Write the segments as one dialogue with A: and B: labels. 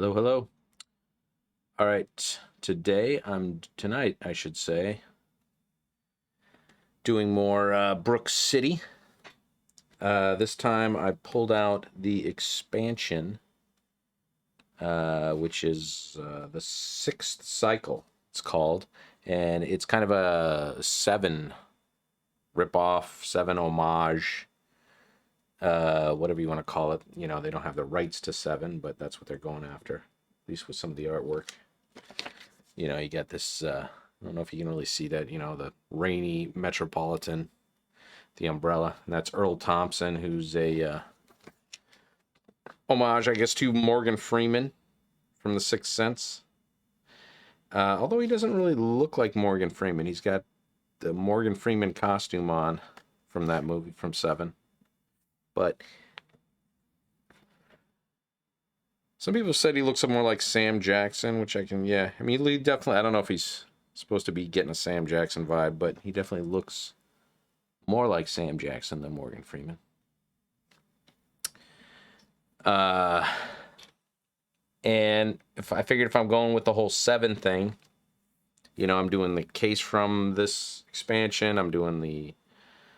A: Hello, hello. All right, tonight, I should say, doing more Brook City. This time I pulled out the expansion, which is the sixth cycle, it's called. And it's kind of a 7 ripoff, 7 homage, whatever you want to call it. You know, they don't have the rights to 7, but that's what they're going after, at least with some of the artwork. You know, you got this, I don't know if you can really see that, you know, the rainy Metropolitan, the umbrella. And that's Earl Thompson, who's a homage, I guess, to Morgan Freeman from The Sixth Sense. Although he doesn't really look like Morgan Freeman. He's got the Morgan Freeman costume on from that movie, from 7. But some people said he looks more like Sam Jackson, which I mean, he definitely, I don't know if he's supposed to be getting a Sam Jackson vibe, but he definitely looks more like Sam Jackson than Morgan Freeman. And I figured if I'm going with the whole 7 thing, you know, I'm doing the case from this expansion, I'm doing the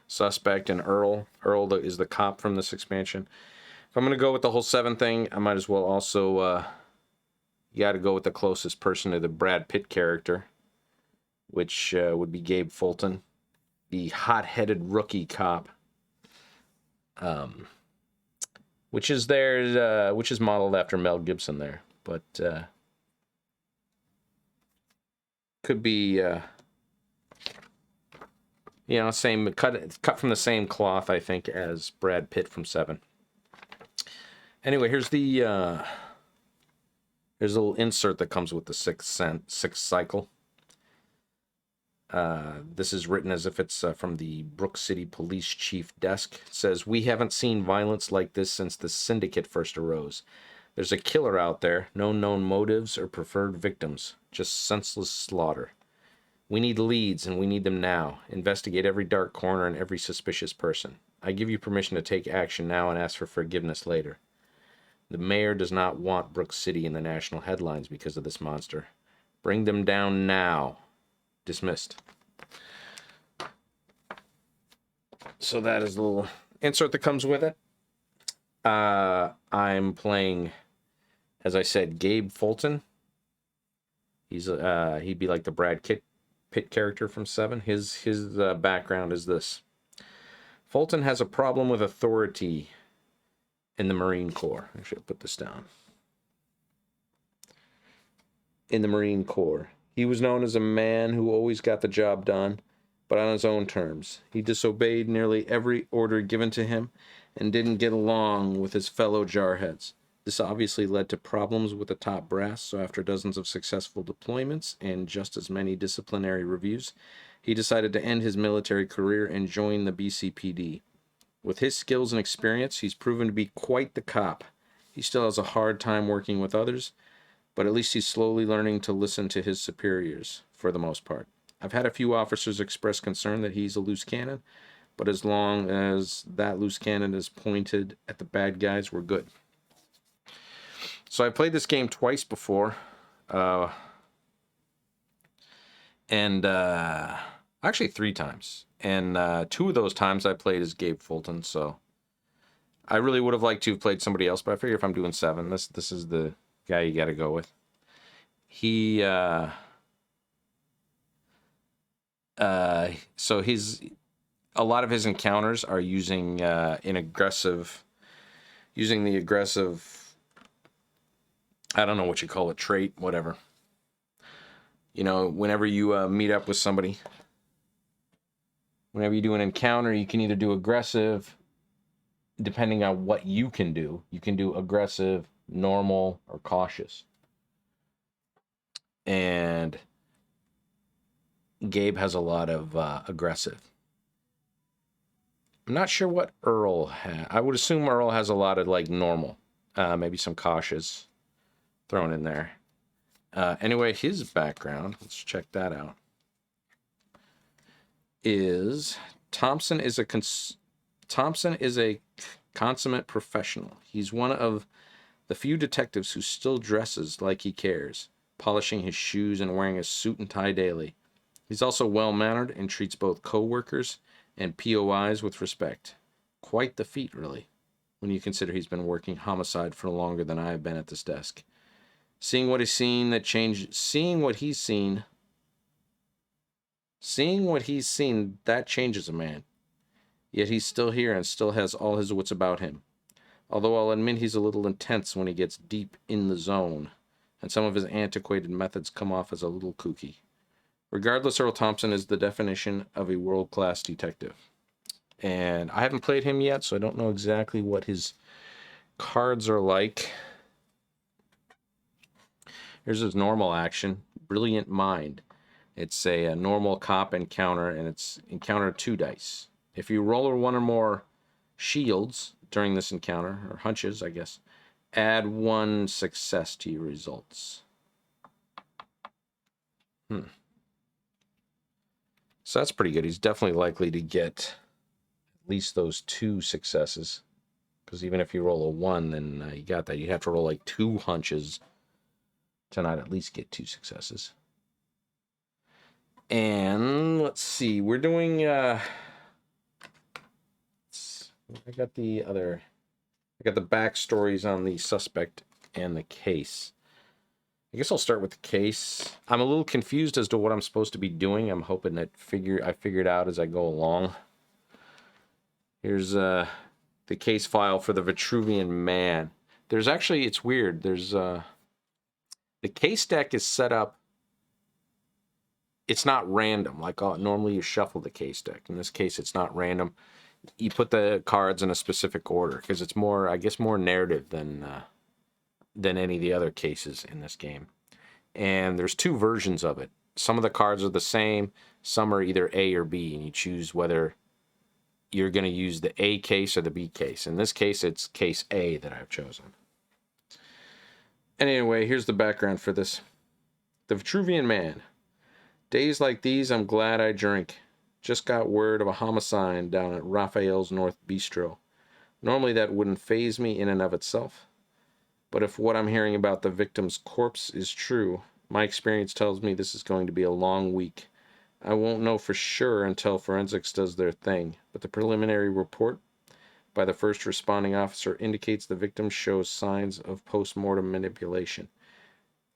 A: suspect and Earl. Earl is the cop from this expansion. If I'm going to go with the whole 7 thing, I might as well also, you got to go with the closest person to the Brad Pitt character, which would be Gabe Fulton, the hot-headed rookie cop, which is modeled after Mel Gibson there, but could be, you know, same cut from the same cloth, I think, as Brad Pitt from 7. Anyway, here's a little insert that comes with the sixth cycle. This is written as if it's from the Brook City Police Chief desk. It says, "We haven't seen violence like this since the syndicate first arose. There's a killer out there, no known motives or preferred victims, just senseless slaughter. We need leads, and we need them now. Investigate every dark corner and every suspicious person. I give you permission to take action now and ask for forgiveness later. The mayor does not want Brook City in the national headlines because of this monster. Bring them down now. Dismissed." So that is the little insert that comes with it. I'm playing, as I said, Gabe Fulton. He'd be like the Brad Pitt character from 7. His background is this. Fulton has a problem with authority in the Marine Corps. Actually, I'll put this down. In the Marine Corps, he was known as a man who always got the job done, but on his own terms. He disobeyed nearly every order given to him and didn't get along with his fellow jarheads. This obviously led to problems with the top brass, so after dozens of successful deployments and just as many disciplinary reviews, he decided to end his military career and join the BCPD. With his skills and experience, he's proven to be quite the cop. He still has a hard time working with others, but at least he's slowly learning to listen to his superiors, for the most part. I've had a few officers express concern that he's a loose cannon, but as long as that loose cannon is pointed at the bad guys, we're good. So I played this game twice before, and actually 3 times. And 2 of those times I played as Gabe Fulton, so I really would have liked to have played somebody else, but I figure if I'm doing 7, this is the guy you got to go with. He, so a lot of his encounters are using the aggressive, I don't know what you call it, trait, whatever. You know, whenever you meet up with somebody, whenever you do an encounter, you can either do aggressive, depending on what you can do. You can do aggressive, normal, or cautious. And Gabe has a lot of aggressive. I'm not sure what Earl has. I would assume Earl has a lot of like normal, maybe some cautious thrown in there. Anyway, his background, let's check that out, is Thompson is a consummate professional. He's one of The few detectives who still dresses like he cares, polishing his shoes and wearing a suit and tie daily. He's also well-mannered and treats both co-workers and POIs with respect. Quite the feat, really, when you consider he's been working homicide for longer than I have been at this desk. Seeing what he's seen, that changes a man. Yet he's still here and still has all his wits about him. Although I'll admit he's a little intense when he gets deep in the zone, and some of his antiquated methods come off as a little kooky. Regardless, Earl Thompson is the definition of a world-class detective. And I haven't played him yet, so I don't know exactly what his cards are like. Here's his normal action, Brilliant Mind. It's a normal cop encounter, and it's encounter 2 dice. If you roll one or more shields during this encounter, or hunches, I guess, add 1 success to your results. So that's pretty good. He's definitely likely to get at least those 2 successes. Because even if you roll a 1, then you got that. You have to roll like 2 hunches to not at least get 2 successes. And let's see. We're doing... I got the backstories on the suspect and the case. I guess I'll start with the case. I'm a little confused as to what I'm supposed to be doing. I'm hoping that I figure it out as I go along. Here's the case file for the Vitruvian Man. There's actually, it's weird. There's the case deck is set up. It's not random. Like normally you shuffle the case deck. In this case, it's not random. You put the cards in a specific order because it's more, I guess, more narrative than any of the other cases in this game. And there's 2 versions of it. Some of the cards are the same. Some are either A or B, and you choose whether you're going to use the A case or the B case. In this case, it's case A that I've chosen. And anyway, here's the background for this. The Vitruvian Man. Days like these, I'm glad I drink. Just got word of a homicide down at Raphael's North Bistro. Normally that wouldn't faze me in and of itself. But if what I'm hearing about the victim's corpse is true, my experience tells me this is going to be a long week. I won't know for sure until forensics does their thing, but the preliminary report by the first responding officer indicates the victim shows signs of post-mortem manipulation,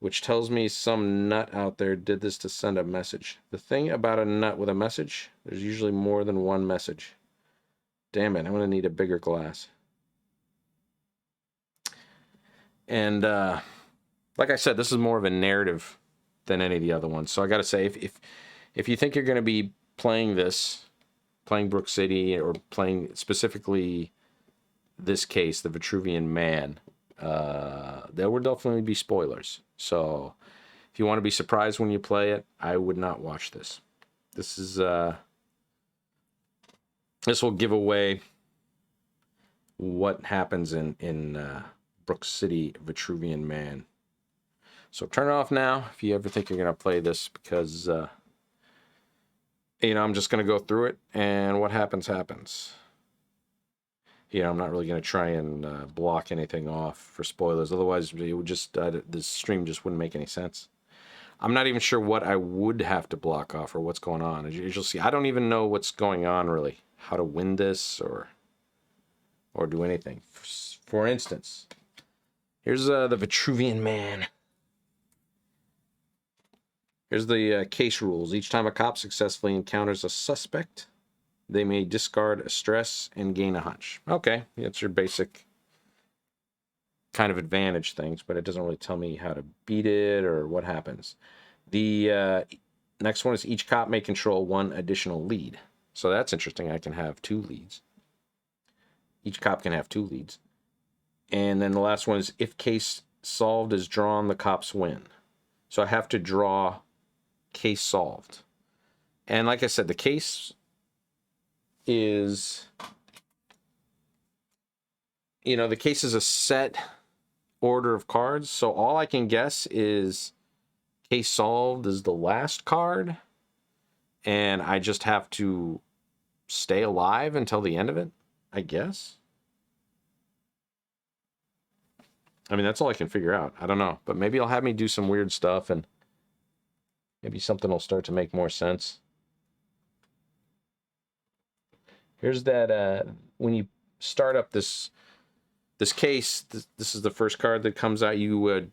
A: which tells me some nut out there did this to send a message. The thing about a nut with a message, there's usually more than one message. Damn it, I'm going to need a bigger glass. And like I said, this is more of a narrative than any of the other ones. So I got to say, if you think you're going to be playing Brook City, or playing specifically this case, the Vitruvian Man, there will definitely be spoilers. So if you want to be surprised when you play it, I would not watch this. This will give away what happens in Brook City, Vitruvian Man. So turn it off now if you ever think you're going to play this, because I'm just going to go through it, and what happens, happens. I'm not really going to try and block anything off for spoilers. Otherwise, it would just this stream just wouldn't make any sense. I'm not even sure what I would have to block off or what's going on. As you'll see, I don't even know what's going on, really. How to win this or do anything. For instance, here's the Vitruvian Man. Here's the case rules. Each time a cop successfully encounters a suspect, they may discard a stress and gain a hunch. Okay, that's your basic kind of advantage things, but it doesn't really tell me how to beat it or what happens. The next one is each cop may control 1 additional lead. So that's interesting. I can have 2 leads. Each cop can have 2 leads. And then the last one is if case solved is drawn, the cops win. So I have to draw case solved. And like I said, the case is, the case is a set order of cards. So all I can guess is case solved is the last card. And I just have to stay alive until the end of it, I guess. I mean, that's all I can figure out. I don't know. But maybe it'll have me do some weird stuff, and maybe something will start to make more sense. Here's that, when you start up this case, this is the first card that comes out. You would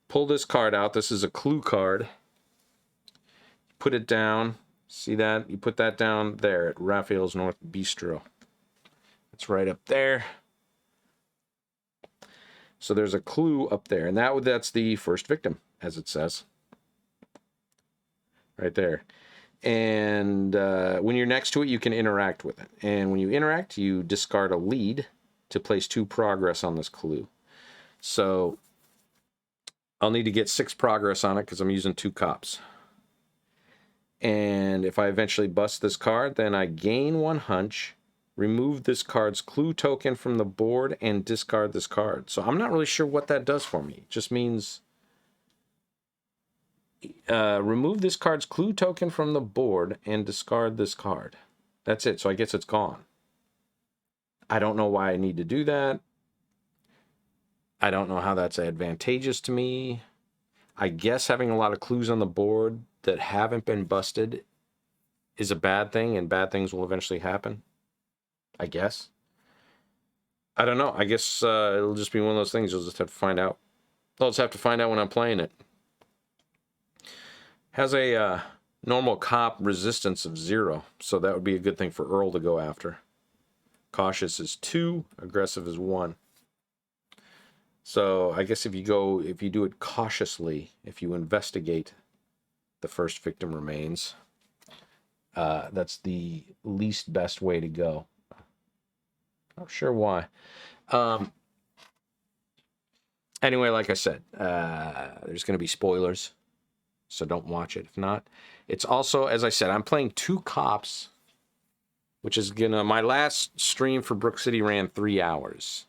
A: pull this card out. This is a clue card. Put it down. See that? You put that down there at Raphael's North Bistro. It's right up there. So there's a clue up there, and that's the first victim, as it says. Right there. And when you're next to it, you can interact with it. And when you interact, you discard a lead to place 2 progress on this clue. So I'll need to get 6 progress on it because I'm using 2 cops. And if I eventually bust this card, then I gain 1 hunch, remove this card's clue token from the board, and discard this card. So I'm not really sure what that does for me. It just means remove this card's clue token from the board and discard this card. That's it. So I guess it's gone. I don't know why I need to do that. I don't know how that's advantageous to me. I guess having a lot of clues on the board that haven't been busted is a bad thing, and bad things will eventually happen. I guess. I don't know. I guess it'll just be one of those things. You'll just have to find out. I'll just have to find out when I'm playing it. Has a normal cop resistance of 0, so that would be a good thing for Earl to go after. Cautious is 2, aggressive is 1. So I guess if you do it cautiously, if you investigate, the first victim remains. That's the least best way to go. Not sure why. Anyway, like I said, there's going to be spoilers, so don't watch it if not. It's also, as I said, I'm playing 2 cops, which is my last stream for Brook City ran 3 hours.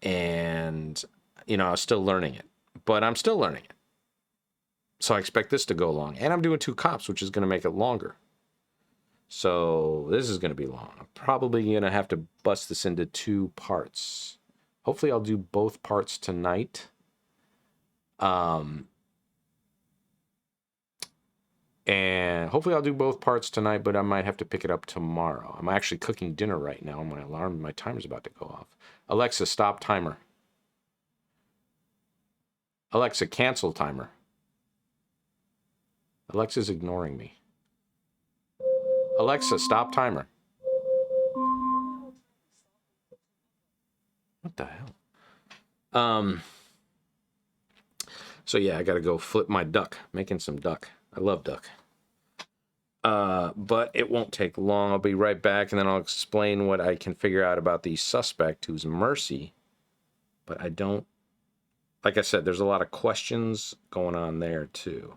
A: And, I was still learning it. But I'm still learning it. So I expect this to go long. And I'm doing 2 cops, which is going to make it longer. So this is going to be long. I'm probably going to have to bust this into 2 parts. Hopefully I'll do both parts tonight. And hopefully I'll do both parts tonight, but I might have to pick it up tomorrow. I'm actually cooking dinner right now, and my timer's about to go off. Alexa, stop timer. Alexa, cancel timer. Alexa's ignoring me. Alexa, stop timer. What the hell? So yeah, I gotta go flip my duck, making some duck. I love duck. But it won't take long. I'll be right back, and then I'll explain what I can figure out about the suspect, who's Mercy. But I don't, like I said, there's a lot of questions going on there too.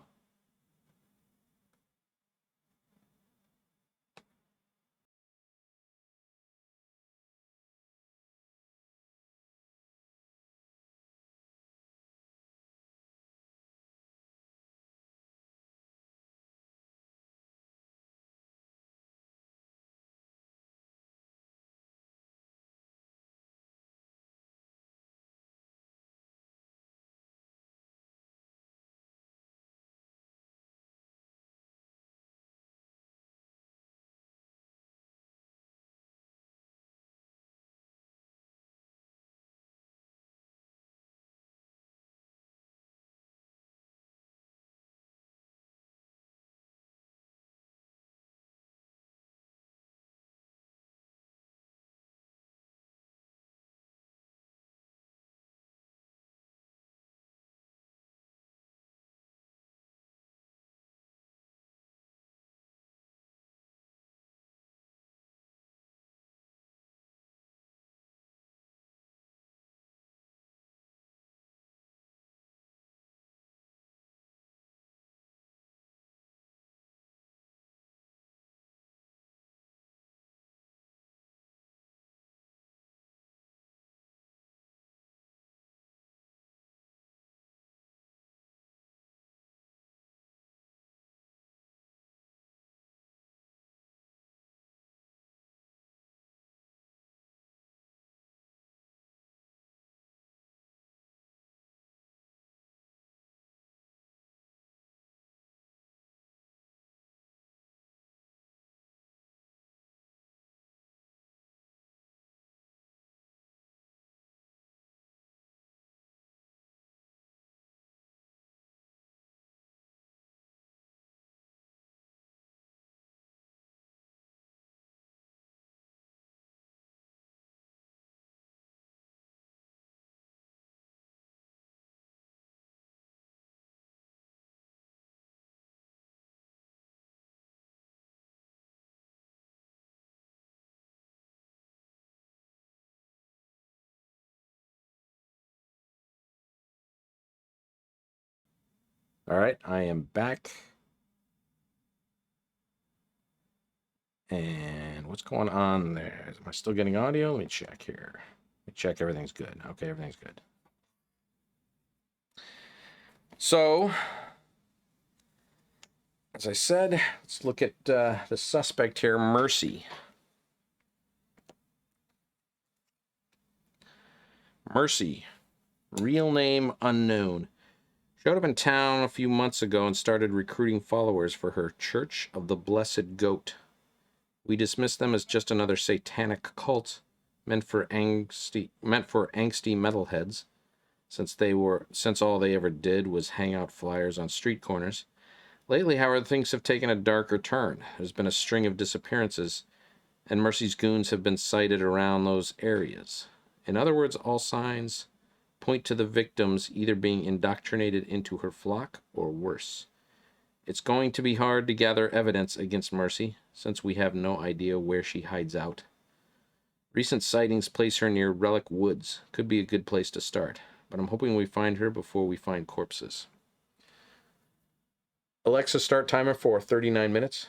A: All right, I am back. And what's going on there? Am I still getting audio? Let me check here. Let me check everything's good. Okay, everything's good. So, as I said, let's look at the suspect here, Mercy. Mercy, real name unknown. Showed up in town a few months ago and started recruiting followers for her Church of the Blessed Goat. We dismissed them as just another satanic cult meant for angsty metalheads, since all they ever did was hang out flyers on street corners. Lately, however, things have taken a darker turn. There's been a string of disappearances, and Mercy's goons have been sighted around those areas. In other words, all signs point to the victims either being indoctrinated into her flock or worse. It's going to be hard to gather evidence against Mercy, since we have no idea where she hides out. Recent sightings place her near Relic Woods. Could be a good place to start, but I'm hoping we find her before we find corpses. Alexa, start timer for 39 minutes.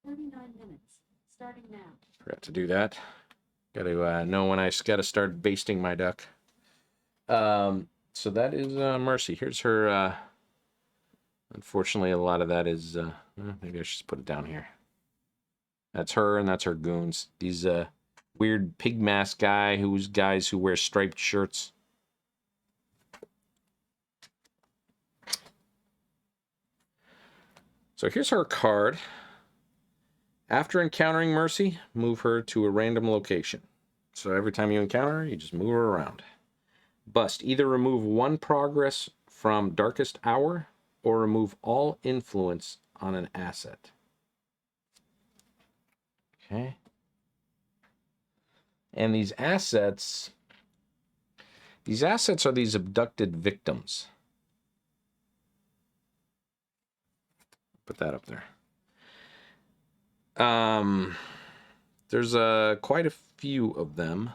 B: 39 minutes, starting now.
A: Forgot to do that. Got to know when I got to start basting my duck. So that is Mercy. Here's her... Unfortunately, a lot of that is, maybe I should just put it down here. That's her, and that's her goons. These weird pig mask guys who wear striped shirts. So here's her card. After encountering Mercy, move her to a random location. So every time you encounter her, you just move her around. Bust. Either remove one progress from Darkest Hour, or remove all influence on an asset. Okay. And these assets are these abducted victims. Put that up there. There's quite a few of them.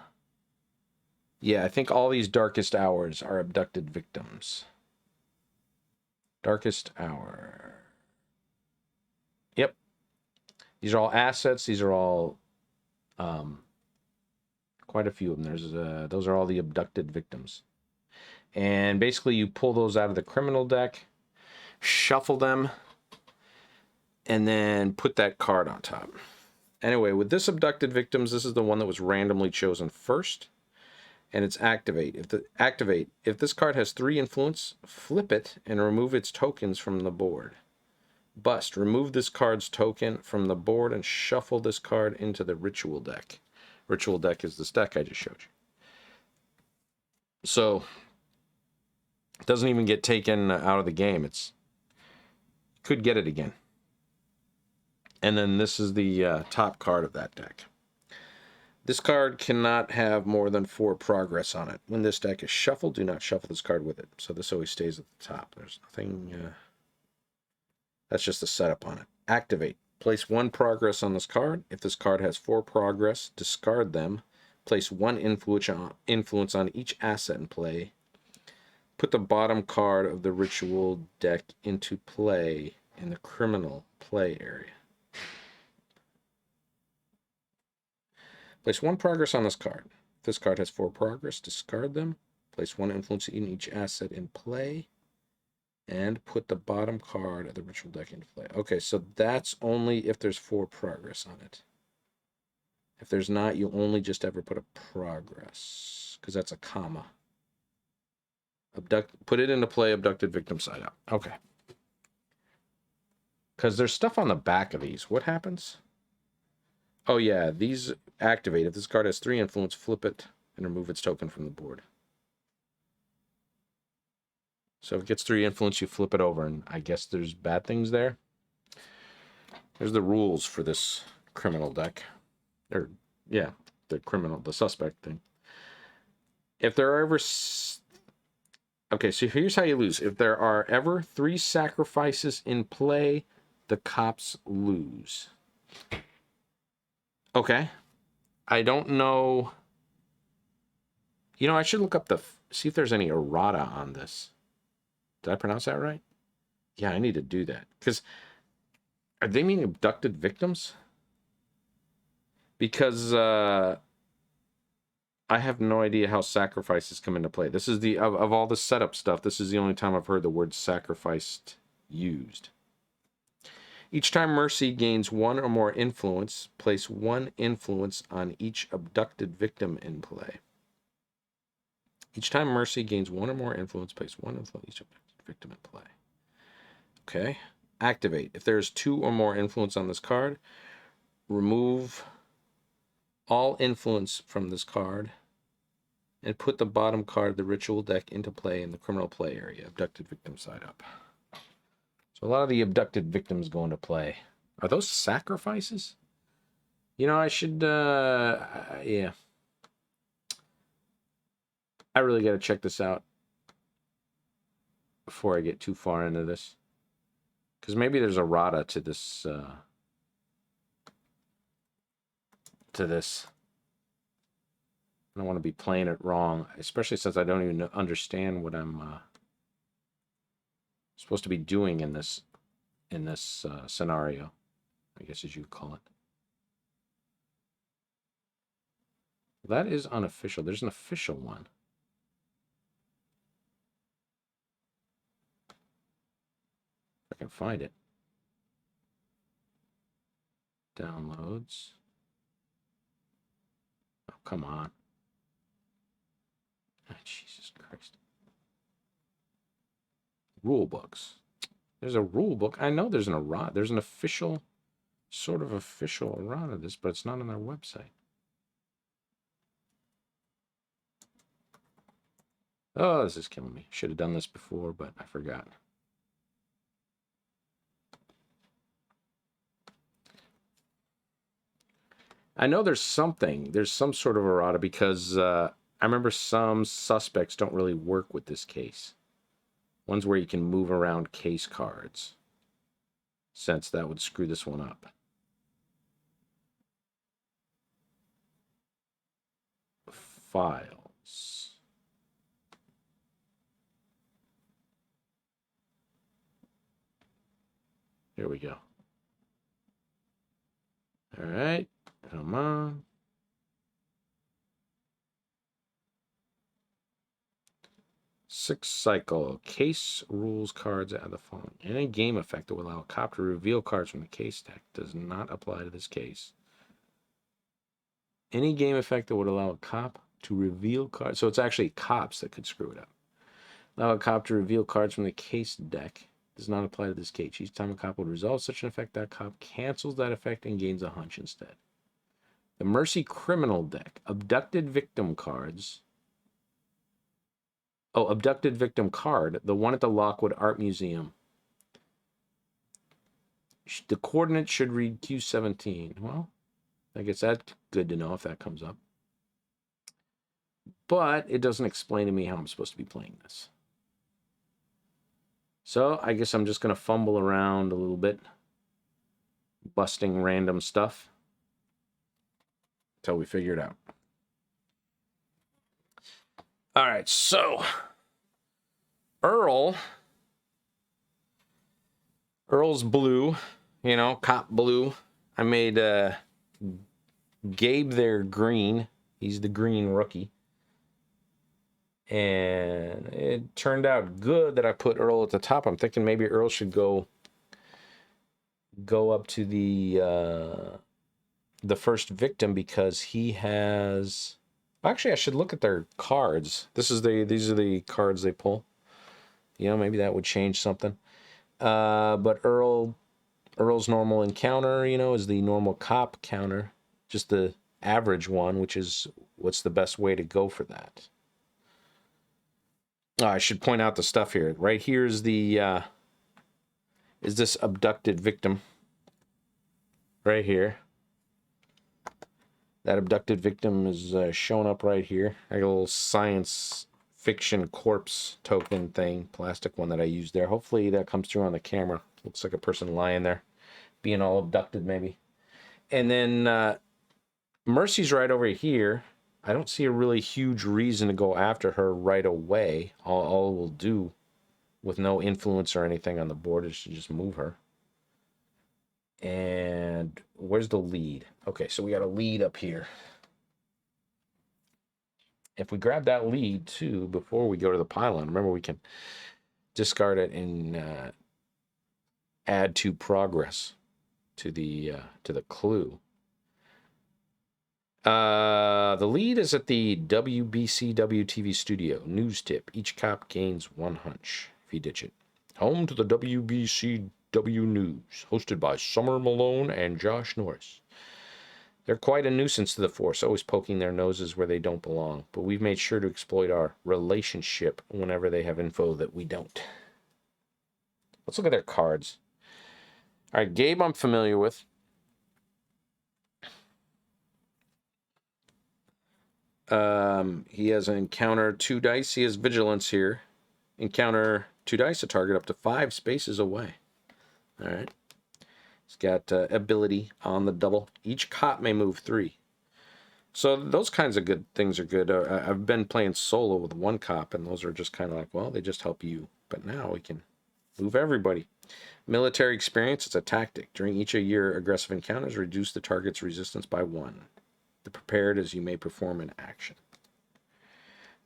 A: Yeah, I think all these Darkest Hours are abducted victims. Darkest Hour. Yep. These are all assets. These are all quite a few of them. Those are all the abducted victims. And basically you pull those out of the criminal deck, shuffle them, and then put that card on top. Anyway, with this abducted victims, this is the one that was randomly chosen first. And it's activate. If this card has 3 influence, flip it and remove its tokens from the board. Bust. Remove this card's token from the board and shuffle this card into the ritual deck. Ritual deck is this deck I just showed you. So it doesn't even get taken out of the game. Could get it again. And then this is the top card of that deck. This card cannot have more than 4 progress on it. When this deck is shuffled, do not shuffle this card with it. So this always stays at the top. There's nothing... that's just the setup on it. Activate. Place 1 progress on this card. If this card has 4 progress, discard them. Place 1 influence on each asset in play. Put the bottom card of the ritual deck into play in the criminal play area. Place 1 progress on this card. If this card has 4 progress, discard them. Place 1 influence in each asset in play. And put the bottom card of the ritual deck into play. Okay, so that's only if there's 4 progress on it. If there's not, you only just ever put a progress. Because that's a comma. Put it into play, abducted victim side out. Okay. Because there's stuff on the back of these. What happens? Oh yeah, these activate. If this card has 3 influence, flip it and remove its token from the board. So if it gets 3 influence, you flip it over, and I guess there's bad things there. There's the rules for this criminal deck. Or, yeah, the suspect thing. If there are ever... Okay, so here's how you lose. If there are ever 3 sacrifices in play, the cops lose. Okay. I don't know. You know, I should look up see if there's any errata on this. Did I pronounce that right? Yeah, I need to do that. Because are they meaning abducted victims? Because I have no idea how sacrifices come into play. This is the of all the setup stuff, this is the only time I've heard the word sacrificed used. Each time Mercy gains one or more influence, place one influence on each abducted victim in play. Each time Mercy gains one or more influence, place one influence on each abducted victim in play. Okay. Activate. If there's two or more influence on this card, remove all influence from this card and put the bottom card of the ritual deck into play in the criminal play area. Abducted victim side up. So a lot of the abducted victims go into play. Are those sacrifices? You know, I should, yeah. I really got to check this out before I get too far into this. Because maybe there's a rata to this, I don't want to be playing it wrong, especially since I don't even understand what I'm supposed to be doing in this scenario, I guess as you call it. That is unofficial. There's an official one. If I can find it. Downloads. Oh, come on. Oh, Jesus Christ. Rule books. There's a rule book. I know there's an errata. There's an official, sort of official errata of this, but it's not on their website. Oh, this is killing me. Should have done this before, but I forgot. I know there's something. There's some sort of errata because I remember some suspects don't really work with this case. One's where you can move around case cards. Since that would screw this one up. Files. Here we go. All right. Come on. Sixth cycle. Case rules cards add the following. Any game effect that will allow a cop to reveal cards from the case deck does not apply to this case. Any game effect that would allow a cop to reveal cards. So it's actually cops that could screw it up. Allow a cop to reveal cards from the case deck does not apply to this case. Each time a cop would resolve such an effect, that cop cancels that effect and gains a hunch instead. The Mercy criminal deck. Abducted victim cards. Oh, abducted victim card. The one at the Lockwood Art Museum. The coordinate should read Q17. Well, I guess that's good to know if that comes up. But it doesn't explain to me how I'm supposed to be playing this. So I guess I'm just going to fumble around a little bit. Busting random stuff. Until we figure it out. All right, so Earl's blue, you know, cop blue. I made Gabe there green. He's the green rookie. And it turned out good that I put Earl at the top. I'm thinking maybe Earl should go up to the first victim because he has. Actually, I should look at their cards. These are the cards they pull. You know, maybe that would change something. But Earl's normal encounter, you know, is the normal cop counter, just the average one, which is what's the best way to go for that. I should point out the stuff here. Right here is the is this abducted victim. Right here. That abducted victim is showing up right here. I got a little science fiction corpse token thing, plastic one that I used there. Hopefully that comes through on the camera. Looks like a person lying there, being all abducted maybe. And then Mercy's right over here. I don't see a really huge reason to go after her right away. All we'll with no influence or anything on the board. It should just move her. And where's the lead? Okay, so we got a lead up here. If we grab that lead too before we go to the pylon, remember we can discard it and add to progress to the clue. The lead is at the WBCW TV studio. News tip: each cop gains one hunch if you ditch it. Home to the WBCW News, hosted by Summer Malone and Josh Norris. They're quite a nuisance to the force, always poking their noses where they don't belong, but we've made sure to exploit our relationship whenever they have info that we don't. Let's look at their cards. All right, Gabe I'm familiar with. He has an encounter 2 dice. He has vigilance here. Encounter 2 dice, a target up to 5 spaces away. All right. He's got ability on the double. Each cop may move 3. So those kinds of good things are good. I've been playing solo with 1 cop, and those are just kind of like, well, they just help you. But now we can move everybody. Military experience, it's a tactic. During each of your aggressive encounters, reduce the target's resistance by 1. The prepared as you may perform an action.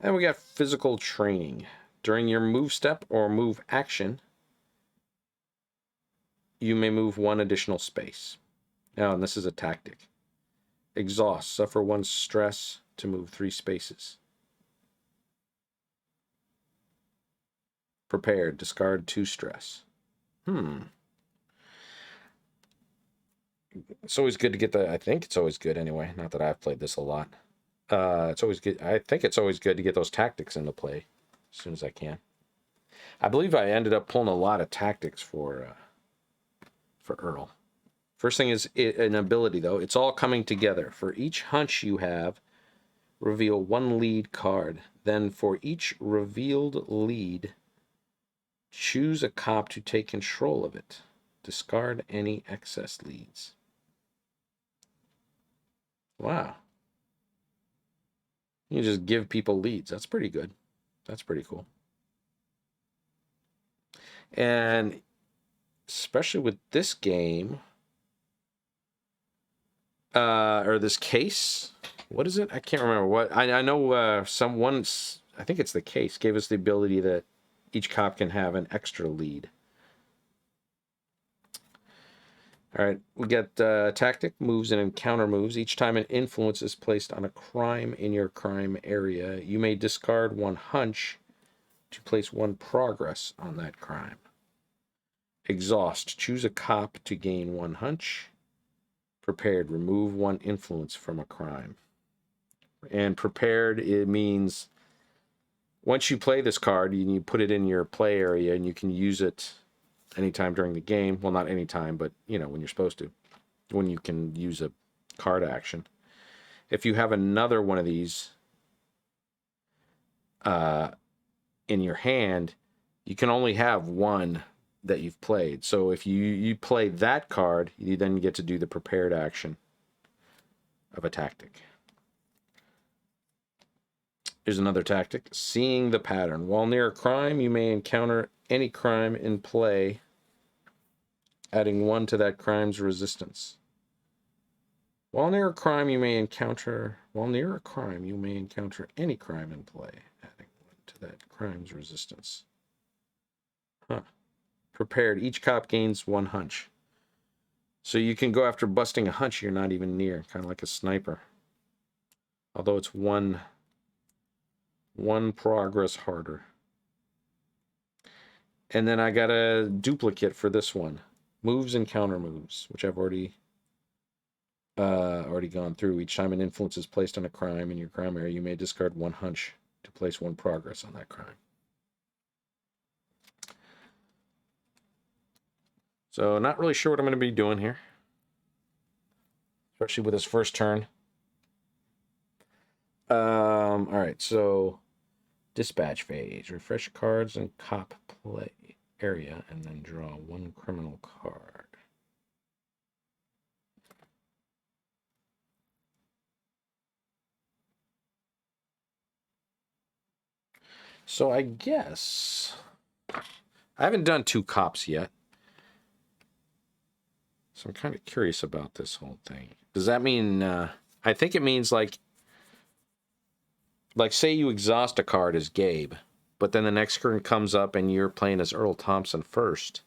A: And we got physical training. During your move step or move action, you may move 1 additional space. Now, and this is a tactic. Exhaust. Suffer 1 stress to move 3 spaces. Prepared. Discard 2 stress. It's always good to get the... I think it's always good anyway. Not that I've played this a lot. It's always good. I think it's always good to get those tactics into play as soon as I can. I believe I ended up pulling a lot of tactics for Earl. First thing is an ability, though. It's all coming together. For each hunch you have, reveal 1 lead card. Then for each revealed lead, choose a cop to take control of it. Discard any excess leads. Wow. You just give people leads. That's pretty good. That's pretty cool. And especially with this game, or this case, what is it? I can't remember what. I know someone's, I think it's the case, gave us the ability that each cop can have an extra lead. All right, we got tactic, moves, and encounter moves. Each time an influence is placed on a crime in your crime area, you may discard 1 hunch to place 1 progress on that crime. Exhaust. Choose a cop to gain 1 hunch. Prepared. Remove 1 influence from a crime. And prepared, it means once you play this card, you put it in your play area, and you can use it anytime during the game. Well, not anytime, but, you know, when you're supposed to. When you can use a card action. If you have another one of these in your hand, you can only have 1 that you've played. So if you play that card, you then get to do the prepared action of a tactic. Here's another tactic. Seeing the pattern. While near a crime, you may encounter any crime in play, adding 1 to that crime's resistance. While near a crime, you may encounter any crime in play, adding 1 to that crime's resistance. Prepared. Each cop gains 1 hunch. So you can go after busting a hunch you're not even near, kind of like a sniper. Although it's one progress harder. And then I got a duplicate for this one. Moves and counter moves, which I've already gone through. Each time an influence is placed on a crime in your crime area, you may discard 1 hunch to place 1 progress on that crime. So not really sure what I'm going to be doing here, especially with his first turn. All right, so dispatch phase. Refresh cards and cop play area, and then draw 1 criminal card. So I guess I haven't done 2 cops yet. So I'm kind of curious about this whole thing. Does that mean, I think it means like say you exhaust a card as Gabe, but then the next turn comes up and you're playing as Earl Thompson first.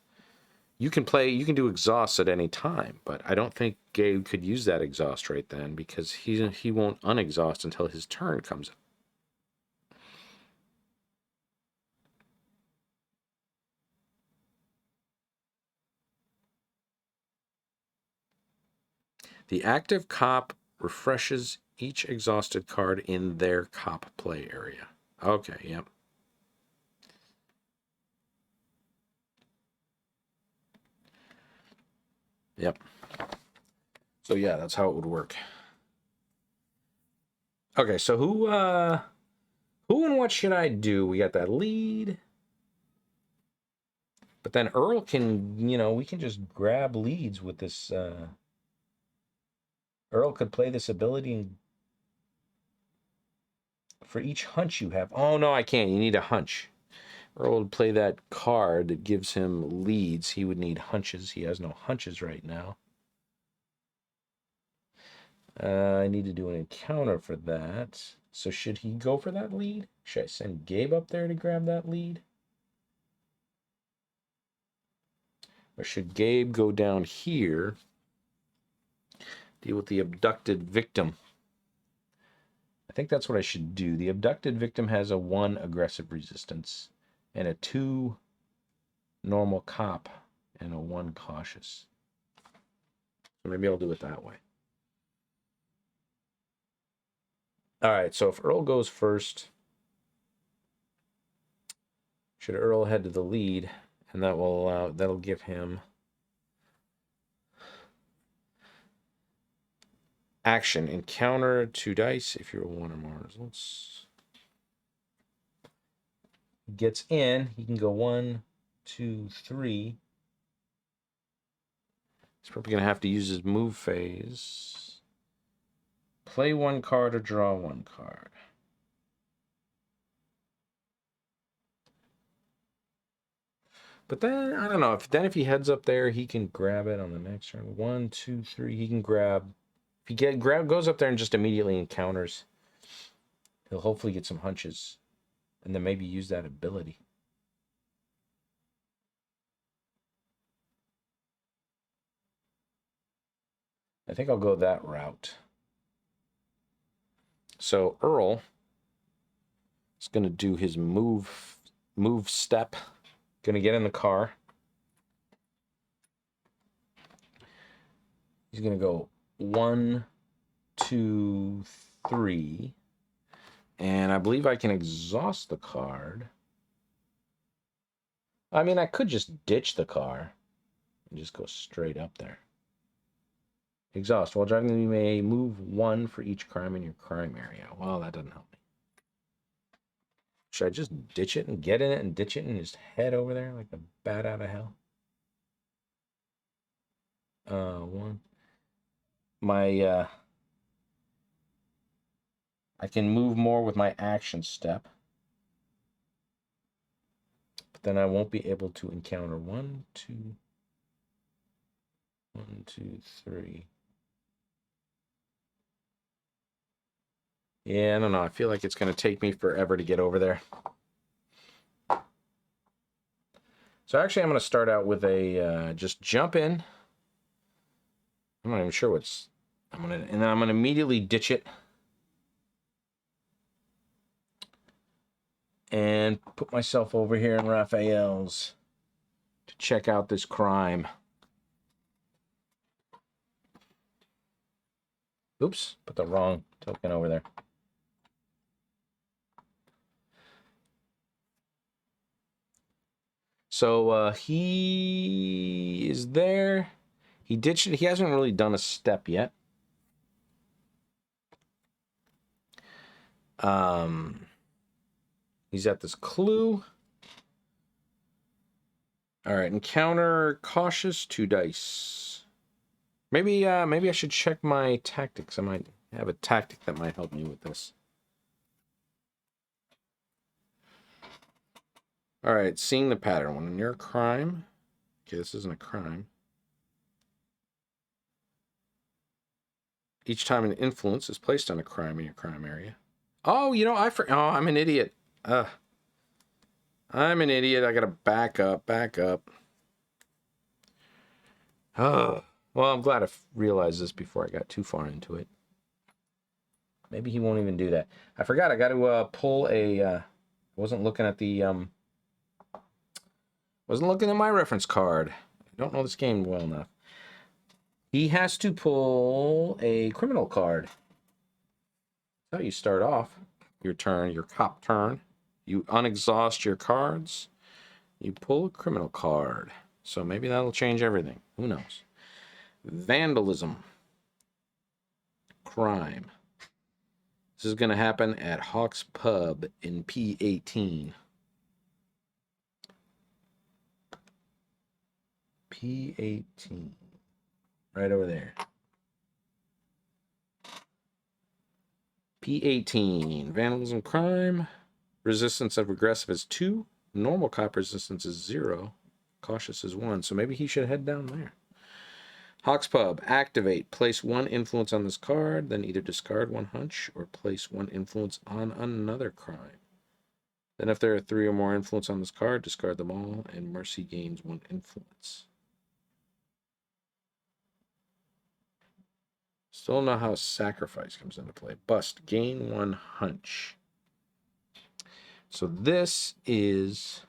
A: You can do exhaust at any time, but I don't think Gabe could use that exhaust right then because he won't unexhaust until his turn comes up. The active cop refreshes each exhausted card in their cop play area. Okay, yep. Yep. So yeah, that's how it would work. Okay, so who and what should I do? We got that lead. But then Earl can, we can just grab leads with this. Earl could play this ability and for each hunch you have. Oh, no, I can't. You need a hunch. Earl would play that card that gives him leads. He would need hunches. He has no hunches right now. I need to do an encounter for that. So should he go for that lead? Should I send Gabe up there to grab that lead? Or should Gabe go down here, deal with the abducted victim? I think that's what I should do. The abducted victim has a 1 aggressive resistance and a 2 normal cop and a 1 cautious. So maybe I'll do it that way. All right, so if Earl goes first, should Earl head to the lead, and that'll give him action. Encounter 2 dice if you're 1 or more results. Gets in, he can go 1, 2, 3. He's probably going to have to use his move phase. Play 1 card or draw 1 card. But then, I don't know. If he heads up there, he can grab it on the next turn. 1, 2, 3. He can grab. If he goes up there and just immediately encounters, he'll hopefully get some hunches. And then maybe use that ability. I think I'll go that route. So Earl is going to do his move step. Going to get in the car. He's going to go 1, 2, 3. And I believe I can exhaust the card. I mean, I could just ditch the car and just go straight up there. Exhaust. While driving, you may move 1 for each crime in your crime area. Well, that doesn't help me. Should I just ditch it and get in it and ditch it and just head over there like a bat out of hell? 1. I can move more with my action step. But then I won't be able to encounter 1, 2, 3. Yeah, I don't know. I feel like it's going to take me forever to get over there. So actually, I'm going to start out with a just jump in. I'm not even sure what's. And then I'm going to immediately ditch it and put myself over here in Raphael's to check out this crime. Oops, put the wrong token over there. So he is there. He ditched it. He hasn't really done a step yet. He's at this clue. All right, encounter cautious 2 dice. Maybe I should check my tactics. I might have a tactic that might help me with this. All right, seeing the pattern. When you're a crime. Okay, this isn't a crime. Each time an influence is placed on a crime in your crime area. Oh, you know, oh, I'm an idiot. I'm an idiot. I gotta back up. Oh, well, I'm glad I realized this before I got too far into it. Maybe he won't even do that. I forgot. I got to pull a. I wasn't looking at the. Wasn't looking at my reference card. I don't know this game well enough. He has to pull a criminal card. That's how you start off your turn, your cop turn. You unexhaust your cards. You pull a criminal card. So maybe that'll change everything. Who knows? Vandalism. Crime. This is going to happen at Hawk's Pub in P18. P18. Right over there. P18. Vandalism, crime. Resistance of aggressive is 2. Normal cop resistance is 0. Cautious is 1. So maybe he should head down there. Hawk's Pub. Activate. Place 1 influence on this card. Then either discard 1 hunch or place 1 influence on another crime. Then if there are 3 or more influence on this card, discard them all, and Mercy gains 1 influence. Still don't know how sacrifice comes into play. Bust. Gain 1 hunch. So this is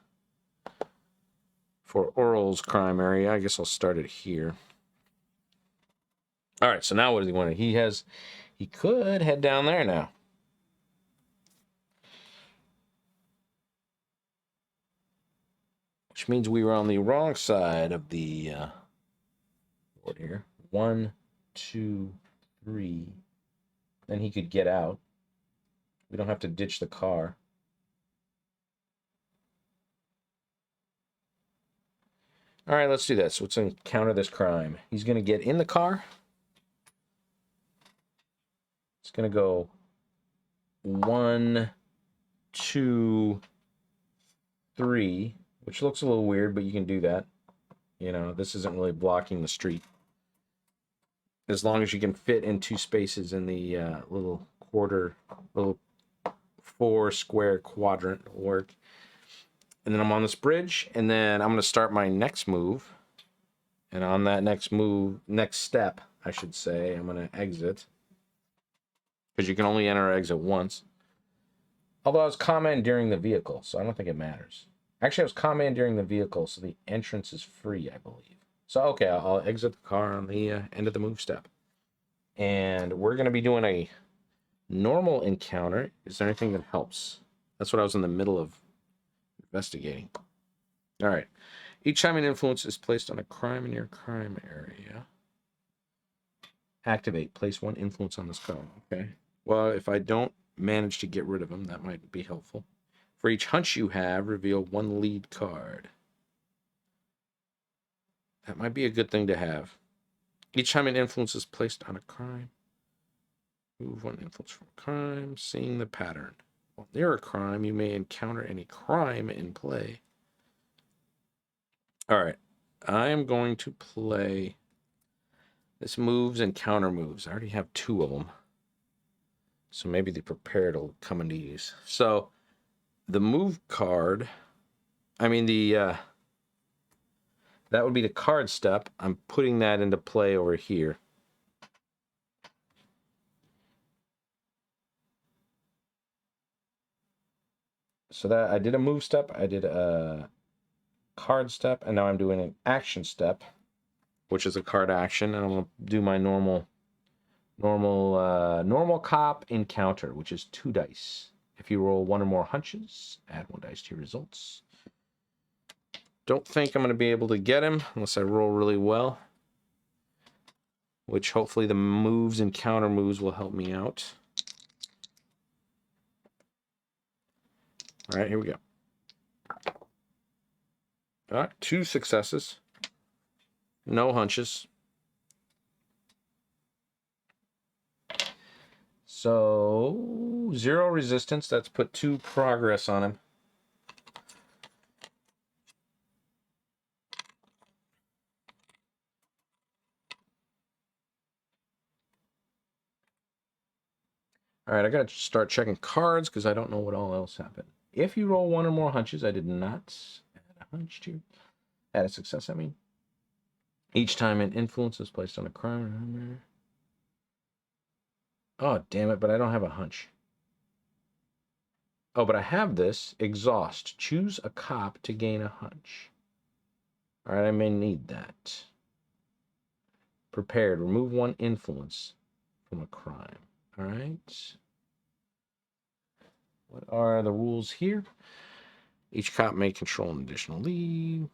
A: for Earl's crime area. I guess I'll start it here. All right, so now what does he want to... He could head down there now. Which means we were on the wrong side of the board here. 1, 2, 3. Then he could get out. We don't have to ditch the car. All right, let's do that. So let's encounter this crime. He's going to get in the car. It's going to go 1, 2, 3, which looks a little weird, but you can do that. You know, this isn't really blocking the street. As long as you can fit in 2 spaces in the little 4 square quadrant will work. And then I'm on this bridge, and then I'm going to start my next move. And on that next step, I should say, I'm going to exit. Because you can only enter or exit once. Although I was commandeering the vehicle, so I don't think it matters. Actually, I was commandeering the vehicle, so the entrance is free, I believe. So, okay, I'll exit the car on the end of the move step. And we're going to be doing a normal encounter. Is there anything that helps? That's what I was in the middle of investigating. All right. Each time an influence is placed on a crime in your crime area, activate. Place 1 influence on this card. Okay. Well, if I don't manage to get rid of them, that might be helpful. For each hunch you have, reveal 1 lead card. That might be a good thing to have. Each time an influence is placed on a crime, move 1 influence from a crime, seeing the pattern. While near a crime, you may encounter any crime in play. All right. I am going to play this moves and counter moves. I already have 2 of them. So maybe the prepared will come into use. So the move card, that would be the card step. I'm putting that into play over here. So that I did a move step, I did a card step, and now I'm doing an action step, which is a card action, and I'm gonna do my normal cop encounter, which is 2 dice. If you roll 1 or more hunches, add 1 dice to your results. Don't think I'm going to be able to get him unless I roll really well, which hopefully the moves and counter moves will help me out. All right, here we go. All right, 2 successes. No hunches. So 0 resistance. That's put 2 progress on him. All right, I got to start checking cards because I don't know what all else happened. If you roll one or more hunches, I did not add a hunch to. Add a success, I mean. Each time an influence is placed on a crime. Oh, damn it, but I don't have a hunch. Oh, but I have this. Exhaust. Choose a cop to gain a hunch. All right, I may need that. Prepared. Remove one influence from a crime. All right. What are the rules here? Each cop may control an additional lead.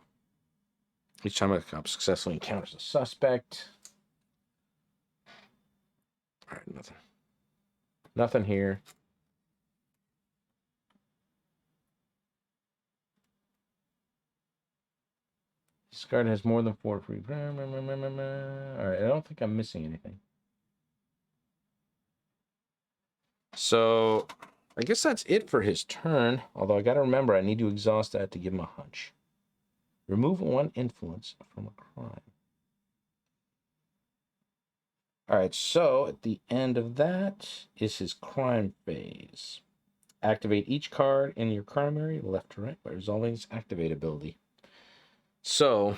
A: Each time a cop successfully encounters a suspect. All right, nothing. Nothing here. This card has more than 4 free. All right, I don't think I'm missing anything. So, I guess that's it for his turn. Although I got to remember, I need to exhaust that to give him a hunch. Remove one influence from a crime. All right, so at the end of that is his crime phase. Activate each card in your crime area, left to right, by resolving its activate ability. So,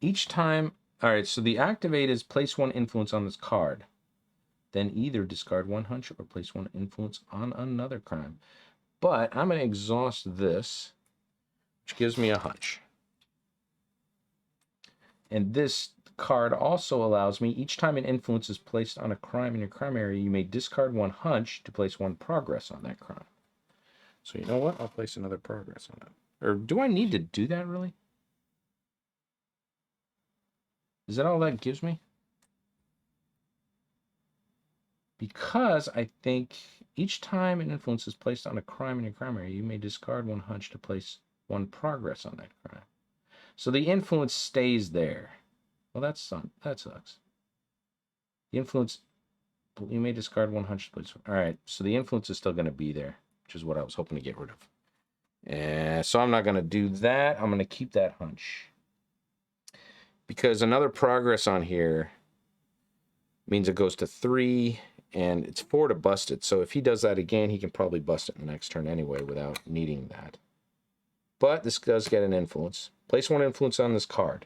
A: each time, all right, so the activate is place one influence on this card. Then either discard one hunch or place one influence on another crime. But I'm going to exhaust this, which gives me a hunch. And this card also allows me, each time an influence is placed on a crime in your crime area, you may discard one hunch to place one progress on that crime. So you know what? I'll place another progress on it. Or do I need to do that, really? Is that all that gives me? Because I think each time an influence is placed on a crime in your crime area, you may discard one hunch to place one progress on that crime. So the influence stays there. Well, that sucks. The influence, you may discard one hunch to place. All right, so the influence is still going to be there, which is what I was hoping to get rid of. And so I'm not going to do that. I'm going to keep that hunch. Because another progress on here means it goes to 3, and it's 4 to bust it. So if he does that again, he can probably bust it in the next turn anyway without needing that. But this does get an influence. Place one influence on this card.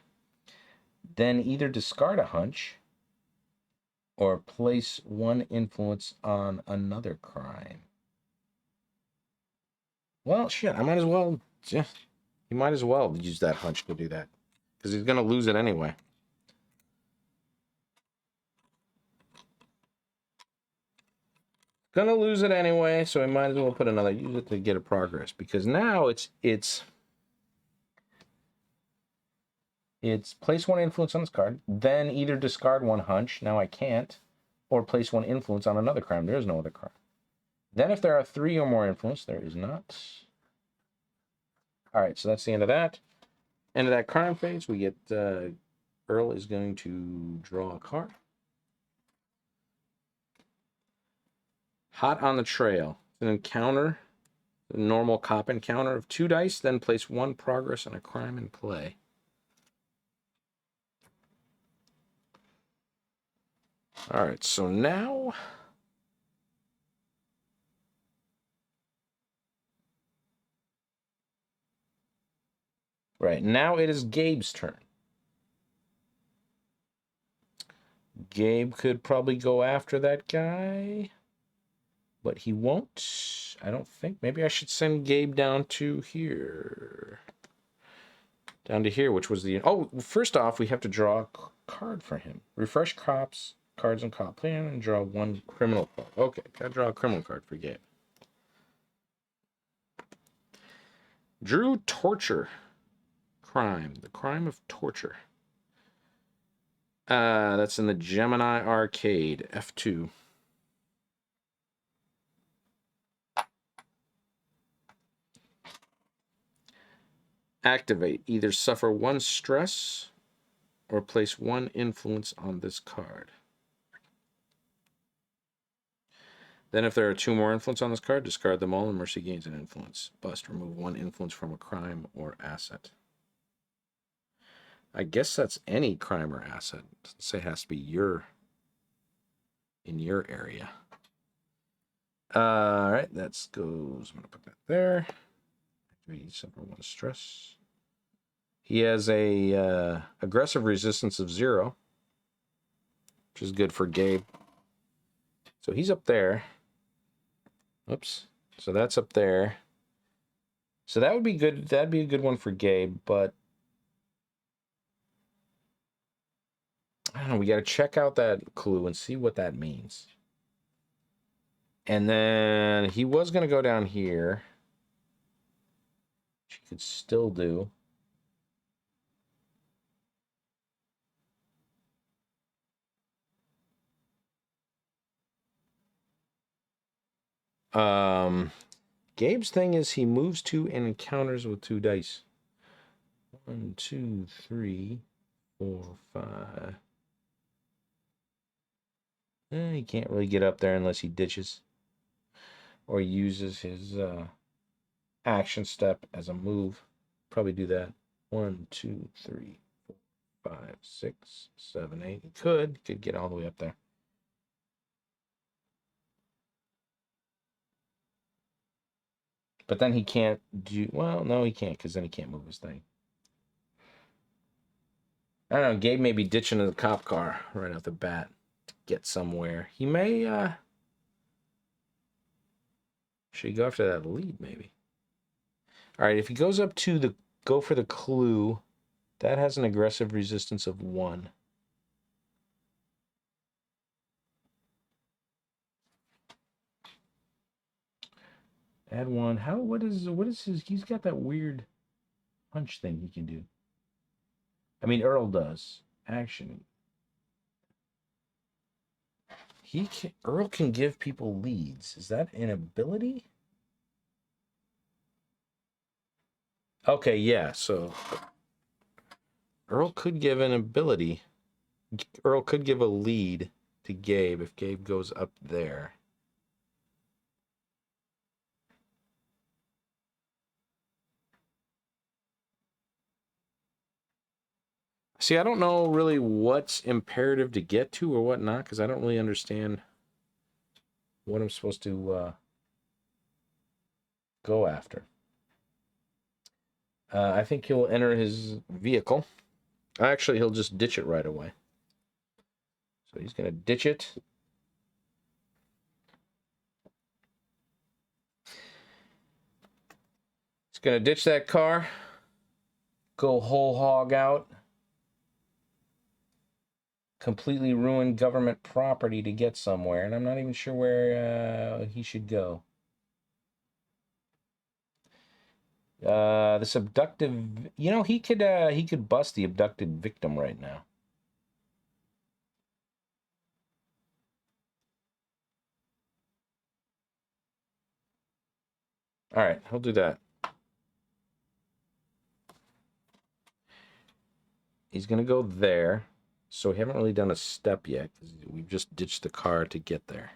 A: Then either discard a hunch or place one influence on another crime. Well, shit, I might as well... Yeah, you might as well use that hunch to do that. Because he's going to lose it anyway. Gonna lose it anyway, so I might as well put another, use it to get a progress, because now it's place one influence on this card, then either discard one hunch, now I can't, or place one influence on another crime. There is no other crime. Then if there are 3 or more influence, there is not. All right, so that's the end of that. End of that crime phase. We get Earl is going to draw a card. Hot on the trail. An encounter. A normal cop encounter of 2 dice, then place 1 progress on a crime in play. All right, so now now it is Gabe's turn. Gabe could probably go after that guy, but he won't. I don't think. Maybe I should send Gabe down to here. Down to here, which was the... Oh, first off, we have to draw a card for him. Refresh cards and cop plan and draw 1 criminal card. Okay, gotta draw a criminal card for Gabe. Drew torture. Crime. The crime of torture. That's in the Gemini Arcade. F2. Activate. Either suffer 1 stress or place 1 influence on this card. Then if there are 2 more influence on this card, discard them all and Mercy gains an influence. Bust. Remove 1 influence from a crime or asset. I guess that's any crime or asset. It doesn't say it has to be in your area. All right, that goes. I'm gonna put that there. 1 stress. He has a aggressive resistance of 0, which is good for Gabe. So he's up there. Oops. So that's up there. So that would be good. That'd be a good one for Gabe, but I don't know. We got to check out that clue and see what that means. And then he was going to go down here. Which he could still do. Gabe's thing is he moves 2 and encounters with 2 dice. 1, 2, 3, 4, 5. He can't really get up there unless he ditches or uses his action step as a move. Probably do that. 1, 2, 3, 4, 5, 6, 7, 8. He could get all the way up there. But then he can't do... Well, no, he can't, because then he can't move his thing. I don't know. Gabe may be ditching the cop car right off the bat to get somewhere. He may... Should he go after that lead, maybe? All right, if he goes up to the... Go for the clue. That has an aggressive resistance of 1. Add 1. What is his... He's got that weird punch thing he can do. I mean, Earl does. Action. Earl can give people leads. Is that an ability? Okay, yeah, so Earl could give an ability. Earl could give a lead to Gabe if Gabe goes up there. See, I don't know really what's imperative to get to or what not, because I don't really understand what I'm supposed to go after. I think he'll enter his vehicle. Actually, he'll just ditch it right away. So he's going to ditch it. He's going to ditch that car. Go whole hog out. Completely ruin government property to get somewhere, and I'm not even sure where he should go. This abductive, you know, he could bust the abducted victim right now. All right, he'll do that. He's gonna go there. So we haven't really done a step yet, because we've just ditched the car to get there.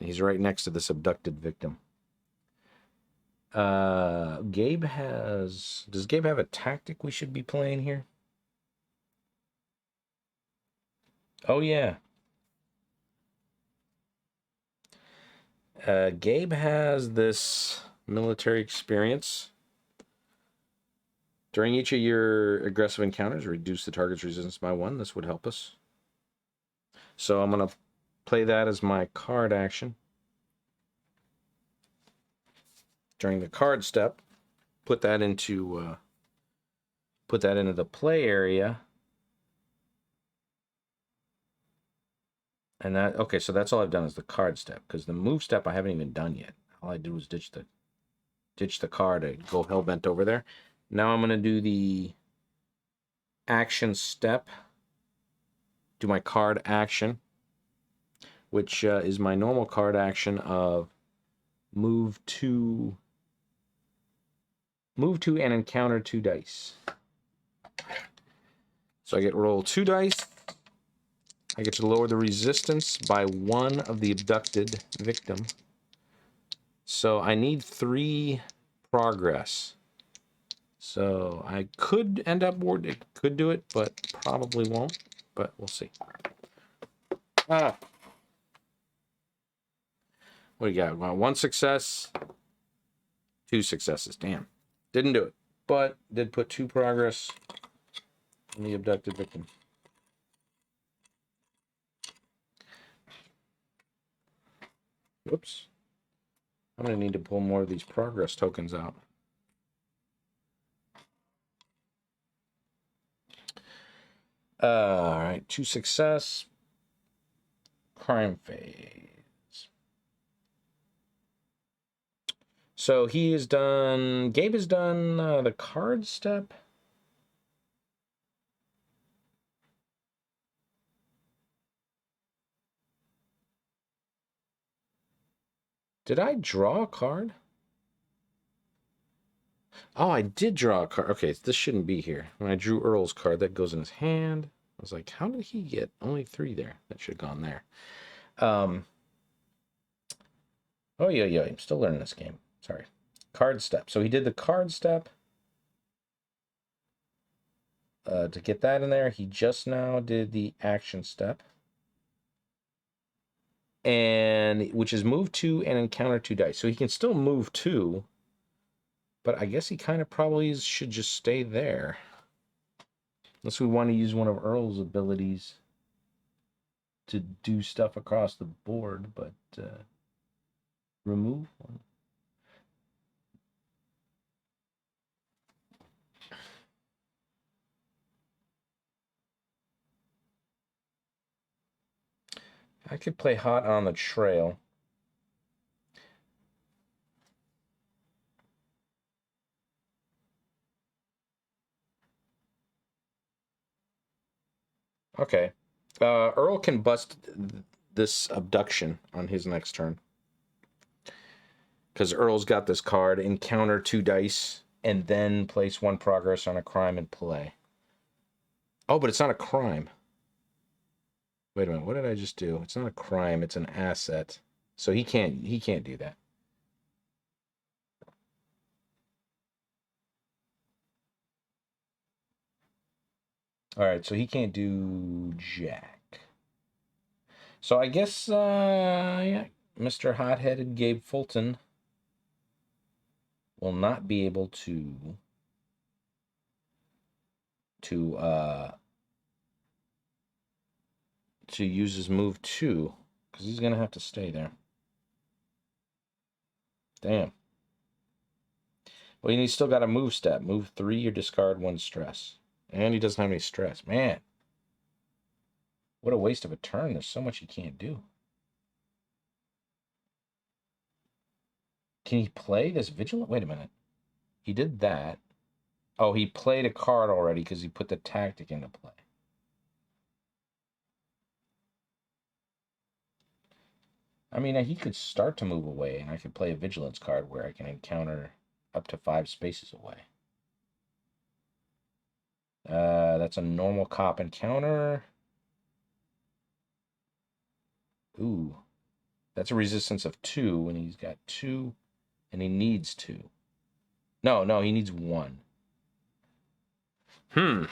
A: And he's right next to this abducted victim. Gabe has... Does Gabe have a tactic we should be playing here? Oh, yeah. Gabe has this military experience. During each of your aggressive encounters, reduce the target's resistance by 1. This would help us. So I'm going to play that as my card action. During the card step, put that into the play area. And that, okay, so that's all I've done is the card step, because the move step I haven't even done yet. All I did was ditch the card to go hellbent over there. Now I'm going to do the action step, do my card action, which is my normal card action of move to and encounter 2 dice. So I get to roll 2 dice. I get to lower the resistance by 1 of the abducted victim. So I need 3 progress. So I could end up board. It could do it, but probably won't. But we'll see. Ah. What do you got? Well, 1 success, 2 successes. Damn. Didn't do it. But did put 2 progress on the abducted victim. Whoops. I'm going to need to pull more of these progress tokens out. All right. 2 success. Crime phase. So he has done... Gabe has done the card step. Did I draw a card? Oh, I did draw a card. Okay, this shouldn't be here. When I drew Earl's card, that goes in his hand. I was like, how did he get only 3 there? That should have gone there. Oh, yeah. I'm still learning this game. Sorry. Card step. So he did the card step. To get that in there, he just now did the action step. And which is move 2 and encounter 2 dice. So he can still move 2. But I guess he kind of probably should just stay there. Unless we want to use one of Earl's abilities to do stuff across the board, but remove one. I could play hot on the trail. Okay. Earl can bust this abduction on his next turn. Because Earl's got this card, encounter 2 dice, and then place 1 progress on a crime and play. Oh, but it's not a crime. Wait a minute, what did I just do? It's not a crime, it's an asset. So he can't do that. Alright, so he can't do jack. So I guess yeah, Mr. Hot-Headed Gabe Fulton will not be able to use his move 2, because he's gonna have to stay there. Damn. Well, he's still got a move step. Move 3 or discard 1 stress. And he doesn't have any stress. Man. What a waste of a turn. There's so much he can't do. Can he play this Vigilant? Wait a minute. He did that. Oh, he played a card already because he put the tactic into play. I mean, he could start to move away, and I could play a Vigilance card where I can encounter up to 5 spaces away. That's a normal cop encounter. Ooh. That's a resistance of 2, and he's got 2, and he needs 2. No, he needs 1. But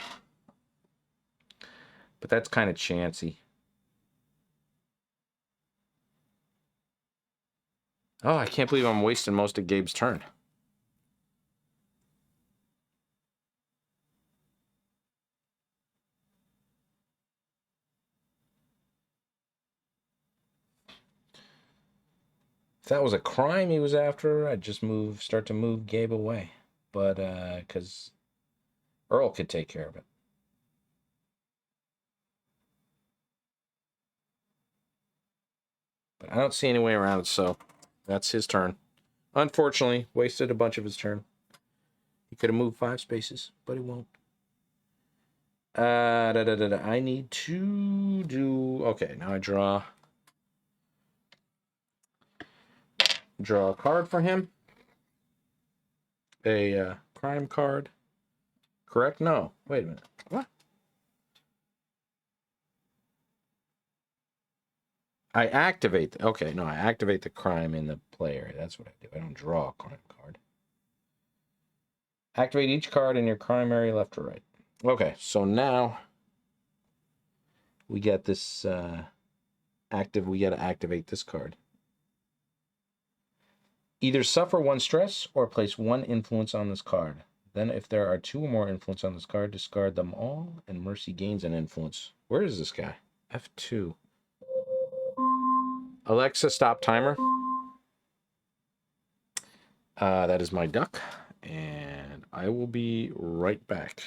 A: that's kind of chancy. Oh, I can't believe I'm wasting most of Gabe's turn. If that was a crime he was after, I'd just start to move Gabe away. But, because Earl could take care of it. But I don't see any way around it, so that's his turn. Unfortunately, wasted a bunch of his turn. He could have moved 5 spaces, but he won't. I need to do... Okay, now I draw a card for him. A crime card. Correct? No. Wait a minute. What? I activate... Okay, no, I activate the crime in the play area. That's what I do. I don't draw a crime card. Activate each card in your primary left or right. Okay, so now we get this active. We got to activate this card. Either suffer one stress or place one influence on this card. Then, if there are two or more influence on this card, discard them all, and Mercy gains an influence. Where is this guy? F2. Alexa, stop timer. That is my duck, and I will be right back.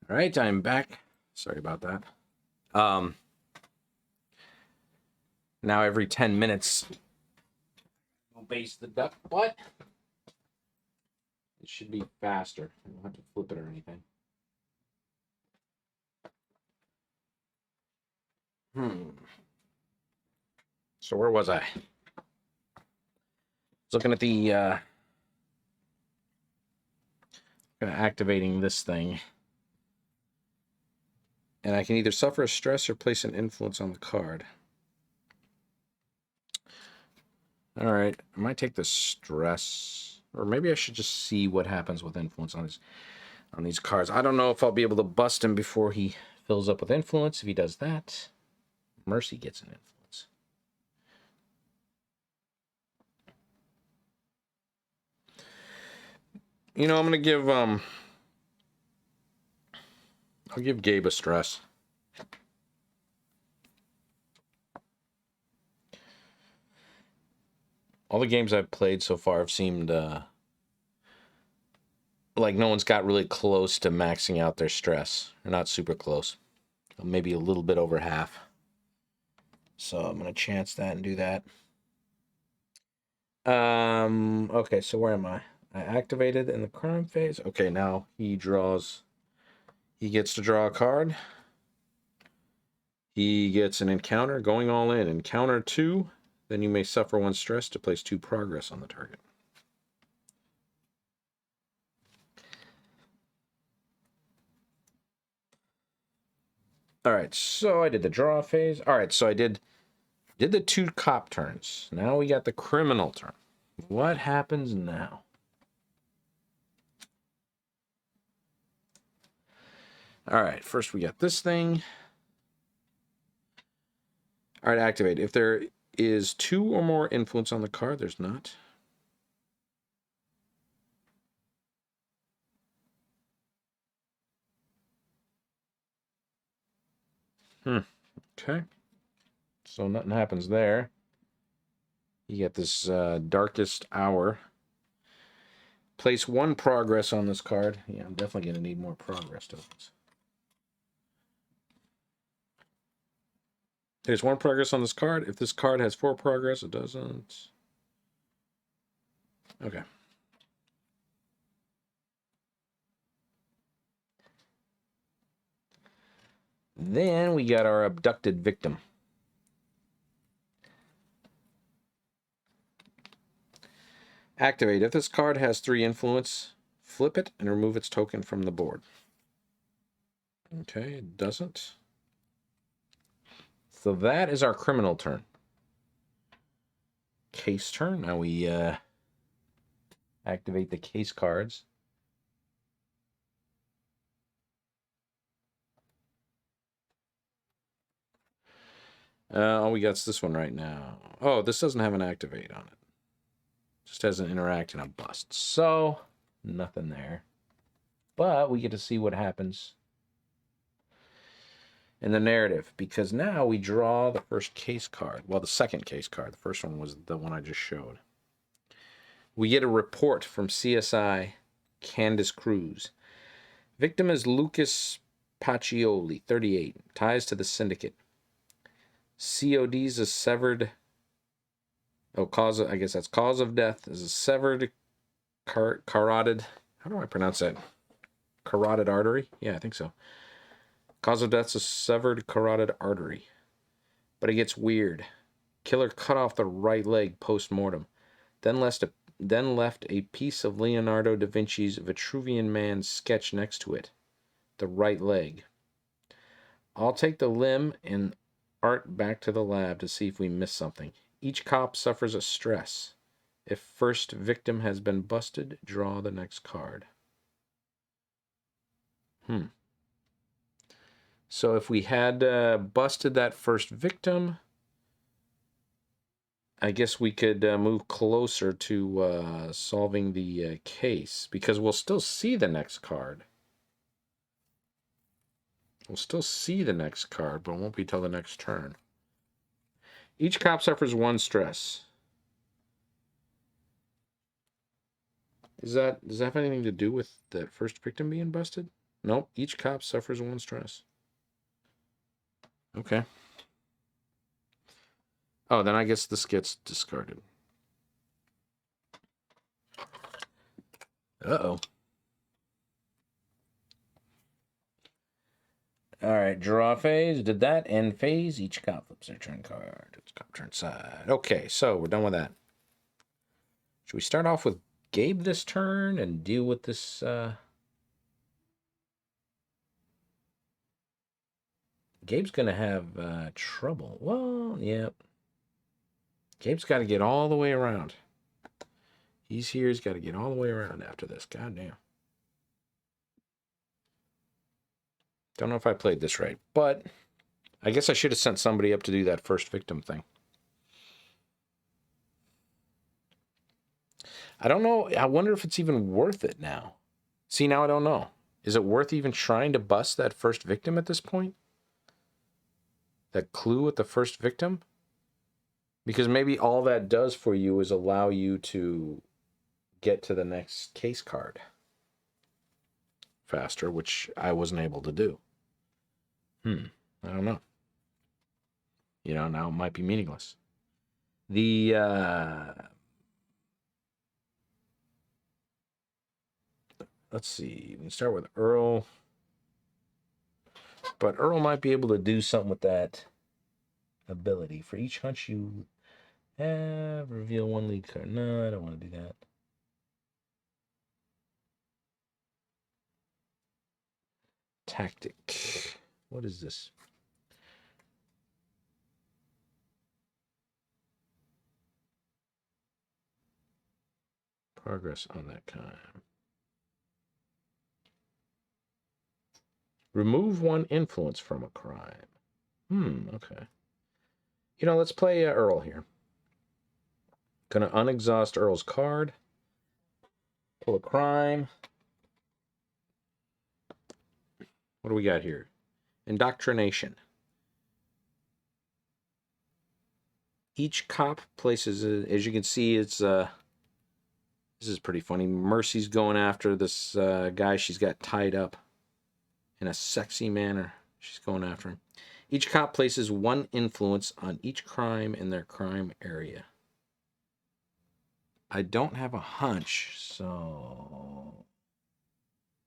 A: All right, I'm back. Sorry about that. Now every 10 minutes, we'll base the duck. What? It should be faster. I don't have to flip it or anything. So where was I? Looking at the activating this thing. And I can either suffer a stress or place an influence on the card. All right, I might take the stress, or maybe I should just see what happens with influence on these cards. I don't know if I'll be able to bust him before he fills up with influence. If he does that, Mercy gets an influence. You know, I'm gonna give I'll give Gabe a stress. All the games I've played so far have seemed like no one's got really close to maxing out their stress. They're not super close. Maybe a little bit over half. So I'm going to chance that and do that. Okay, so where am I? I activated in the crime phase. Okay, now he gets to draw a card. He gets an encounter, going all in. Encounter 2, then you may suffer 1 stress to place 2 progress on the target. All right, so I did the draw phase. All right, so I did the 2 cop turns. Now we got the criminal turn. What happens now? All right, first we got this thing. All right, activate. If there is 2 or more influence on the card, there's not. Okay. So nothing happens there. You get this darkest hour. Place 1 progress on this card. Yeah, I'm definitely going to need more progress tokens. There's 1 progress on this card. If this card has 4 progress, it doesn't. Okay. Then we got our abducted victim. Activate. If this card has 3 influence, flip it and remove its token from the board. Okay, it doesn't. So that is our criminal turn. Case turn. Now we activate the case cards. All we got is this one right now. Oh, this doesn't have an activate on it. Just has an interact and a bust. So, nothing there. But we get to see what happens in the narrative. Because now we draw the first case card. Well, the second case card. The first one was the one I just showed. We get a report from CSI Candace Cruz. Victim is Lucas Pacioli, 38. Ties to the syndicate. COD's a severed... Oh, cause of, I guess that's cause of death is a severed carotid. How do I pronounce that? Carotid artery? Yeah, I think so. Cause of death is a severed carotid artery. But it gets weird. Killer cut off the right leg post-mortem. Then left a piece of Leonardo da Vinci's Vitruvian Man sketch next to it. The right leg. I'll take the limb and art back to the lab to see if we miss something. Each cop suffers a stress. If first victim has been busted, draw the next card. So if we had busted that first victim, I guess we could move closer to solving the case, because we'll still see the next card. We'll still see the next card, but it won't be till the next turn. Each cop suffers 1 stress. Does that have anything to do with that first victim being busted? Nope. Each cop suffers 1 stress. Okay. Oh, then I guess this gets discarded. Uh-oh. All right, draw phase. Did that. End phase. Each cop flips their turn card. It's cop turn side. Okay, so we're done with that. Should we start off with Gabe this turn and deal with this? Gabe's going to have trouble. Well, yeah. Gabe's got to get all the way around. He's here. He's got to get all the way around after this. God damn. Don't know if I played this right, but I guess I should have sent somebody up to do that first victim thing. I don't know. I wonder if it's even worth it now. See, now I don't know. Is it worth even trying to bust that first victim at this point? That clue with the first victim? Because maybe all that does for you is allow you to get to the next case card faster, which I wasn't able to do. I don't know. You know, now it might be meaningless. The let's see. We can start with Earl. But Earl might be able to do something with that ability. For each hunch you have, reveal 1 lead card. No, I don't want to do that. Tactic. What is this? progress on that crime. Remove one influence from a crime. Okay. Let's play Earl here. Gonna unexhaust Earl's card. Pull a crime. What do we got here? Indoctrination. Each cop places, as you can see, it's this is pretty funny. Mercy's going after this guy she's got tied up in a sexy manner. She's going after him. Each cop places one influence on each crime in their crime area. I don't have a hunch, so...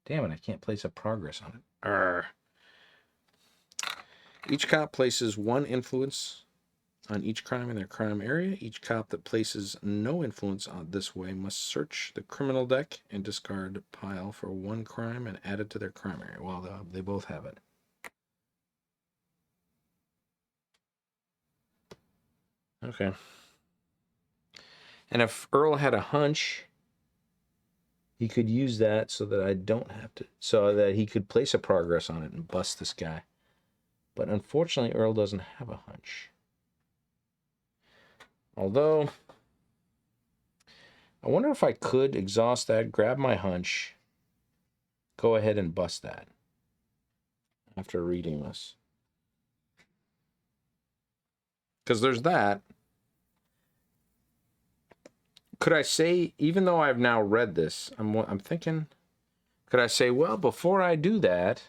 A: Damn it, I can't place a progress on it. Arrgh. Each cop places one influence on each crime in their crime area. Each cop that places no influence on this way must search the criminal deck and discard a pile for one crime and add it to their crime area. Well, they both have it. Okay. And if Earl had a hunch, he could use that so that I don't have to, so that he could place a progress on it and bust this guy. But unfortunately, Earl doesn't have a hunch. Although, I wonder if I could exhaust that, grab my hunch, go ahead and bust that after reading this. Because there's that. Could I say, even though I've now read this, I'm thinking, could I say, well, before I do that,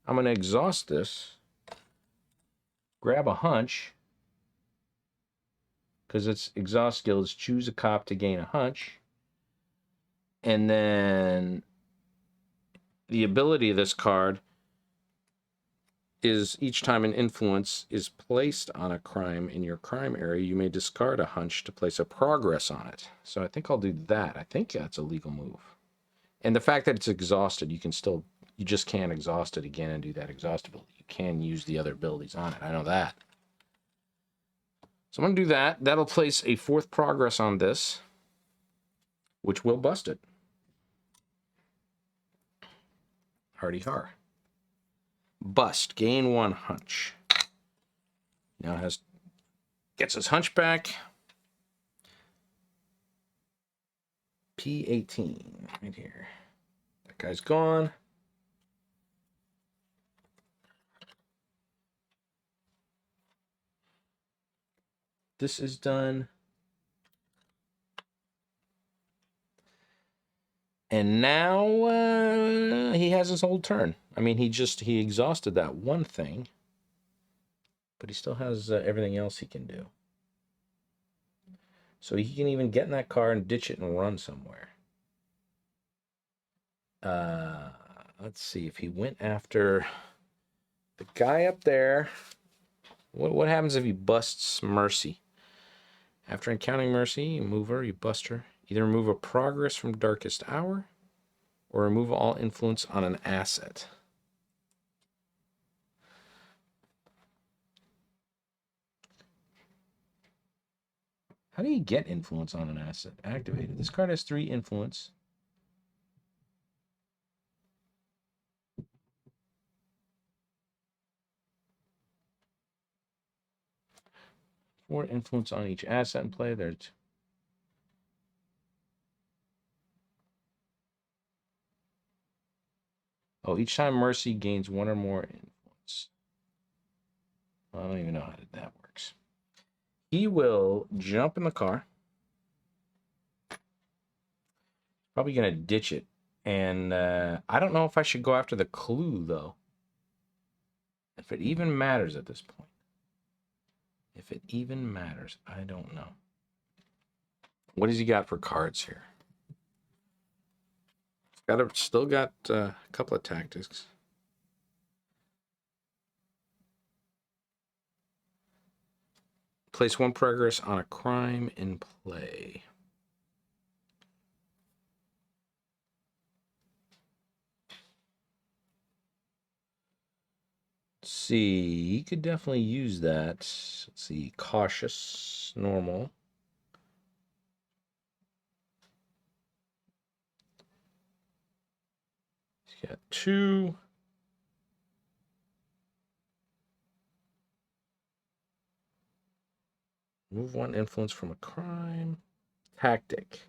A: I'm going to exhaust this, grab a hunch, because it's exhaust skills, choose a cop to gain a hunch, and then the ability of this card is each time an influence is placed on a crime in your crime area, you may discard a hunch to place a progress on it. So I think I'll do that. I think that's a legal move. And the fact that it's exhausted, you just can't exhaust it again and do that exhaust ability. You can use the other abilities on it. I know that. So I'm going to do that. That'll place a fourth progress on this, which will bust it. Hardy har. Bust. Gain one hunch. Now gets his hunch back. P18 right here. That guy's gone. This is done. And now he has his whole turn. I mean, he exhausted that one thing, but he still has everything else he can do. So he can even get in that car and ditch it and run somewhere. Let's see if he went after the guy up there. What happens if he busts Mercy? After encountering Mercy, you move her, you bust her. Either remove a progress from Darkest Hour or remove all influence on an asset. How do you get influence on an asset? Activated. This card has 3 influence. Four influence on each asset in play. There's each time Mercy gains one or more influence. I don't even know how that works. He will jump in the car. Probably going to ditch it. And I don't know if I should go after the clue, though. If it even matters at this point. If it even matters, I don't know. What has he got for cards here? Still got a couple of tactics. Place one progress on a crime in play. Let's see, he could definitely use that. Let's see, cautious, normal. Got 2. Remove 1 influence from a crime. Tactic.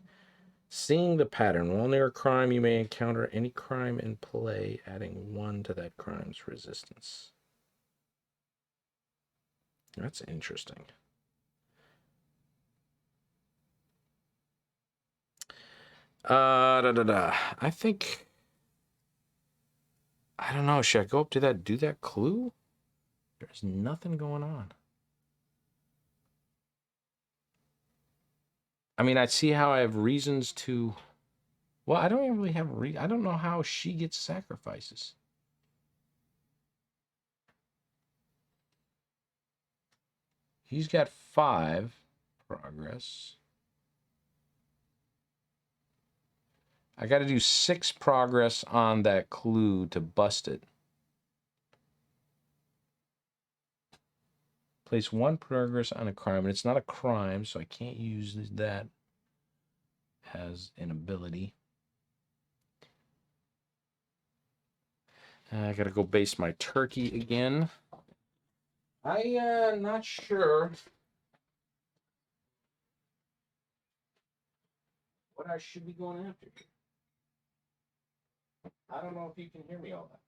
A: Seeing the pattern. While near a crime, you may encounter any crime in play, adding 1 to that crime's resistance. That's interesting. I think... I don't know. Should I go up to that, do that clue? There's nothing going on. I mean, I see how I have reasons to... Well, I don't even really have... I don't know how she gets sacrifices. He's got 5 progress. I got to do 6 progress on that clue to bust it. Place 1 progress on a crime, and it's not a crime, so I can't use that as an ability. I got to go base my turkey again. Not sure what I should be going after here. I don't know if you can hear me all that.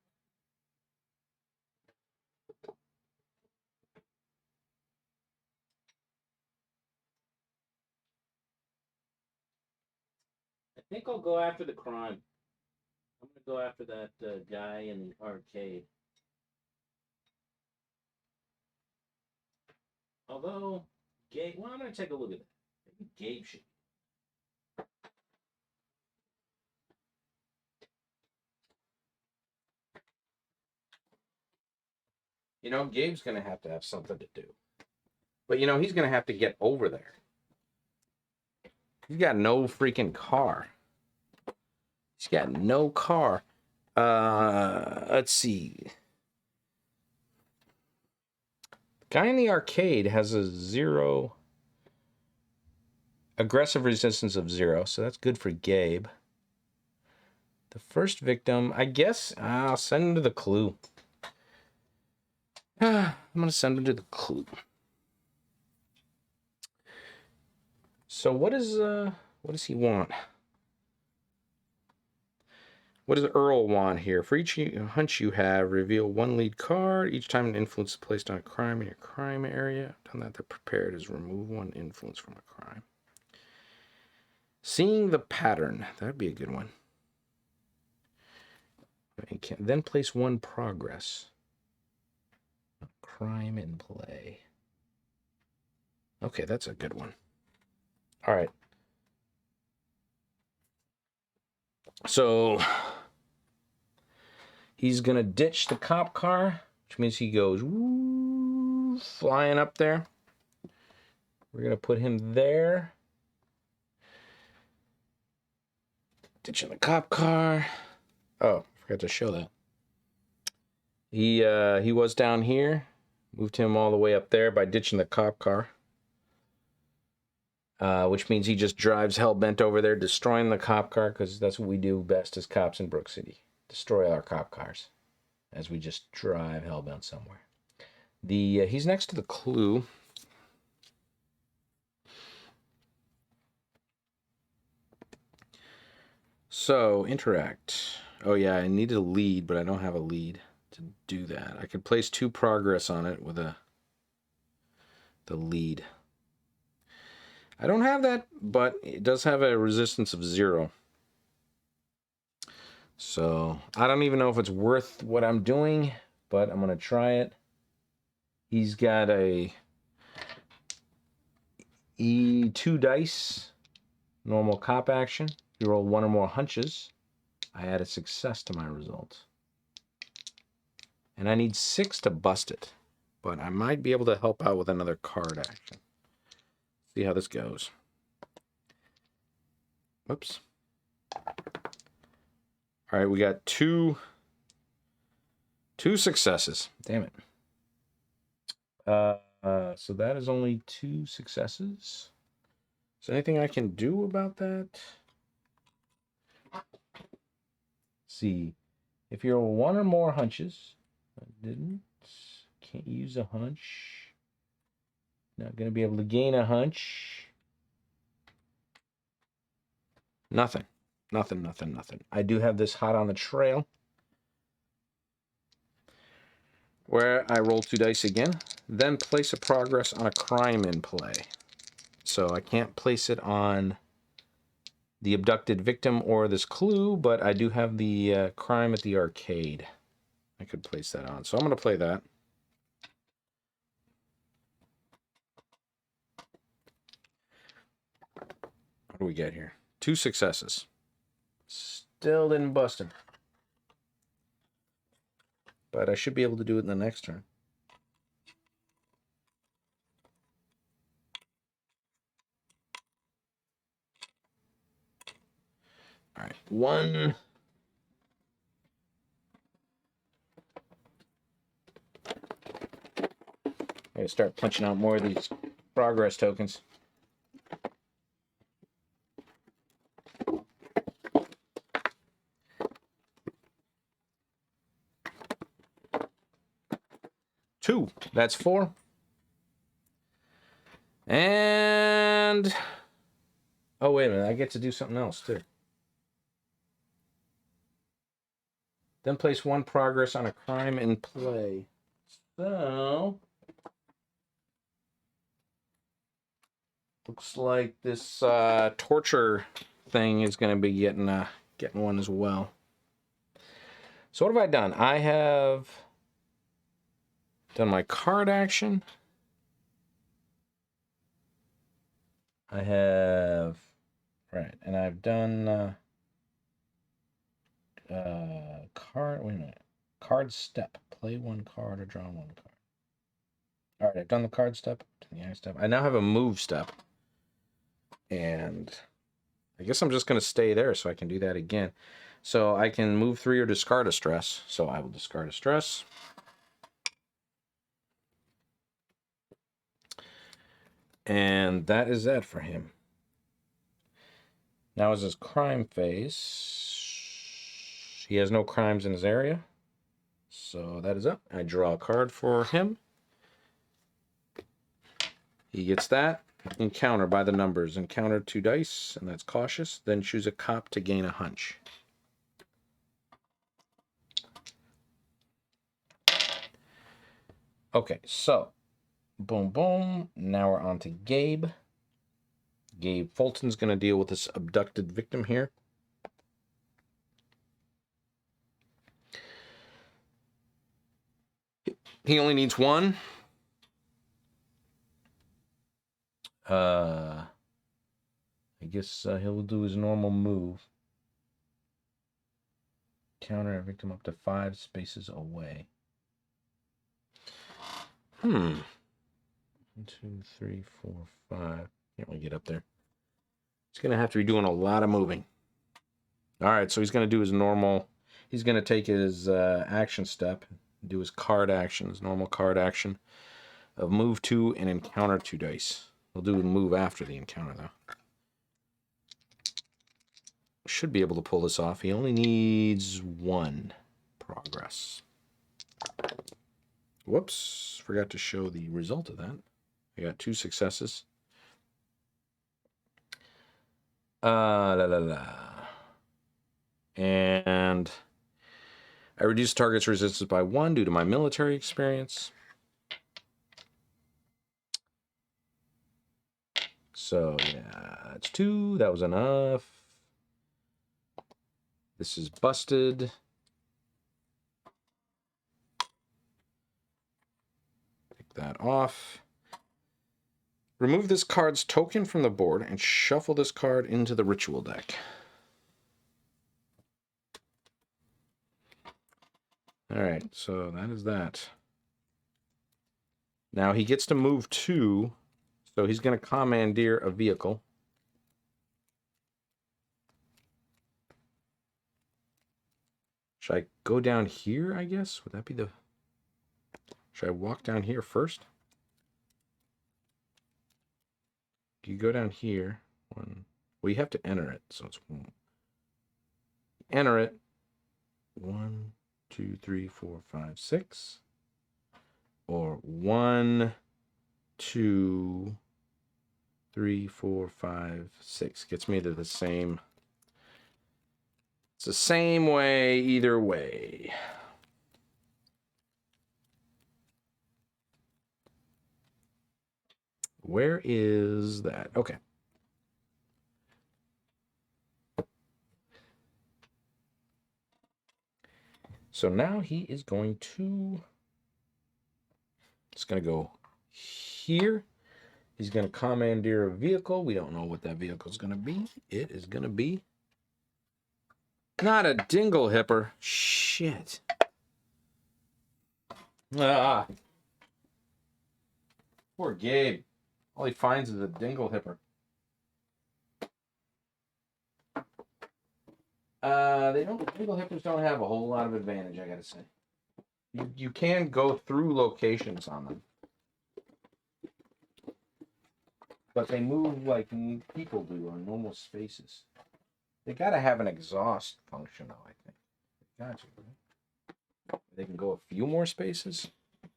A: I think I'll go after the crime. I'm going to go after that guy in the arcade. Although, Gabe, well, I'm going to take a look at that. Maybe Gabe should. You know, Gabe's going to have something to do. But, you know, he's going to have to get over there. He's got no freaking car. He's got no car. Let's see. The guy in the arcade has a 0 aggressive resistance of 0, so that's good for Gabe. The first victim, I guess I'll send him to the clue. I'm going to send him to the clue. So what does he want? What does Earl want here? For each hunch you have, reveal 1 lead card. Each time an influence is placed on a crime in your crime area. Done that, they're prepared is remove 1 influence from a crime. Seeing the pattern. That'd be a good one. Then place 1 progress. Crime in play. Okay, that's a good one. All right. So he's going to ditch the cop car, which means he goes woo, flying up there. We're going to put him there. Ditching the cop car. Oh, forgot to show that. He was down here. Moved him all the way up there by ditching the cop car. Which means he just drives hell-bent over there, destroying the cop car, because that's what we do best as cops in Brook City. Destroy our cop cars as we just drive hell-bent somewhere. He's next to the clue. So, interact. Oh yeah, I needed a lead, but I don't have a lead to do that. I could place 2 progress on it with the lead. I don't have that, but it does have a resistance of 0. So, I don't even know if it's worth what I'm doing, but I'm going to try it. He's got a E2 dice, normal cop action. You roll 1 or more hunches. I add a success to my result. And I need 6 to bust it, but I might be able to help out with another card action. See how this goes. Whoops. All right, we got two successes. Damn it. So that is only 2 successes. Is there anything I can do about that? Let's see. If you're one or more hunches, I didn't. Can't use a hunch. Not going to be able to gain a hunch. Nothing. Nothing. I do have this hot on the trail, where I roll 2 dice again, then place a progress on a crime in play. So I can't place it on the abducted victim or this clue, but I do have the crime at the arcade. I could place that on. So I'm going to play that. What do we get here? 2 successes. Still didn't bust him. But I should be able to do it in the next turn. All right, 1. I gotta start punching out more of these progress tokens. Two. That's 4. And oh, wait a minute. I get to do something else too. Then place 1 progress on a crime in play. So looks like this torture thing is going to be getting one as well. So what have I done? I have done my card action. I have, right, and I've done card, wait a minute, card step. Play 1 card or draw 1 card. All right, I've done the card step, the eye step. I now have a move step. And I guess I'm just going to stay there so I can do that again. So I can move 3 or discard a stress. So I will discard a stress. And that is that for him. Now is his crime phase. He has no crimes in his area. So that is up. I draw a card for him. He gets that. Encounter by the numbers. Encounter 2 dice, and that's cautious. Then choose a cop to gain a hunch. Okay, so boom, boom. Now we're on to Gabe. Gabe Fulton's going to deal with this abducted victim here. He only needs 1. I guess he'll do his normal move. Counter a victim up to 5 spaces away. 1, 2, 3, 4, 5. Can't really get up there. He's going to have to be doing a lot of moving. All right, so he's going to do his normal. He's going to take his action step, do his card action, his normal card action of move 2 and encounter 2 dice. He'll do a move after the encounter, though. Should be able to pull this off. He only needs 1 progress. Whoops, forgot to show the result of that. I got 2 successes. And I reduce target's resistance by 1 due to my military experience. So, yeah, that's 2. That was enough. This is busted. Take that off. Remove this card's token from the board and shuffle this card into the ritual deck. All right, so that is that. Now he gets to move 2, so he's going to commandeer a vehicle. Should I go down here, I guess? Would that be the... Should I walk down here first? You go down here. 1. Well, you have to enter it, so it's 1. Enter it. 1, 2, 3, 4, 5, 6. Or 1, 2, 3, 4, 5, 6. Gets me to the same. It's the same way either way. Where is that? Okay. So now he is going to... It's going to go here. He's going to commandeer a vehicle. We don't know what that vehicle is going to be. It is going to be... Not a dingle hipper. Shit. Ah. Poor Gabe. All he finds is a dingle hipper. Dingle hippers don't have a whole lot of advantage, I gotta say. You can go through locations on them. But they move like people do on normal spaces. They gotta have an exhaust function, though, I think. Gotcha, right? They can go a few more spaces?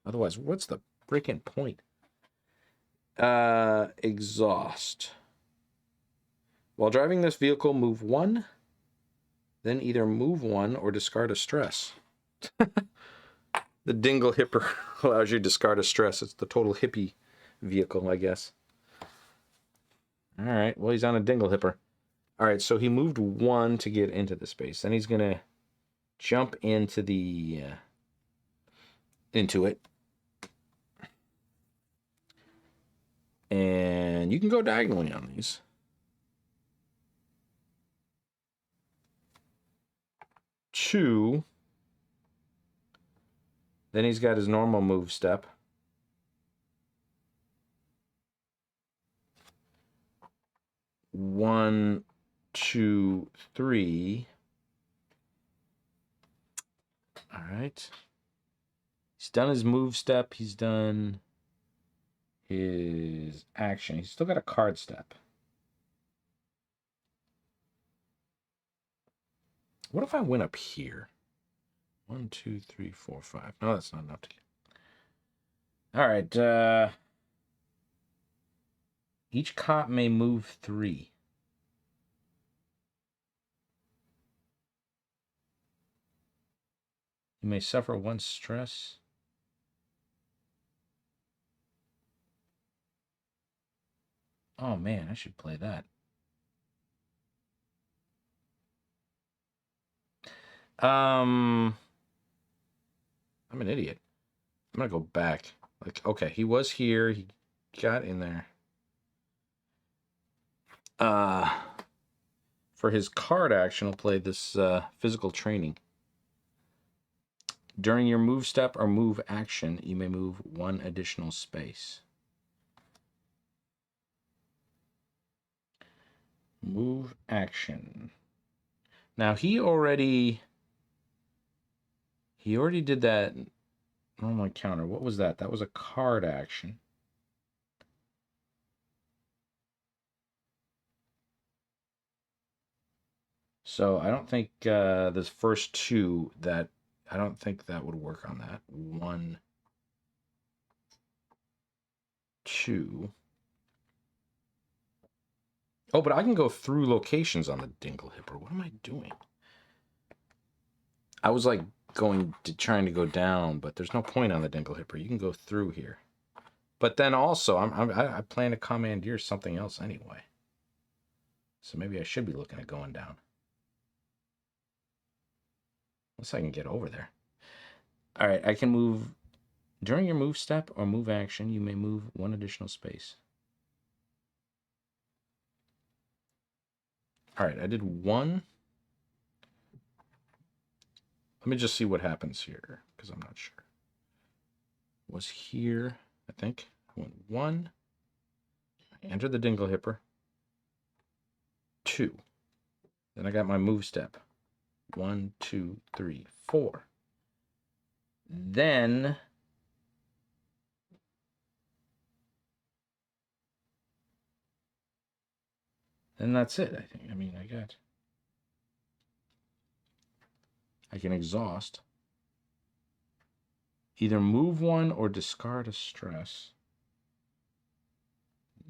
A: Otherwise, what's the freaking point? Exhaust. While driving this vehicle, move 1. Then either move 1 or discard a stress. The dingle hipper allows you to discard a stress. It's the total hippie vehicle, I guess. All right. Well, he's on a dingle hipper. All right. So he moved 1 to get into the space. Then he's going to jump into the... into it. And you can go diagonally on these. Two. Then he's got his normal move step. One, 2, 3. All right. He's done his move step. He's done his action. He's still got a card step. What if I went up here? 1, 2, 3, 4, 5. No, that's not enough to get. All right. Each cop may move 3. You may suffer 1 stress. Oh man, I should play that. I'm an idiot. I'm gonna go back. Like, okay, he was here. He got in there. For his card action, I'll play this physical training. During your move step or move action, you may move 1 additional space. Move action. Now he already did that normal encounter. What was that? That was a card action. So I don't think this first 2 I don't think that would work on that. 1, 2. Oh, but I can go through locations on the dingle hipper. What am I doing? I was like trying to go down, but there's no point on the dingle hipper. You can go through here. But then also, I plan to commandeer something else anyway. So maybe I should be looking at going down. Unless I can get over there. All right, I can move. During your move step or move action, you may move 1 additional space. All right, I did 1. Let me just see what happens here, because I'm not sure. Was here, I think. I went 1. Enter the dingle hipper. 2. Then I got my move step. 1, 2, 3, 4. Then that's it, I think. I mean, I can exhaust. either move one or discard a stress.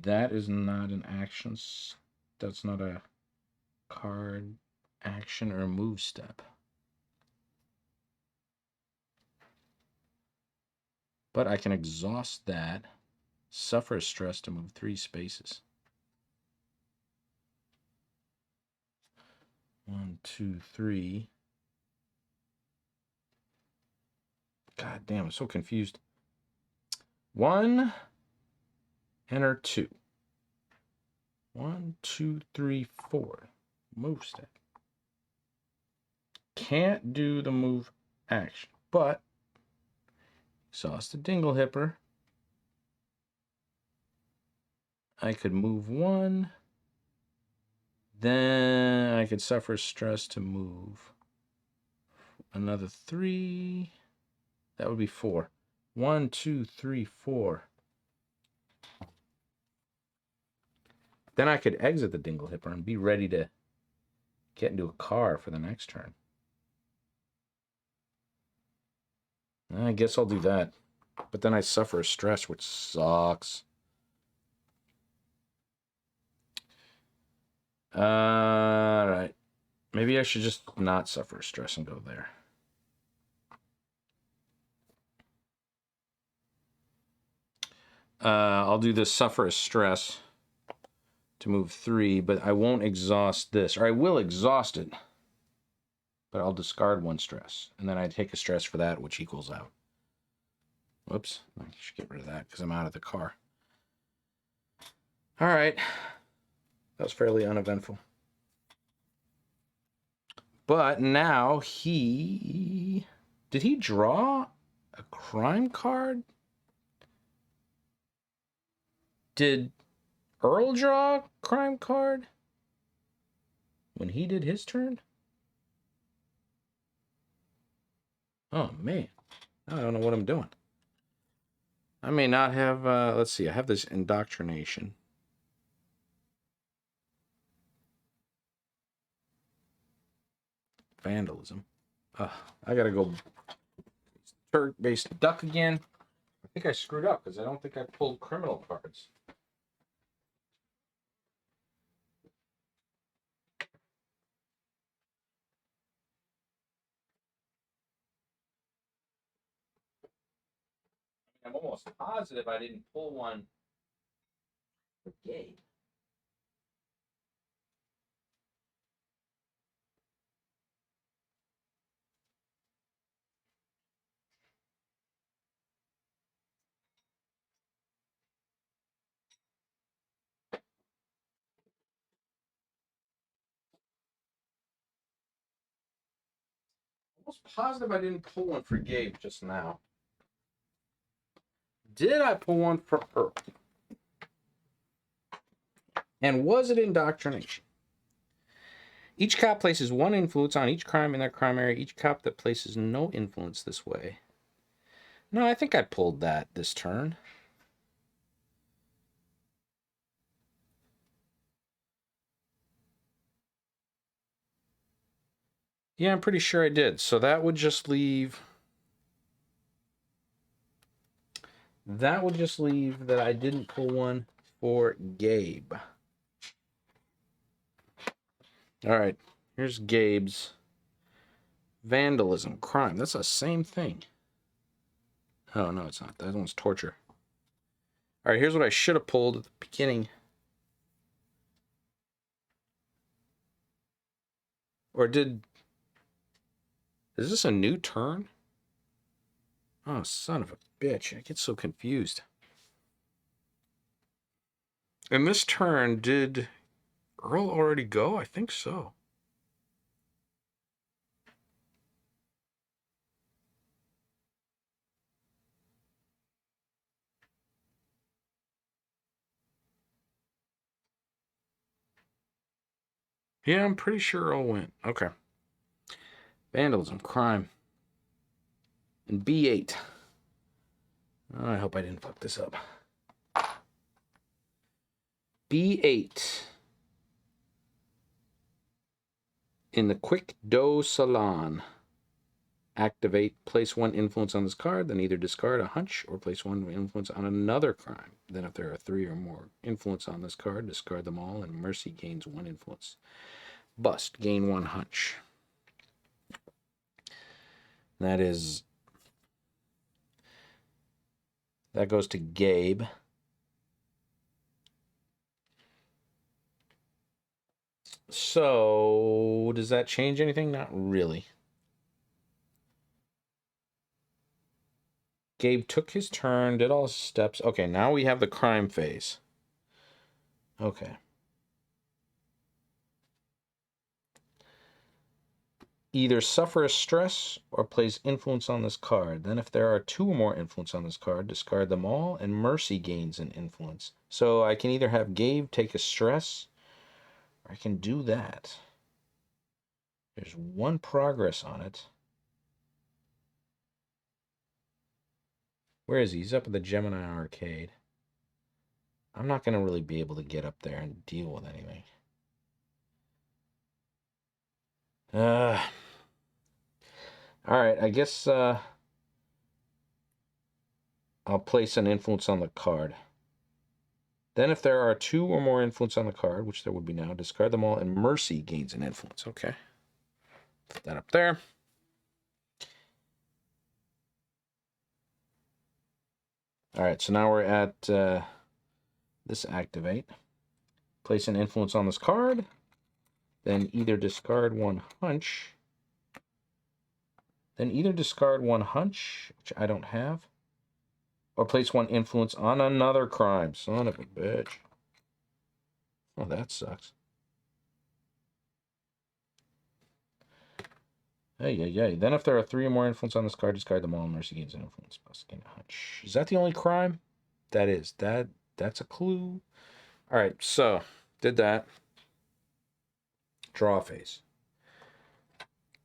A: That is not an action. That's not a card action or move step. But I can exhaust that, suffer a stress to move 3 spaces. 1, 2, 3. God damn, I'm so confused. 1, enter 2. 1, 2, 3, 4. Move step. Can't do the move action, but exhaust the Dingle Hipper. I could move 1. Then I could suffer stress to move another 3. That would be 4. 1, 2, 3, 4. Then I could exit the Dingle Hipper and be ready to get into a car for the next turn. I guess I'll do that. But then I suffer a stress, which sucks. Alright. Maybe I should just not suffer a stress and go there. I'll do this suffer a stress to move 3, but I won't exhaust this. Or I will exhaust it, but I'll discard 1 stress. And then I take a stress for that, which equals out. Whoops. I should get rid of that because I'm out of the car. All right. That was fairly uneventful. But now he... Did he draw a crime card? Did Earl draw a crime card when he did his turn? Oh, man. I don't know what I'm doing. I may not have... let's see. I have this indoctrination. Vandalism. I gotta go turret-based duck again. I think I screwed up because I don't think I pulled criminal cards. I'm almost positive I didn't pull one for Gabe. Almost positive I didn't pull one for Gabe just now. Did I pull one for Earl? And was it indoctrination? Each cop places 1 influence on each crime in their crime area. Each cop that places no influence this way. No, I think I pulled that this turn. Yeah, I'm pretty sure I did. So that would just leave... That would just leave that I didn't pull one for Gabe. All right, here's Gabe's vandalism, crime. That's the same thing. Oh, no, it's not. That one's torture. All right, here's what I should have pulled at the beginning. Or did... Is this a new turn? Oh, son of a bitch. I get so confused. In this turn, did Earl already go? I think so. Yeah, I'm pretty sure Earl went. Okay. Vandalism, crime. And B8. Oh, I hope I didn't fuck this up. B8. In the Quick Dough Salon. activate, place one influence on this card, then either discard a hunch or place one influence on another crime. Then if there are 3 or more influence on this card, discard them all, and Mercy gains 1 influence. Bust, gain 1 hunch. That goes to Gabe. So, does that change anything? Not really. Gabe took his turn, did all his steps. Okay, now we have the crime phase. Okay. Either suffer a stress or place influence on this card. Then if there are 2 or more influence on this card, discard them all, and Mercy gains an influence. So I can either have Gabe take a stress, or I can do that. There's 1 progress on it. Where is he? He's up at the Gemini Arcade. I'm not going to really be able to get up there and deal with anything. Alright, I guess I'll place an influence on the card. Then if there are 2 or more influence on the card, which there would be now, discard them all, and Mercy gains an influence. Okay. Put that up there. Alright, so now we're at this activate. Place an influence on this card. Then either discard 1 hunch. Which I don't have. Or place 1 influence on another crime. Son of a bitch. Oh, that sucks. Hey. Then if there are 3 or more influence on this card, discard them all. Mercy gains an influence. Plus gain a hunch. Is that the only crime? That is. That's a clue. Alright, so did that. Draw phase.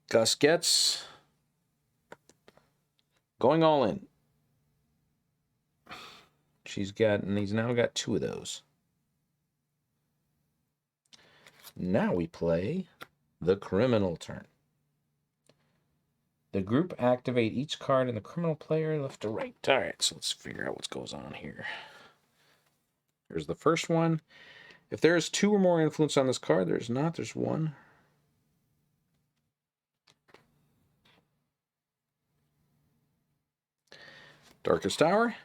A: Gus gets going all in. He's now got 2 of those. Now we play the criminal turn. The group activate each card in the criminal player left to right. Alright, so let's figure out what goes on here. Here's the first one. If there's 2 or more influence on this card, there's not. There's 1. Darkest Hour.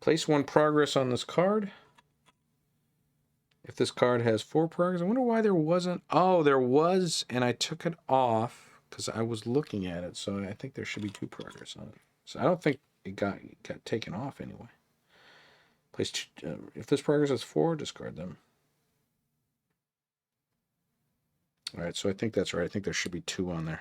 A: Place 1 progress on this card. If this card has 4 progress, I wonder why there wasn't. Oh, there was, and I took it off because I was looking at it. So I think there should be 2 progress on it. So I don't think it got taken off anyway. Place 2, if this progress has 4, discard them. All right, so I think that's right. I think there should be 2 on there.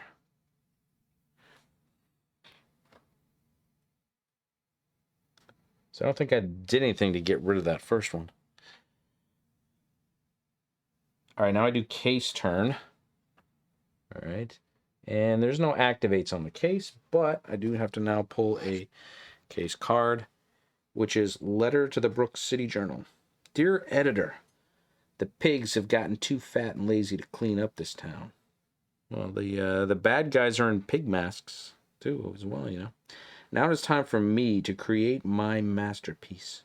A: So I don't think I did anything to get rid of that first one. All right, now I do case turn. All right, and there's no activates on the case, but I do have to now pull a case card, which is Letter to the Brook City Journal. Dear Editor, the pigs have gotten too fat and lazy to clean up this town. Well, the bad guys are in pig masks too, as well, you know. Now it is time for me to create my masterpiece,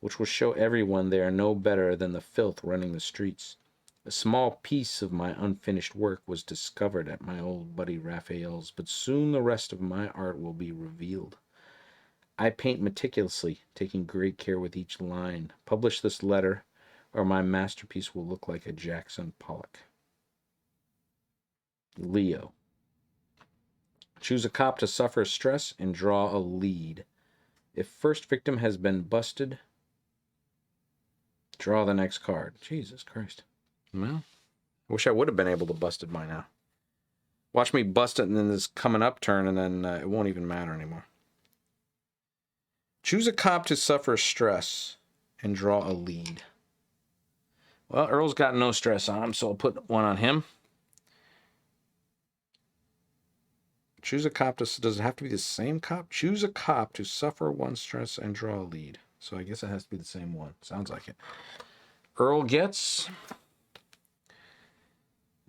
A: which will show everyone they are no better than the filth running the streets. A small piece of my unfinished work was discovered at my old buddy Raphael's, but soon the rest of my art will be revealed. I paint meticulously, taking great care with each line. Publish this letter, or my masterpiece will look like a Jackson Pollock. Leo. Choose a cop to suffer stress and draw a lead. If first victim has been busted, draw the next card. Jesus Christ. Well, I wish I would have been able to bust it by now. Watch me bust it and then this coming up turn, and then it won't even matter anymore. Choose a cop to suffer stress and draw a lead. Well, Earl's got no stress on him, so I'll put 1 on him. Choose a cop to... Does it have to be the same cop? Choose a cop to suffer 1 stress and draw a lead. So I guess it has to be the same one. Sounds like it. Earl gets...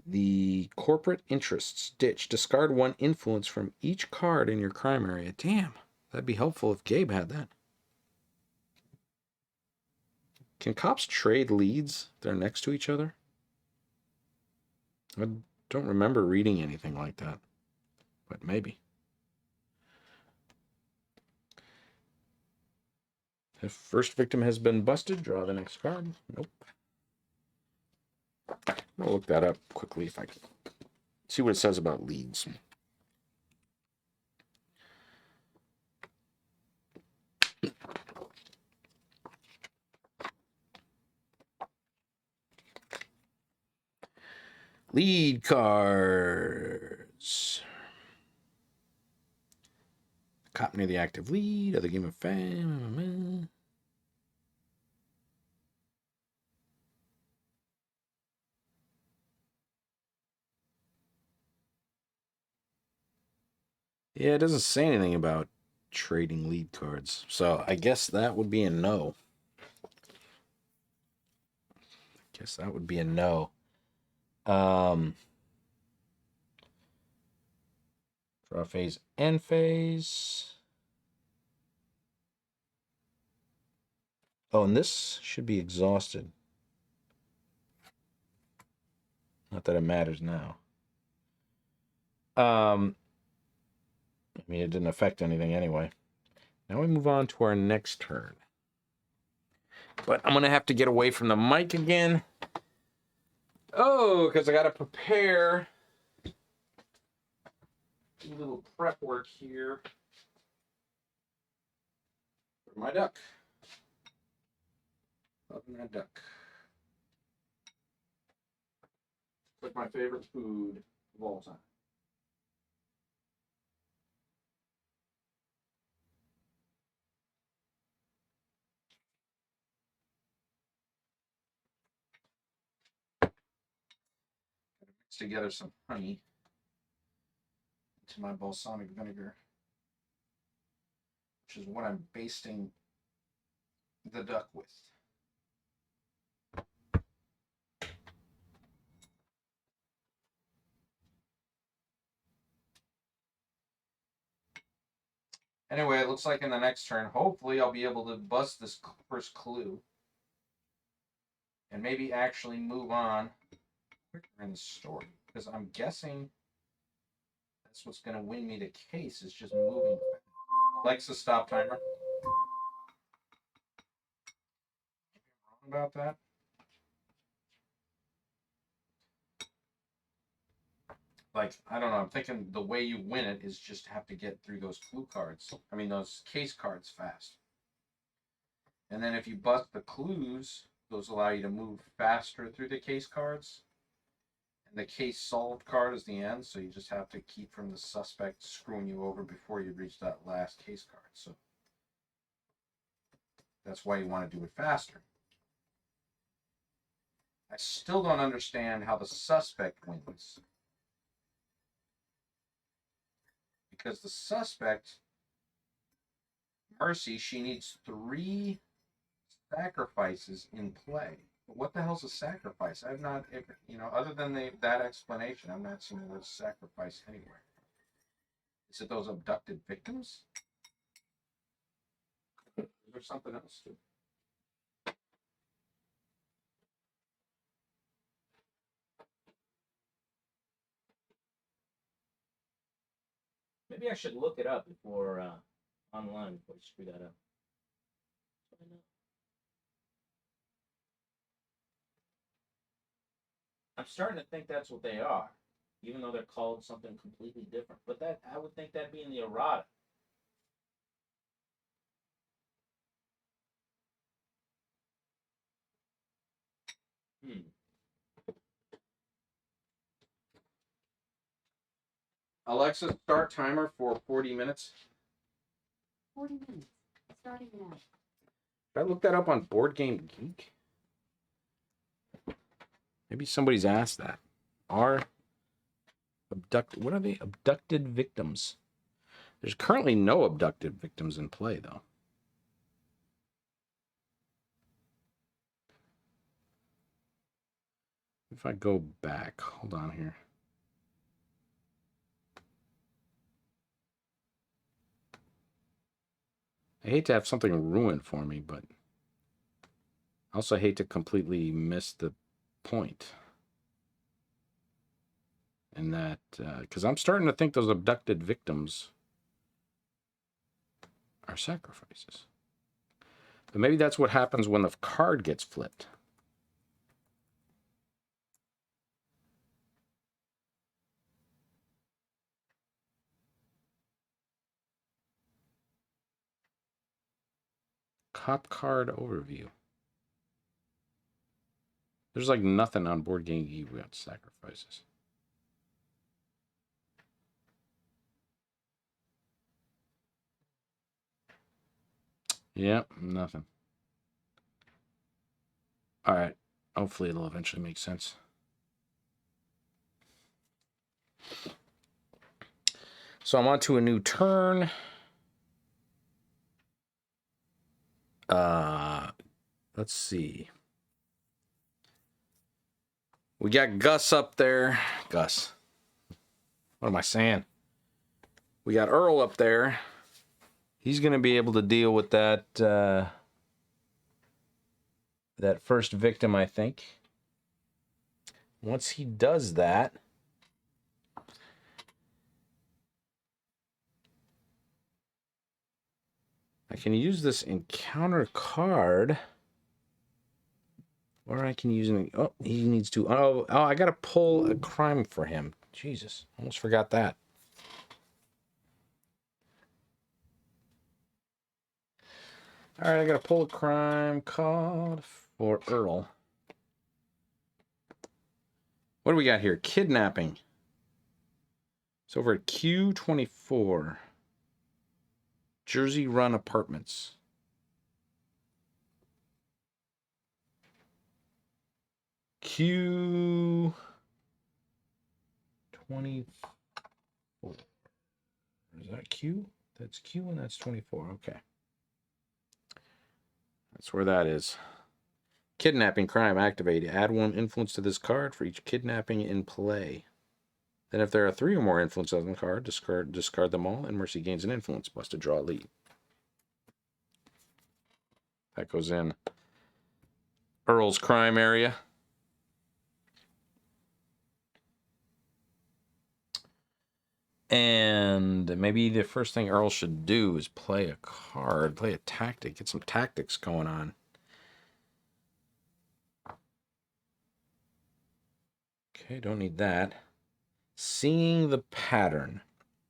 A: The corporate interests ditch. Discard one influence from each card in your crime area. Damn, that'd be helpful if Gabe had that. Can cops trade leads? They're next to each other? I don't remember reading anything like that, but maybe. If first victim has been busted, draw the next card. Nope. I'll look that up quickly if I can. See what it says about leads. Lead cards. Cop near the active lead. Other game of fame. Yeah, it doesn't say anything about trading lead cards. So I guess that would be a no. Draw phase, end phase. Oh, and this should be exhausted. Not that it matters now. I mean, it didn't affect anything anyway. Now we move on to our next turn. But I'm going to have to get away from the mic again. Oh, because I got to prepare. Do a little prep work here for my duck. Loving that duck. It's like my favorite food of all time. Mix together some honey into my balsamic vinegar, which is what I'm basting the duck with. Anyway, it looks like in the next turn, hopefully I'll be able to bust this first clue and maybe actually move on quicker in the story, because I'm guessing that's what's going to win me the case, is just moving. Alexa, stop timer. Wrong about that? Like, I don't know, I'm thinking the way you win it is just have to get through those clue cards. I mean, those case cards fast. And then if you bust the clues, those allow you to move faster through the case cards. And the case solved card is the end, so you just have to keep from the suspect screwing you over before you reach that last case card. So that's why you want to do it faster. I still don't understand how the suspect wins. Because the suspect, Mercy, she needs 3 sacrifices in play. But what the hell's a sacrifice? I've not, other than that explanation, I'm not seeing the word sacrifice anywhere. Is it those abducted victims? Is there something else too?
C: Maybe I should look it up before online before you screw that up. I'm starting to think that's what they are, even though they're called something completely different. But that I would think that'd be in the errata.
A: Alexa, start timer for 40 minutes.
B: 40 minutes. Starting now.
A: Did I look that up on Board Game Geek? Maybe somebody's asked that. What are they? Abducted victims. There's currently no abducted victims in play, though. If I go back, hold on here. I hate to have something ruined for me, but I also hate to completely miss the point. And that, because I'm starting to think those abducted victims are sacrifices. But maybe that's what happens when the card gets flipped. Cop card overview. There's like nothing on Board Game Geek without sacrifices. Yep, nothing. All right. Hopefully it'll eventually make sense. So I'm on to a new turn. Let's see. We got Gus up there. Gus. What am I saying? We got Earl up there. He's going to be able to deal with that that first victim, I think. Once he does that, I can use this encounter card. Or I can use an... Oh, he needs to... Oh, I got to pull a crime for him. Jesus, almost forgot that. All right, I got to pull a crime card for Earl. What do we got here? Kidnapping. It's over at Q24. Jersey Run Apartments. Q24. Is that Q? That's Q and that's 24. Okay. That's where that is. Kidnapping crime activated. Add 1 influence to this card for each kidnapping in play. Then if there are 3 or more influences on the card, discard them all, and Mercy gains an influence. Must to draw a lead. That goes in Earl's crime area. And maybe the first thing Earl should do is play a card, play a tactic, get some tactics going on. Okay, don't need that. Seeing the pattern.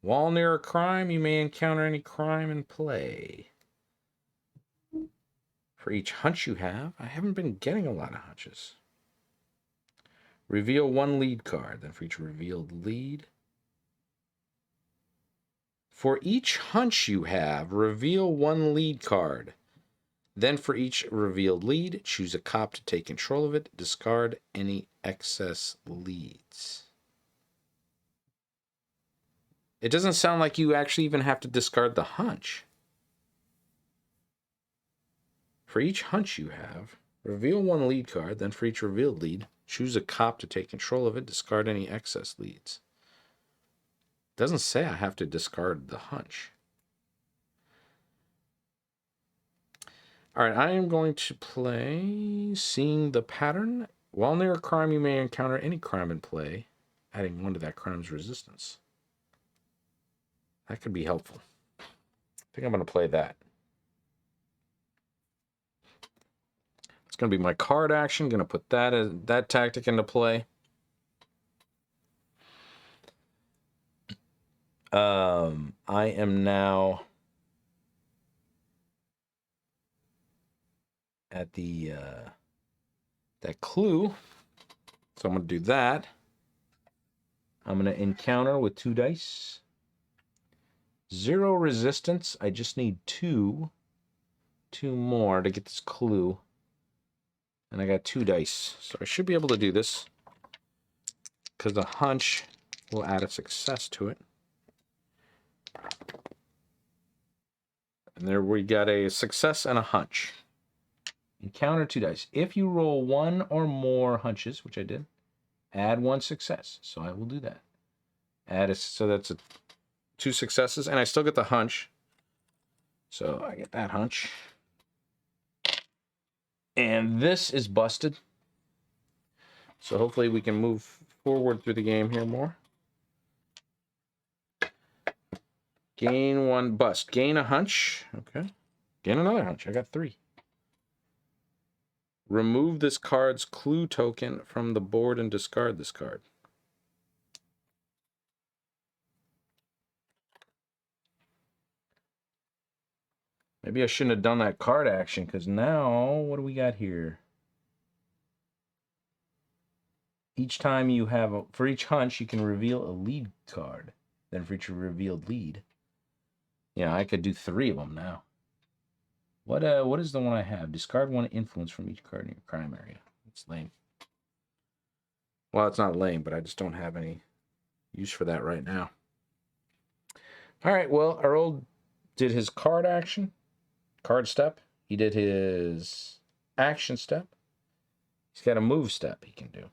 A: While near a crime, you may encounter any crime in play. For each hunch you have, I haven't been getting a lot of hunches. Reveal 1 lead card, then for each revealed lead. For each hunch you have, reveal 1 lead card. Then for each revealed lead, choose a cop to take control of it. Discard any excess leads. It doesn't sound like you actually even have to discard the hunch. For each hunch you have, reveal 1 lead card. Then for each revealed lead, choose a cop to take control of it. Discard any excess leads. It doesn't say I have to discard the hunch. All right, I am going to play Seeing the Pattern. While near a crime, you may encounter any crime in play, adding 1 to that crime's resistance. That could be helpful. I think I'm going to play that. It's going to be my card action. Going to put that tactic into play. I am now at the that clue, so I'm going to do that. I'm going to encounter with 2 dice. 0 resistance. I just need 2 more to get this clue. And I got 2 dice. So I should be able to do this. Because the hunch will add a success to it. And there we got a success and a hunch. Encounter 2 dice. If you roll 1 or more hunches, which I did, Add 1 success. So I will do that. So that's 2 successes, and I still get the hunch. So I get that hunch. And this is busted. So hopefully we can move forward through the game here more. Gain 1 bust. Gain a hunch. Okay. Gain another hunch. I got 3. Remove this card's clue token from the board and discard this card. Maybe I shouldn't have done that card action, because now, what do we got here? Each time you have, for each hunch, you can reveal a lead card. Then for each revealed lead. Yeah, I could do 3 of them now. What is the one I have? Discard 1 influence from each card in your crime area. It's lame. Well, it's not lame, but I just don't have any use for that right now. All right, well, Earl did his card action. Card step. He did his action step. He's got a move step he can do.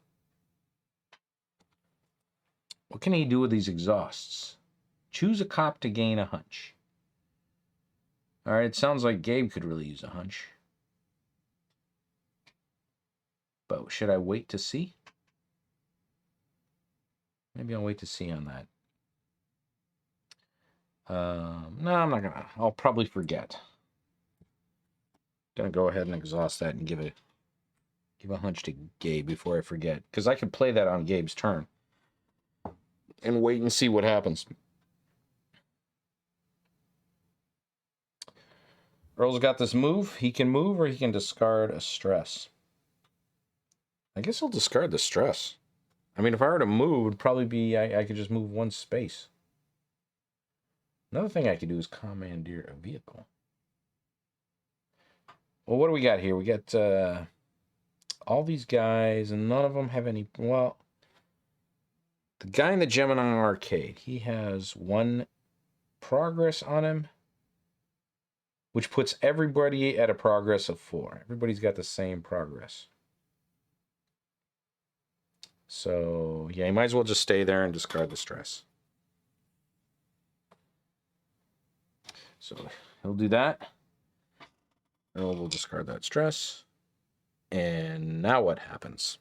A: What can he do with these exhausts? Choose a cop to gain a hunch. All right, it sounds like Gabe could really use a hunch. But should I wait to see? Maybe I'll wait to see on that. No, I'm not gonna. I'll probably forget. Gonna go ahead and exhaust that and give a hunch to Gabe before I forget, because I could play that on Gabe's turn and wait and see what happens. Earl's got this move. He can move or he can discard a stress. I guess I'll discard the stress. I mean, if I were to move, it would probably be I could just move 1 space. Another thing I could do is commandeer a vehicle. Well, what do we got here? We got all these guys, and none of them have any... Well, the guy in the Gemini Arcade, he has 1 progress on him, which puts everybody at a progress of 4. Everybody's got the same progress. So, yeah, you might as well just stay there and discard the stress. So, he'll do that. Earl will discard that stress. And now what happens?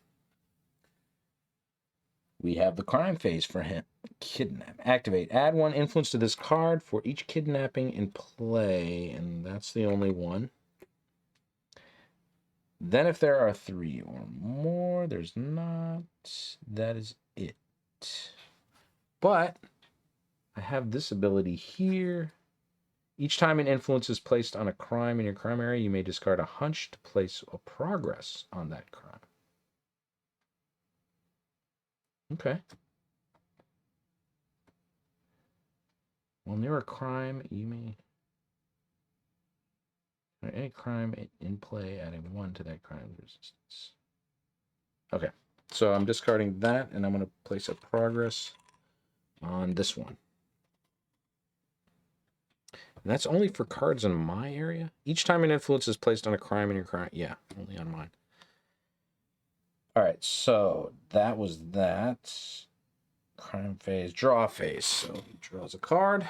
A: We have the crime phase for him. Kidnap. Activate. Add 1 influence to this card for each kidnapping in play. And that's the only one. Then if there are 3 or more, there's not. That is it. But I have this ability here. Each time an influence is placed on a crime in your crime area, you may discard a hunch to place a progress on that crime. Okay. Well, near a crime, you may... Any crime in play, adding 1 to that crime's resistance. Okay. So I'm discarding that, and I'm going to place a progress on this one. And that's only for cards in my area? Each time an influence is placed on a crime in your crime... Yeah, only on mine. All right, so that was that. Crime phase, draw phase. So he draws a card.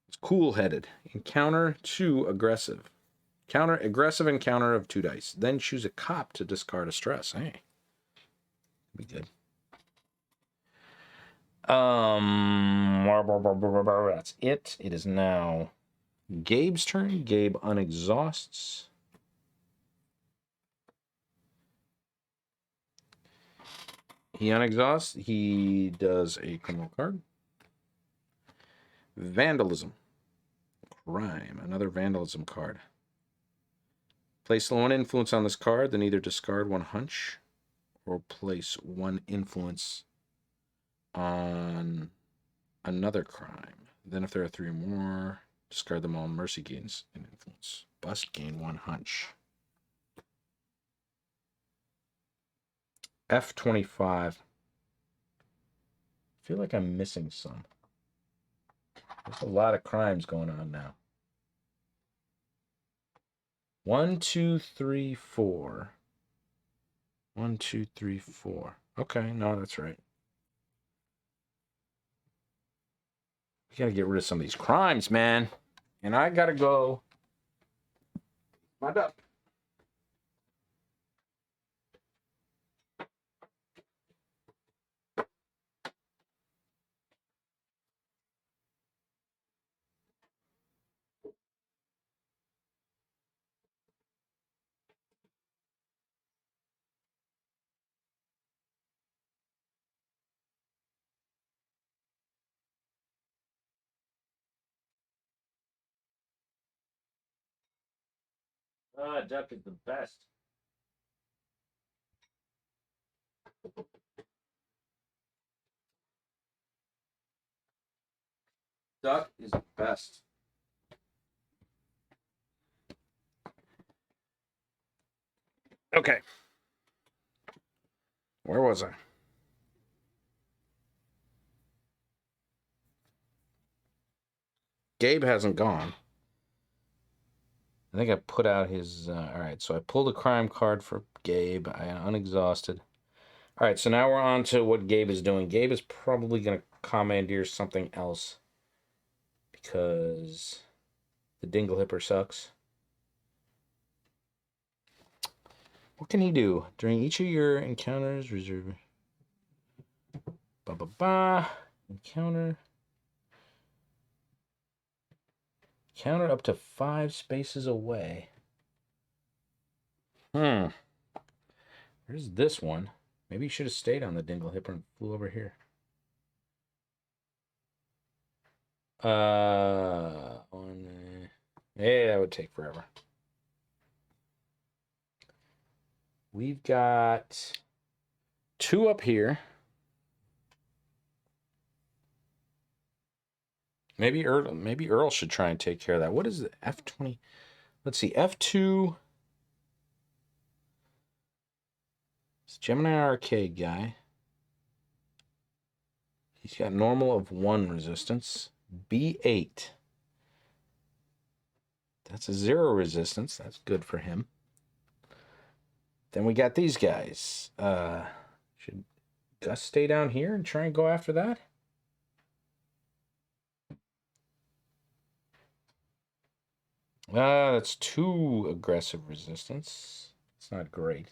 A: It's cool-headed. Encounter 2 aggressive. Counter aggressive encounter of 2 dice. Then choose a cop to discard a stress. Hey, be good. That's it. It is now Gabe's turn. Gabe unexhausts. He unexhausts. He does a criminal card. Vandalism. Crime. Another vandalism card. Place 1 influence on this card, then either discard 1 hunch or place 1 influence on another crime. Then if there are 3 or more, discard them all. Mercy gains an influence. Bust, gain 1 hunch. F25. I feel like I'm missing some. There's a lot of crimes going on now. 1, 2, 3, 4. 1, 2, 3, 4. Okay, no, that's right. We gotta get rid of some of these crimes, man. And I gotta go. My duck.
C: Duck is the best.
A: Duck is the best. Okay. Where was I? Gabe hasn't gone. I think I put out his. All right, so I pulled a crime card for Gabe. I unexhausted. All right, so now we're on to what Gabe is doing. Gabe is probably going to commandeer something else because the Dingle Hipper sucks. What can he do? During each of your encounters, reserve. Encounter. Counter up to 5 spaces away. Where's this one? Maybe you should have stayed on the Dingle Hipper and flew over here. Yeah, that would take forever. We've got 2 up here. Maybe Earl should try and take care of that. What is the F20? Let's see. F2. It's Gemini Arcade guy. He's got normal of 1 resistance. B8. That's a 0 resistance. That's good for him. Then we got these guys. Should Gus stay down here and try and go after that? That's 2 aggressive resistance. It's not great.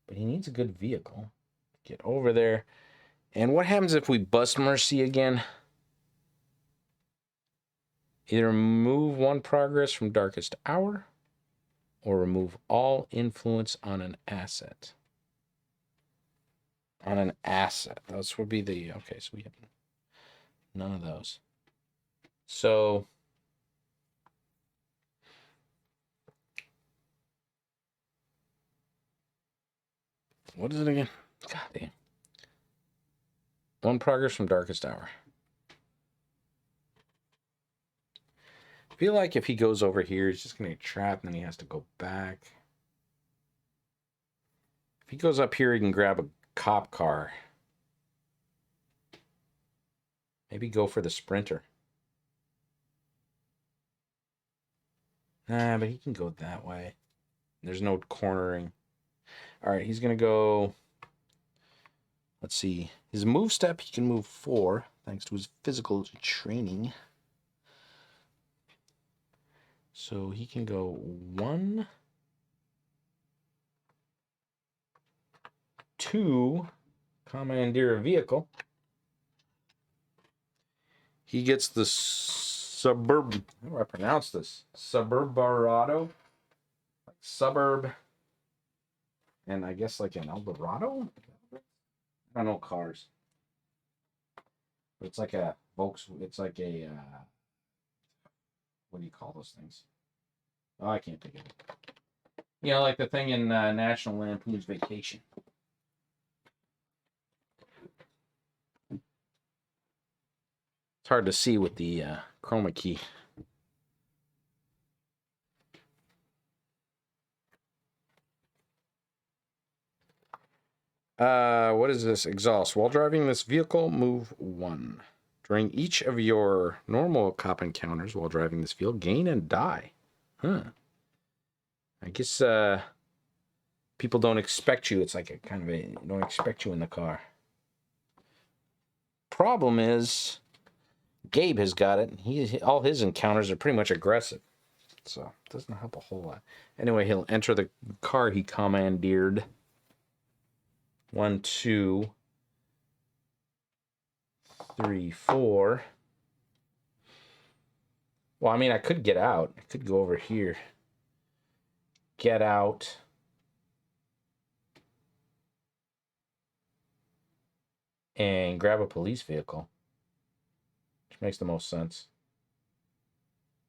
A: But he needs a good vehicle. Get over there. And what happens if we bust Mercy again? Either remove 1 progress from Darkest Hour, or remove all influence on an asset. On an asset. Those would be the... Okay, so we have none of those. So... What is it again? God damn. 1 progress from Darkest Hour. I feel like if he goes over here, he's just going to get trapped and then he has to go back. If he goes up here, he can grab a cop car. Maybe go for the Sprinter. Nah, but he can go that way. There's no cornering. All right, he's going to go... Let's see. His move step, he can move 4, thanks to his physical training. So he can go 1, 2, commandeer a vehicle. He gets the suburb. How do I pronounce this? Suburbarado? Like suburb. And I guess like an Eldorado? I don't know cars. But it's like a Volkswagen. It's like a, what do you call those things? Oh, I can't think of it. You know, like the thing in National Lampoon's Vacation. It's hard to see with the chroma key. What is this? Exhaust. While driving this vehicle, move 1. During each of your normal cop encounters while driving this vehicle, gain and die. Huh. I guess people don't expect you. It's like a kind of a don't expect you in the car. Problem is, Gabe has got it. All his encounters are pretty much aggressive, so it doesn't help a whole lot. Anyway, he'll enter the car he commandeered. 1, 2, 3, 4. Well, I mean, I could get out. I could go over here. Get out. And grab a police vehicle. Which makes the most sense.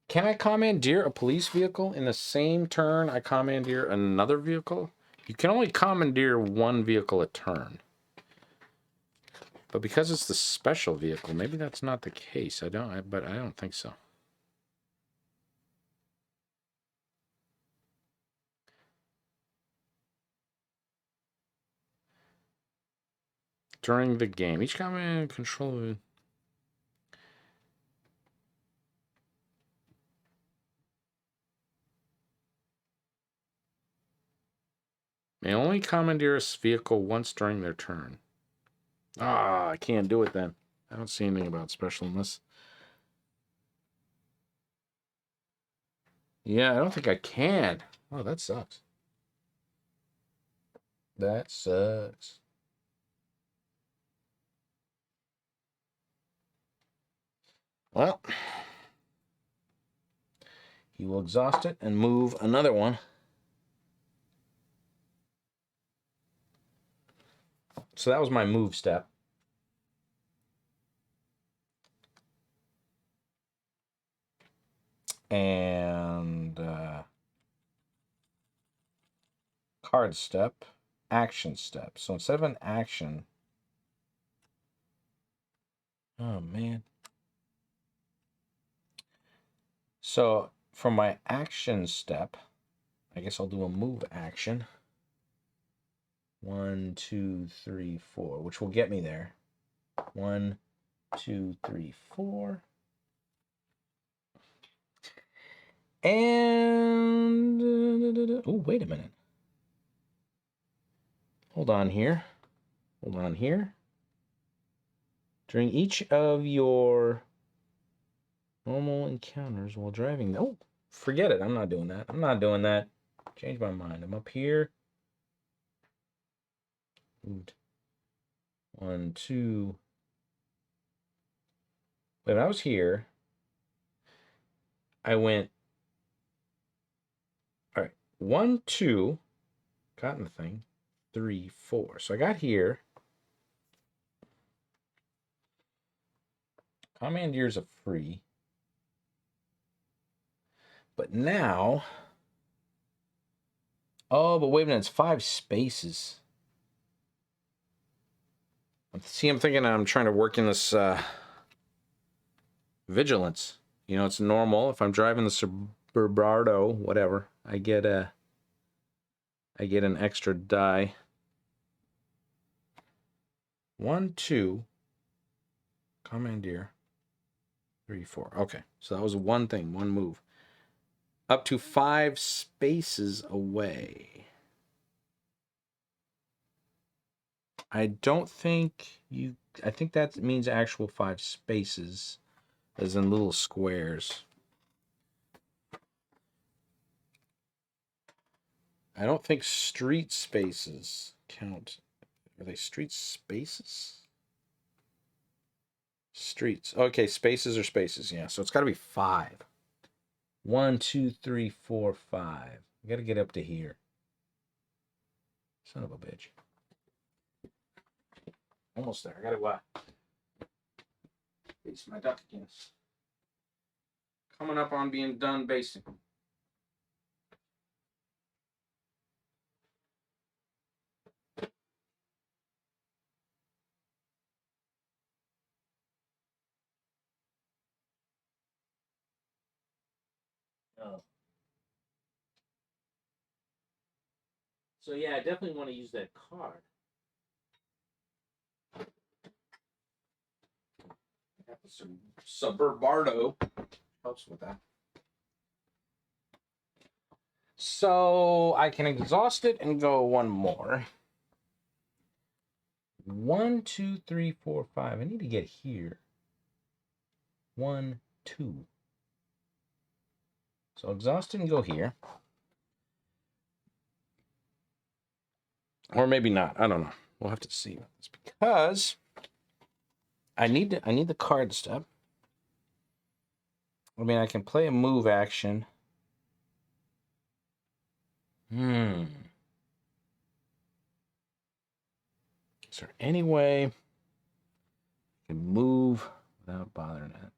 A: Can I commandeer a police vehicle in the same turn I commandeer another vehicle? You can only commandeer one vehicle a turn. But because it's the special vehicle, maybe that's not the case. But I don't think so. During the game, each command control. May only commandeer a vehicle once during their turn. Ah, I can't do it then. I don't see anything about specialness. Yeah, I don't think I can. Oh, that sucks. That sucks. Well, he will exhaust it and move another one. So that was my move step. And card step, action step. So instead of an action, oh man. So for my action step, I guess I'll do a move action. 1, 2, 3, 4, which will get me there. 1, 2, 3, 4. And oh, wait a minute. Hold on here. Hold on here. During each of your normal encounters while driving. Oh, forget it. I'm not doing that. I'm not doing that. Change my mind. I'm up here. Moved. 1, 2. When I was here, I went. All right. 1, 2. Got in the thing. 3, 4. So I got here. Commandeers are free. But now. Oh, but wait a minute. It's 5 spaces. See, I'm thinking I'm trying to work in this vigilance. You know, it's normal. If I'm driving the Suburbardo, whatever, I get an extra die. 1, 2. Commandeer. 3, 4. Okay, so that was one thing, one move. Up to 5 spaces away. I don't think you... I think that means actual 5 spaces, as in little squares. I don't think street spaces count. Are they street spaces? Streets. Okay, spaces are spaces, yeah. So it's got to be 5. 1, 2, 3, 4, 5. I got to get up to here. Son of a bitch. Almost there. I got to base my duck again. Coming up on being done basting.
C: Oh. So yeah, I definitely want to use that card.
A: Got the Suburbardo. Helps with that. So I can exhaust it and go one more. 1, 2, 3, 4, 5. I need to get here. 1, 2. So exhaust it and go here. Or maybe not. I don't know. We'll have to see. It's because I need the card step. I mean, I can play a move action. Is there any way I can move without bothering it?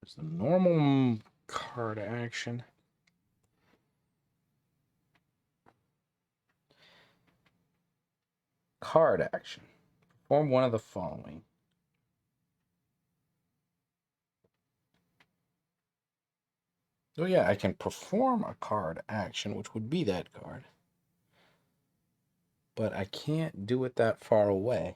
A: There's the normal card action. Card action. Perform one of the following. Oh yeah, I can perform a card action, which would be that card. But I can't do it that far away.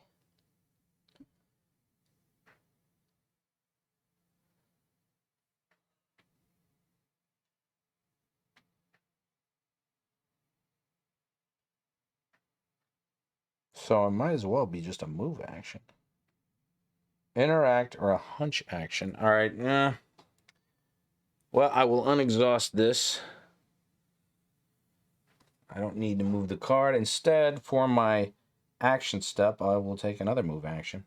A: So it might as well be just a move action. Interact or a hunch action. All right, yeah. Well, I will unexhaust this. I don't need to move the card. Instead, for my action step, I will take another move action.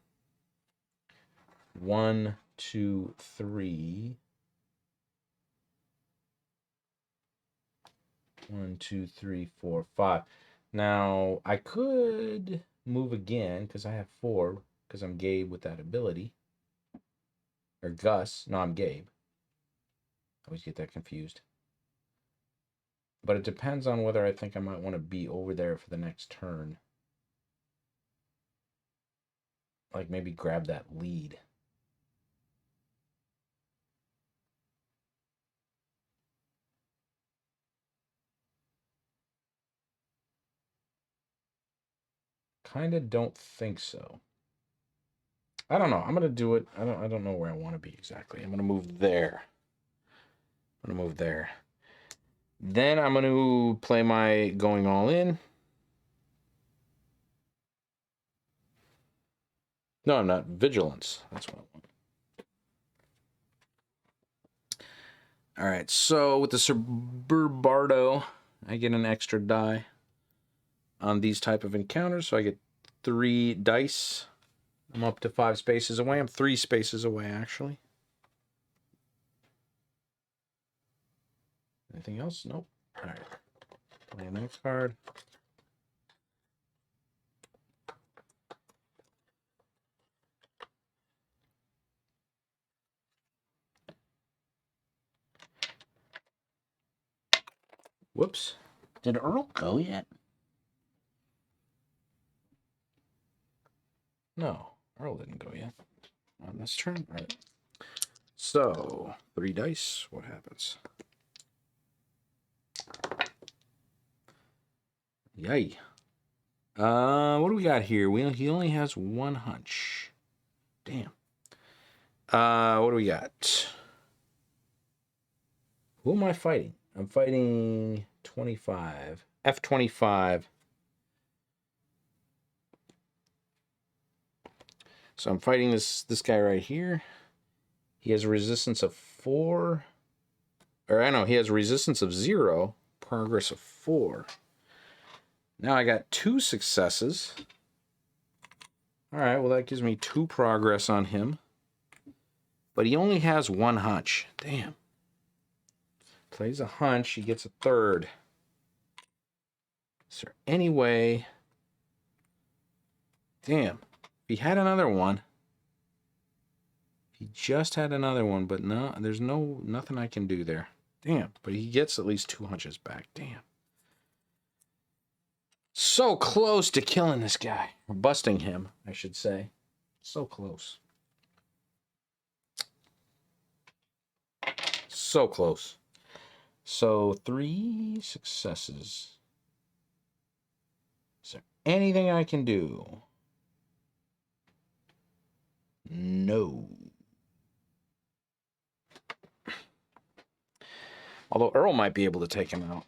A: 1, 2, 3. 1, 2, 3, 4, 5. Now, I could move again because I have 4 because I'm Gabe with that ability. Or Gus. No, I'm Gabe. I always get that confused. But it depends on whether I think I might want to be over there for the next turn. Like maybe grab that lead. Kind of don't think so. I don't know. I'm gonna do it. I don't know where I want to be exactly. I'm gonna move there. I'm gonna move there. Then I'm gonna play my going all in. No, I'm not. Vigilance. That's what I want. All right. So with the Suburbardo, I get an extra die on these type of encounters. So I get 3 dice. I'm up to 5 spaces away. I'm 3 spaces away, actually. Anything else? Nope. All right. Play the next card. Whoops.
D: Did Earl go yet?
A: No, Earl didn't go yet. On this turn. All right. So, 3 dice. What happens? Yay. What do we got here? He only has 1 hunch. Damn. What do we got? Who am I fighting? I'm fighting 25. F25. So I'm fighting this guy right here. He has a resistance of 4. Or I know, he has a resistance of 0, progress of 4. Now I got 2 successes. All right, well, that gives me 2 progress on him. But he only has 1 hunch. Damn. Plays a hunch, he gets a 3rd. Is there any way? Damn. If he had another one. He just had another one, but no, there's nothing I can do there. Damn. But he gets at least 2 hunches back. Damn. So close to killing this guy. Or busting him, I should say. So close. So close. So 3 successes. Is there anything I can do? No. Although Earl might be able to take him out.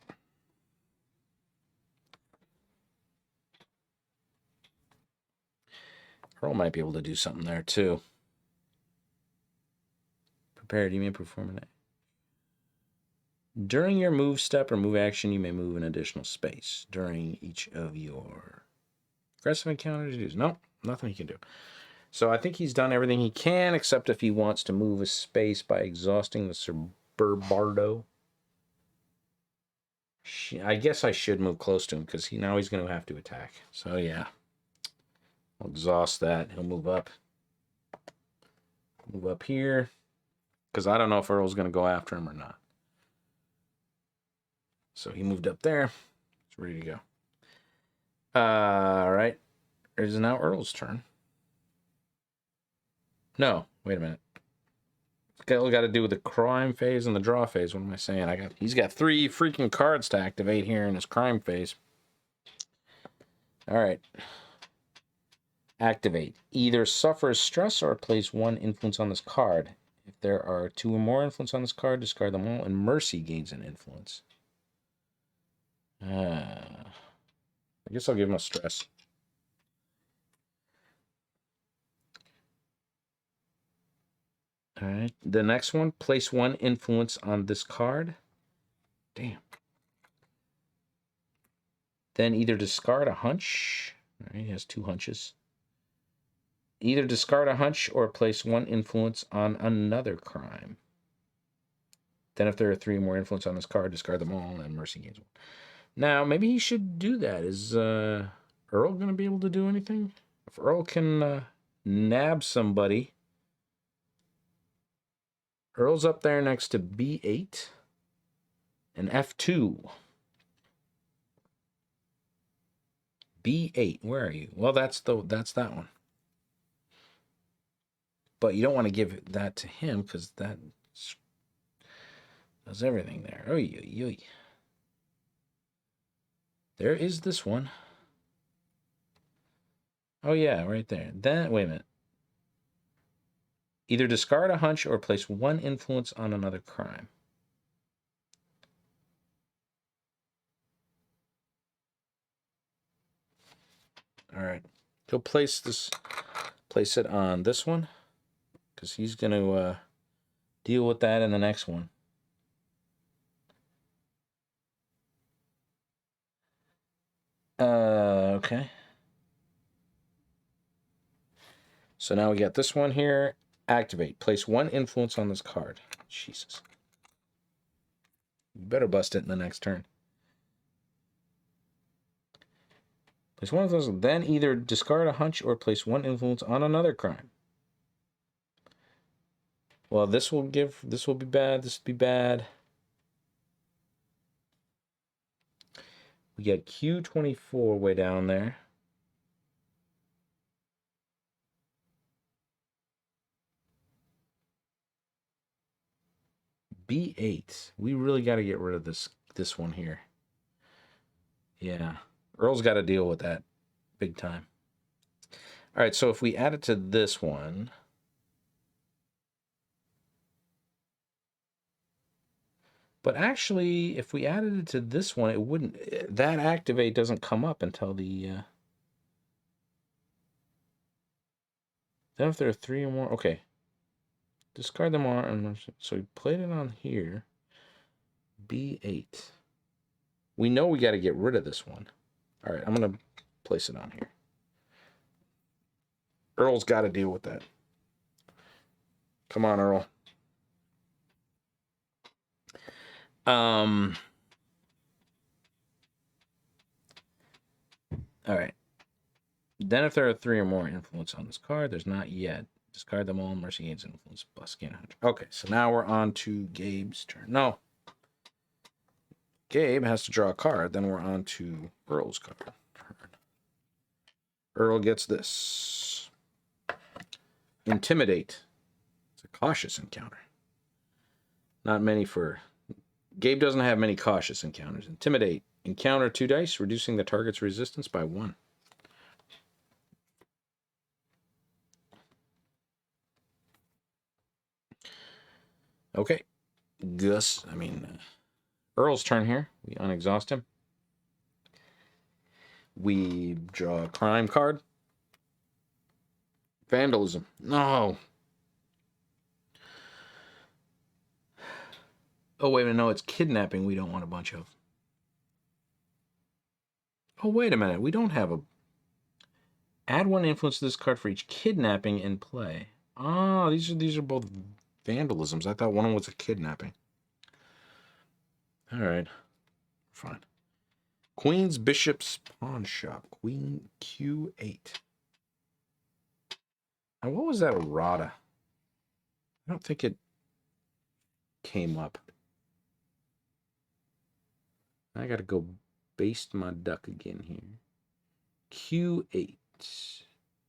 A: Earl might be able to do something there, too. Prepared, you may perform an... During your move step or move action, you may move an additional space. During each of your aggressive encounters, no, nothing he can do. So I think he's done everything he can, except if he wants to move a space by exhausting the Suburbardo. I guess I should move close to him, because now he's going to have to attack. So yeah. I'll exhaust that. He'll move up. Move up here. Because I don't know if Earl's going to go after him or not. So he moved up there. He's ready to go. All right. It is now Earl's turn. No, wait a minute. It's got to do with the crime phase and the draw phase. What am I saying? He's got 3 freaking cards to activate here in his crime phase. All right. Activate. Either suffers stress or place 1 influence on this card. If there are 2 or more influence on this card, discard them all, and Mercy gains an influence. I guess I'll give him a stress. All right. The next one, place 1 influence on this card. Damn. Then either discard a hunch. All right, he has 2 hunches. Either discard a hunch or place 1 influence on another crime. Then if there are 3 or more influence on this card, discard them all, and Mercy gains 1. Now, maybe he should do that. Is Earl going to be able to do anything? If Earl can nab somebody... Earl's up there next to B8 and F2. B8, where are you? Well, that's that one. But you don't want to give that to him because that does everything there. Oy, oy, oy. There is this one. Oh yeah, right there. Then wait a minute. Either discard a hunch or place 1 influence on another crime. All right. He'll place it on this one, because he's going to deal with that in the next one. Okay. So now we got this one here. Activate. Place 1 influence on this card. Jesus. You better bust it in the next turn. Place 1 influence, then either discard a hunch or place 1 influence on another crime. Well, this will be bad, this will be bad. We got Q24 way down there. B8. We really got to get rid of this one here. Yeah. Earl's got to deal with that big time. All right, so if we add it to this one... But actually, if we added it to this one, it wouldn't... That activate doesn't come up until the... Then if there are 3 or more... Okay. Discard them all. And so we played it on here. B8. We know we got to get rid of this one. All right, I'm going to place it on here. Earl's got to deal with that. Come on, Earl. All right. Then if there are 3 or more influence on this card, there's not yet. Discard them all. Mercy gains influence. Plus gain 100. Okay, so now we're on to Gabe's turn. No. Gabe has to draw a card. Then we're on to Earl's card. Earl gets this. Intimidate. It's a cautious encounter. Not many for... Gabe doesn't have many cautious encounters. Intimidate. Encounter 2 dice, reducing the target's resistance by 1. Okay. Earl's turn here. We unexhaust him. We draw a crime card. Vandalism. No. Oh, wait a minute. No, it's kidnapping we don't want a bunch of. Oh, wait a minute. We don't have a... Add 1 influence to this card for each kidnapping in play. Ah, these are both vandalisms. I thought one of them was a kidnapping. All right. Fine. Queen's Bishop's Pawn Shop. Queen Q8. Now, what was that errata? I don't think it came up. I gotta go baste my duck again here. Q8.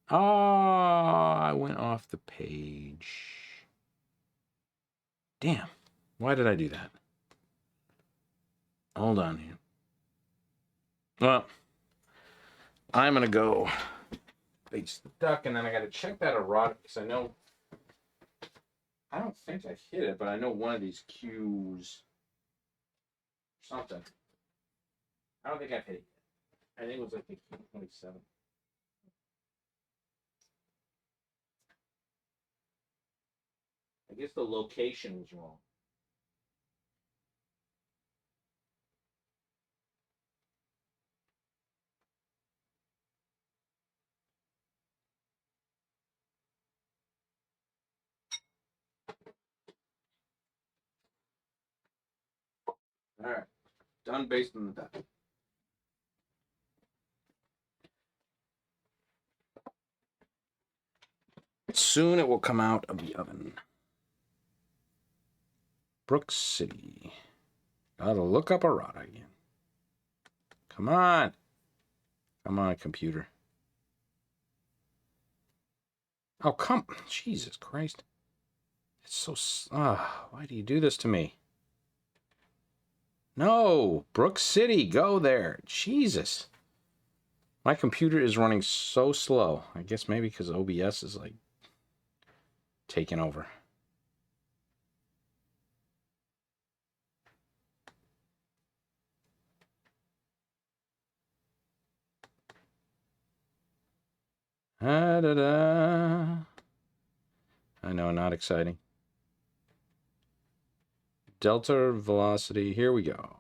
A: Ah, I went off the page. Damn. Why did I do that? Hold on here. Well, I'm gonna go baste the duck, and then I gotta check that errata because I know. I don't think I hit it, but I know one of these Qs. Something. I don't think I've hit it yet. I think it was like the Q27. I guess the location was wrong. All right, done basting the duck. Soon it will come out of the oven. Brook City. Gotta look up errata again. Come on. Come on, computer. Oh, come. Jesus Christ. It's so... why do you do this to me? No. Brook City. Go there. Jesus. My computer is running so slow. I guess maybe because OBS is like taking over. Da-da-da. I know, not exciting. Delta velocity. Here we go.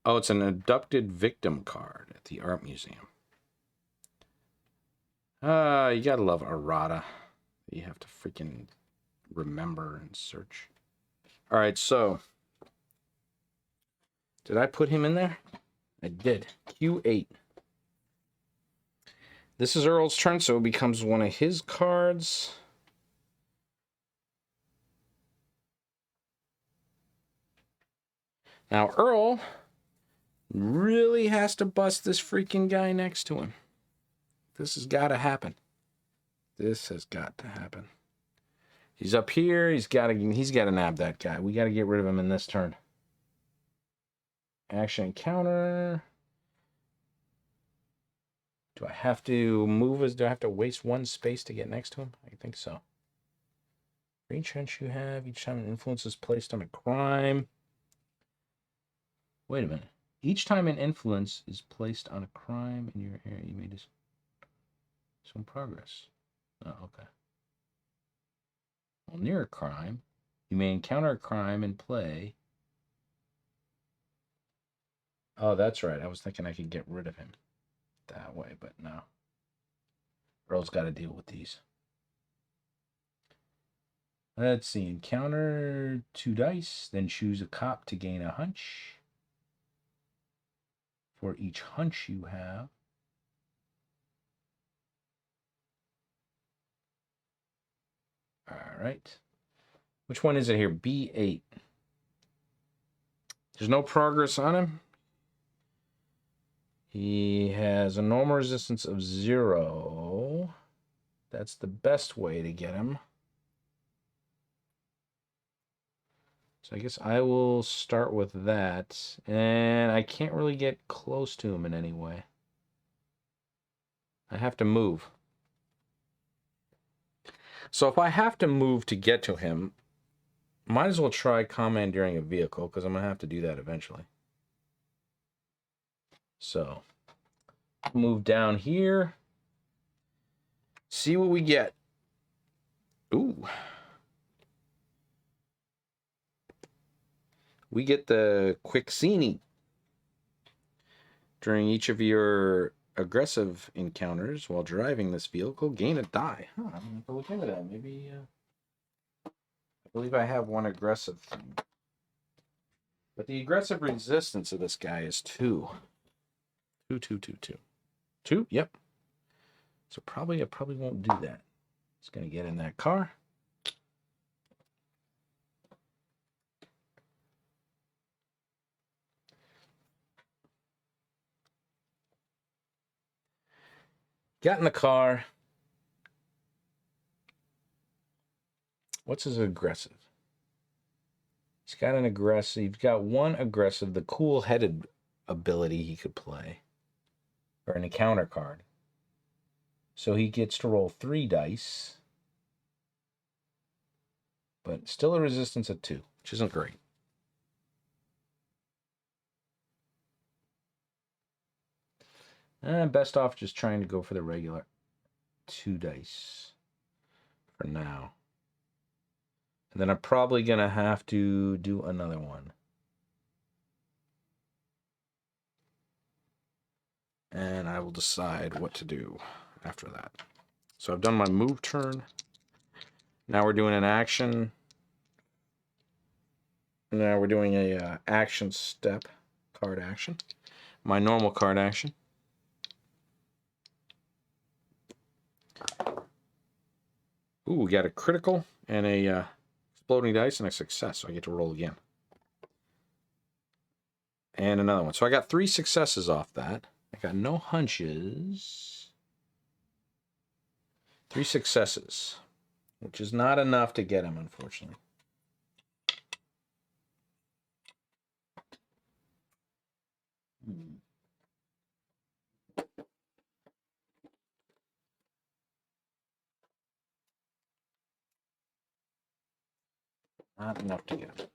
A: Oh, it's an abducted victim card at the art museum. You gotta love errata. You have to freaking remember and search. All right, so did I put him in there? I did. Q8. This is Earl's turn, so it becomes one of his cards. Now, Earl really has to bust this freaking guy next to him. This has got to happen. This has got to happen. He's up here. He's got to nab that guy. We got to get rid of him in this turn. Action encounter. Do I have to move? Do I have to waste 1 space to get next to him? I think so. Range hunch you have. Each time an influence is placed on a crime. Wait a minute. Each time an influence is placed on a crime in your area, you may just some progress. Oh, okay. Well, near a crime, you may encounter a crime and play. Oh, that's right. I was thinking I could get rid of him that way, but no. Earl's got to deal with these. Let's see. Encounter 2 dice, then choose a cop to gain a hunch. For each hunch you have. All right. Which one is it here? B8. There's no progress on him. He has a normal resistance of 0. That's the best way to get him. So I guess I will start with that. And I can't really get close to him in any way. I have to move. So if I have to move to get to him, Might as well try commandeering a vehicle, because I'm going to have to do that eventually. So, move down here. See what we get. Ooh. We get the Quicksini. During each of your aggressive encounters while driving this vehicle, gain a die. Huh, I'm going to have to look into that. Maybe, I believe I have one aggressive thing. But the aggressive resistance of this guy is 2. 2, 2, 2, 2. 2? Yep. So I probably won't do that. It's going to get in that car. Got in the car. What's his aggressive? He's got an aggressive. He's got one aggressive, the cool-headed ability he could play. Or an encounter card. So he gets to roll 3 dice. But still a resistance of 2, which isn't great. Best off just trying to go for the regular 2 dice for now. And then I'm probably going to have to do another one. And I will decide what to do after that. So I've done my move turn. Now we're doing an action. Now we're doing a action step, card action. My normal card action. Ooh, we got a critical and a exploding dice and a success, so I get to roll again. And another one. So I got 3 successes off that. I got no hunches. 3 successes, which is not enough to get him, unfortunately. Not enough to get him.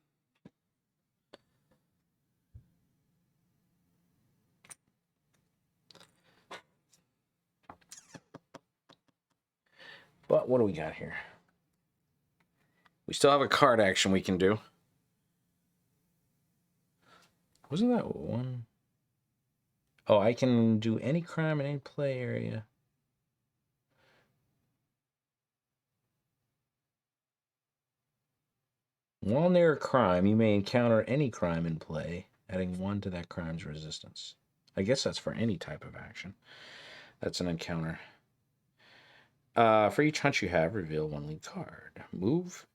A: But what do we got here? We still have a card action we can do. Wasn't that one? Oh, I can do any crime in any play area. While near a crime, you may encounter any crime in play, adding 1 to that crime's resistance. I guess that's for any type of action. That's an encounter. For each hunch you have, reveal 1 lead card. Move.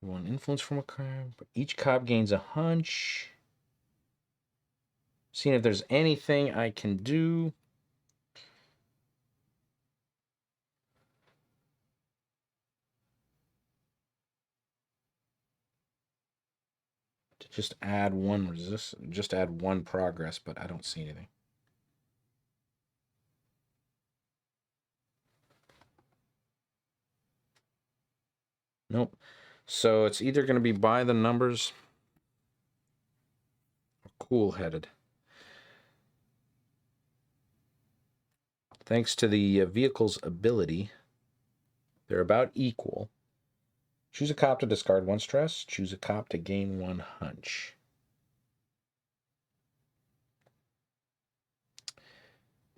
A: 1 influence from a crime. Each cop gains a hunch. Seeing if there's anything I can do. To just add 1 resistance. Just add 1 progress, but I don't see anything. Nope. So it's either going to be by the numbers or cool-headed. Thanks to the vehicle's ability, they're about equal. Choose a cop to discard 1 stress. Choose a cop to gain 1 hunch.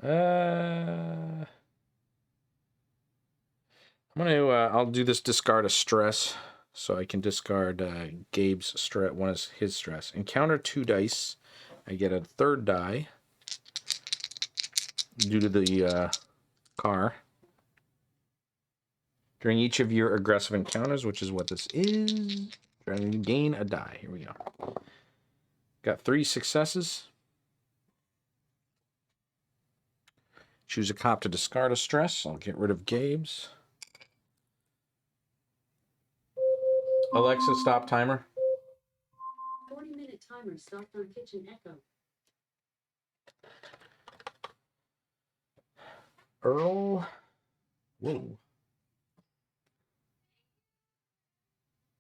A: I'm gonna. I'll do this discard a stress, so I can discard Gabe's stress. One is his stress. Encounter 2 dice. I get a 3rd die due to the car. During each of your aggressive encounters, which is what this is, trying to gain a die. Here we go. Got 3 successes. Choose a cop to discard a stress. I'll get rid of Gabe's. Alexa, stop timer.
B: 40-minute timer stopped on kitchen echo.
A: Earl. Whoa.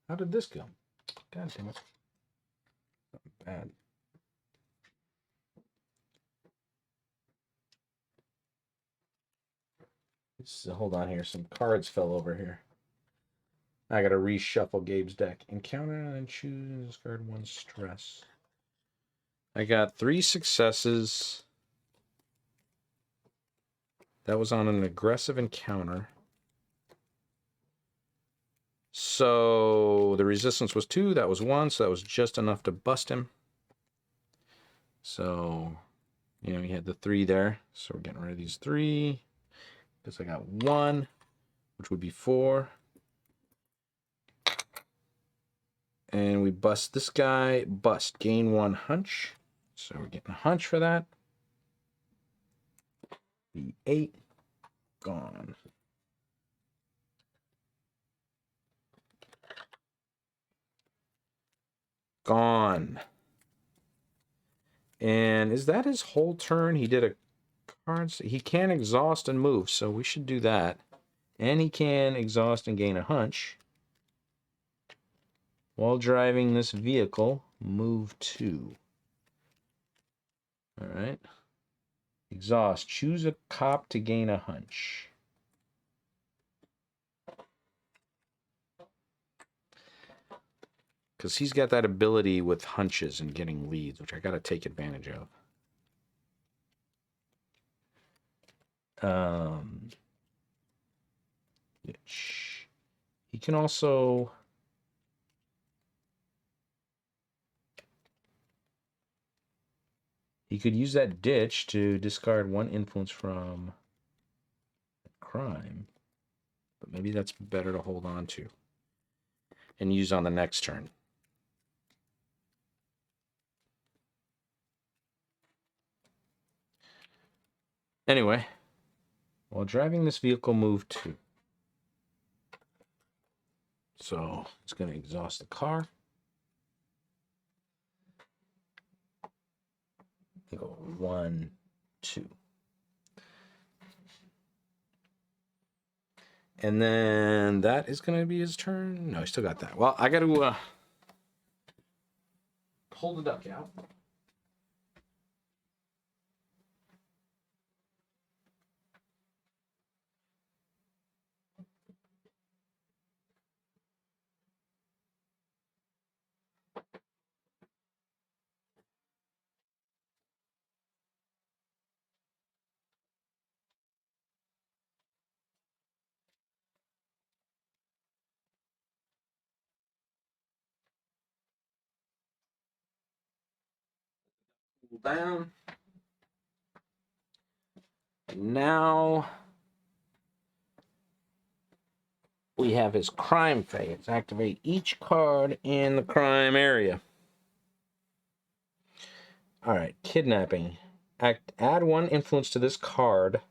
A: How did this go? God damn it. Something bad. Hold on here. Some cards fell over here. I gotta reshuffle Gabe's deck. Encounter and choose discard 1 stress. I got 3 successes. That was on an aggressive encounter. So the resistance was 2. That was 1. So that was just enough to bust him. So, you know, he had the 3 there. So we're getting rid of these 3. Because I got 1, which would be 4. And we bust this guy. Bust. Gain 1 hunch. So we're getting a hunch for that. The 8. Gone. Gone. And is that his whole turn? He did a card. He can exhaust and move, so we should do that. And he can exhaust and gain a hunch. While driving this vehicle, move 2. All right. Exhaust. Choose a cop to gain a hunch. Because he's got that ability with hunches and getting leads, which I got to take advantage of. He can also... He could use that ditch to discard 1 influence from crime. But maybe that's better to hold on to. And use on the next turn. Anyway. While driving this vehicle, move 2. So it's going to exhaust the car. Go 1, 2. And then that is going to be his turn. No, he still got that. Well, I got to hold the duck out. Down. Now we have his crime phase. Activate each card in the crime area. All right, kidnapping. Add 1 influence to this card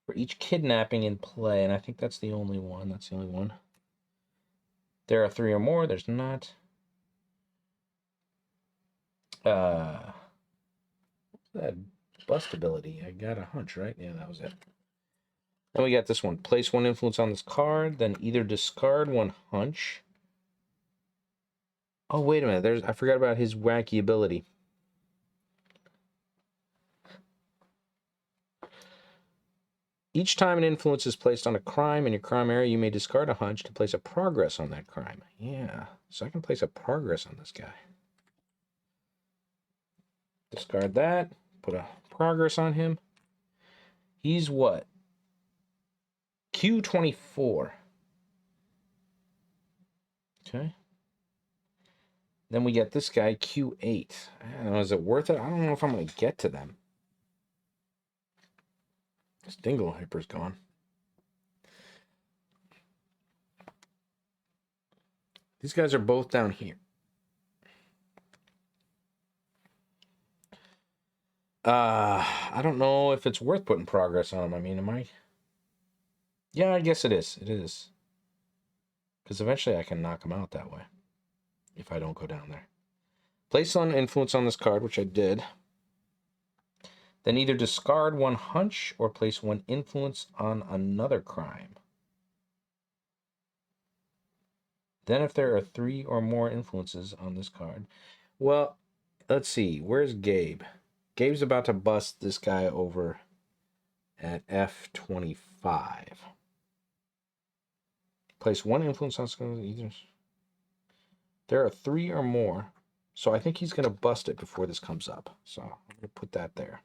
A: for each kidnapping in play, and I think that's the only one. That's the only one. There are 3 or more. There's not. That bust ability. I got a hunch, right? Yeah, that was it. Then we got this one. Place 1 influence on this card, then either discard 1 hunch. Oh, wait a minute. I forgot about his wacky ability. Each time an influence is placed on a crime in your crime area, you may discard a hunch to place a progress on that crime. Yeah, so I can place a progress on this guy. Discard that. Put a progress on him. He's what? Q24. Okay. Then we get this guy, Q8. I don't know, is it worth it? I don't know if I'm going to get to them. This Dingle Hyper's gone. These guys are both down here. I don't know if it's worth putting progress on them. I mean, am I? Yeah, I guess it is. It is. Because eventually I can knock them out that way. If I don't go down there. Place an influence on this card, which I did. Then either discard 1 hunch or place 1 influence on another crime. Then if there are 3 or more influences on this card, well, let's see. Where's Gabe? Gabe's about to bust this guy over at F25. Place 1 influence on either. There are 3 or more, so I think he's going to bust it before this comes up. So I'm going to put that there.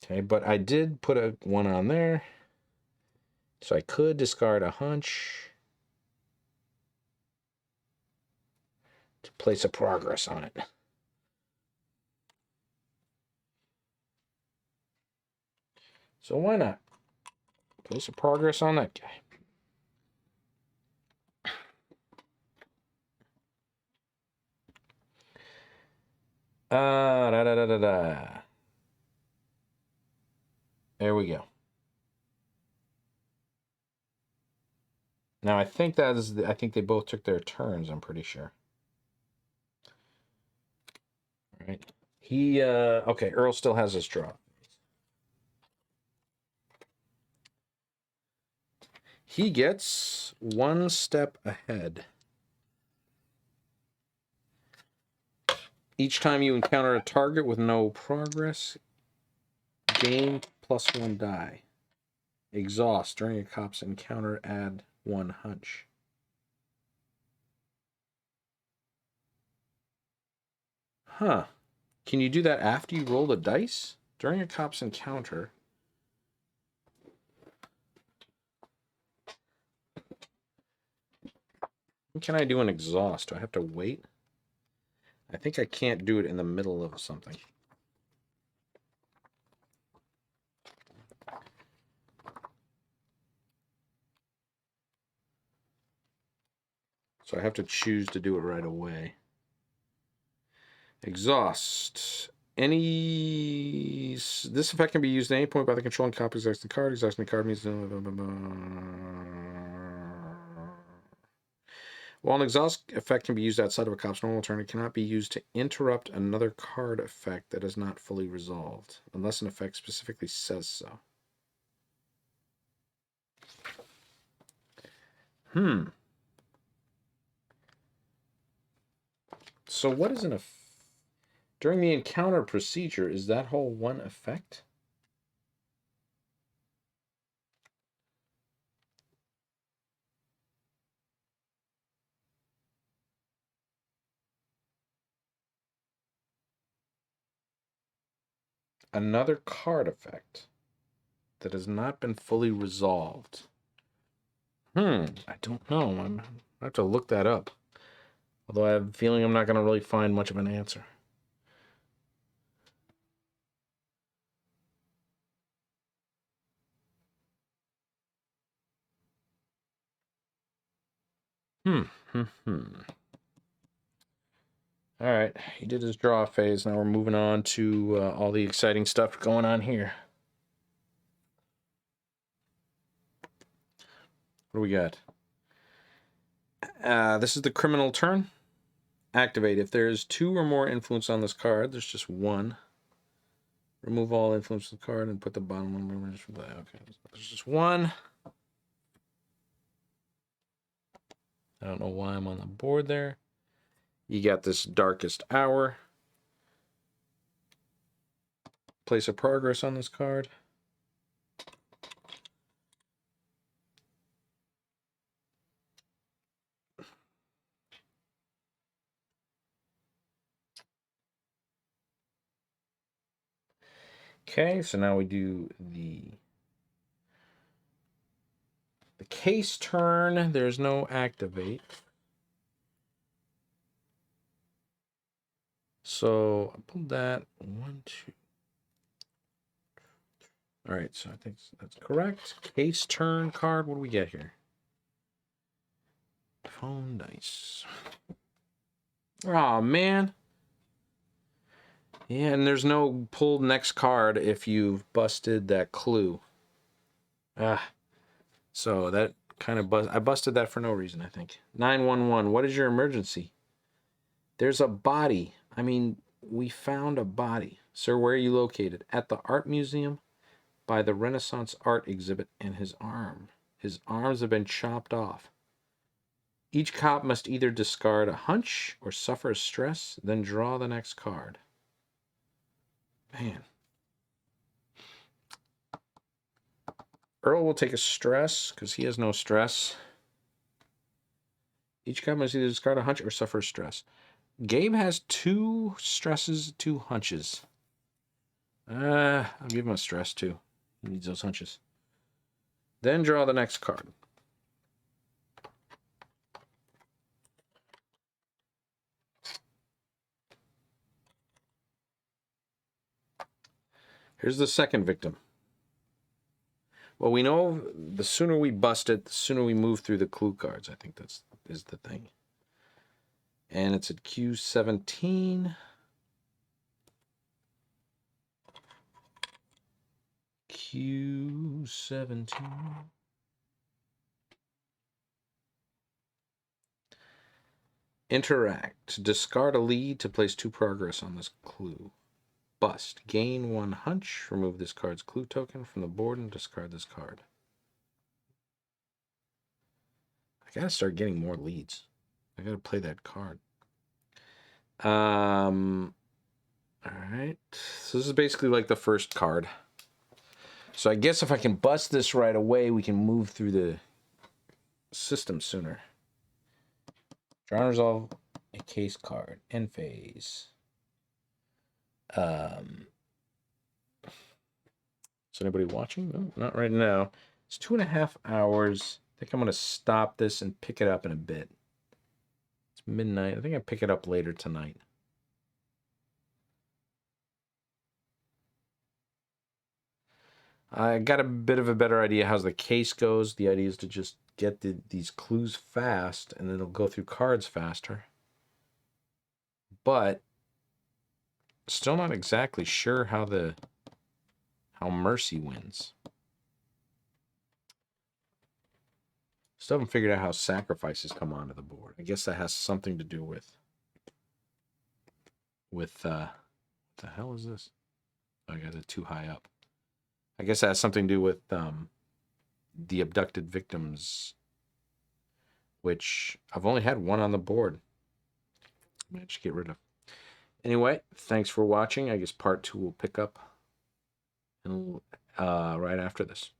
A: Okay, but I did put a 1 on there, so I could discard a hunch to place a progress on it. So why not? Place a progress on that guy. Da, da, da, da, da. There we go. Now I think I think they both took their turns, I'm pretty sure. All right. Okay, Earl still has his draw. He gets 1 step ahead. Each time you encounter a target with no progress, gain +1 die. Exhaust. During a cop's encounter, add 1 hunch. Huh. Can you do that after you roll the dice? During a cop's encounter. Can I do an exhaust? Do I have to wait? I think I can't do it in the middle of something. So I have to choose to do it right away. Exhaust. This effect can be used at any point by the controlling cop exhausting the card. Exhausting the card means while an exhaust effect can be used outside of a cop's normal turn, it cannot be used to interrupt another card effect that is not fully resolved, unless an effect specifically says so. So what is an effect? During the encounter procedure, is that whole 1 effect? Another card effect that has not been fully resolved. I don't know. I have to look that up. Although I have a feeling I'm not going to really find much of an answer. All right, he did his draw phase. Now we're moving on to all the exciting stuff going on here. What do we got? This is the criminal turn. Activate. If there's 2 or more influence on this card, there's just 1. Remove all influence from the card and put the bottom one. Okay, there's just 1. I don't know why I'm on the board there. You got this darkest hour. Place a progress on this card. Okay, so now we do the case turn. There's no activate. So I pulled that 1, 2. All right, so I think that's correct. Case turn card. What do we get here? Phone dice. Oh man. Yeah, and there's no pulled next card if you've busted that clue. So that kind of I busted that for no reason, I think. 911. What is your emergency? There's a body. I mean, we found a body. Sir, where are you located? At the art museum. by the Renaissance art exhibit in his arm. His arms have been chopped off. Each cop must either discard a hunch or suffer a stress, then draw the next card. Man. Earl will take a stress because he has no stress. Each cop must either discard a hunch or suffer a stress. Gabe has 2 stresses, 2 hunches. I'll give him a stress too. He needs those hunches. Then draw the next card. Here's the second victim. Well, we know the sooner we bust it, the sooner we move through the clue cards. I think is the thing. And it's at Q17. Q17. Interact. Discard a lead to place 2 progress on this clue. Bust. Gain 1 hunch. Remove this card's clue token from the board and discard this card. I gotta start getting more leads. I gotta play that card. Alright. So this is basically like the first card. So I guess if I can bust this right away, we can move through the system sooner. Draw and resolve a case card. End phase. Is anybody watching? No, not right now. It's 2.5 hours. I think I'm going to stop this and pick it up in a bit. It's midnight. I think I'll pick it up later tonight. I got a bit of a better idea how the case goes. The idea is to just get these clues fast, and then it'll go through cards faster. But still not exactly sure how Mercy wins. Still haven't figured out how sacrifices come onto the board. I guess that has something to do with what the hell is this? Oh, I got it too high up. I guess that has something to do with the abducted victims, which I've only had 1 on the board. I might just get rid of. Anyway, thanks for watching. I guess part 2 will pick up right after this.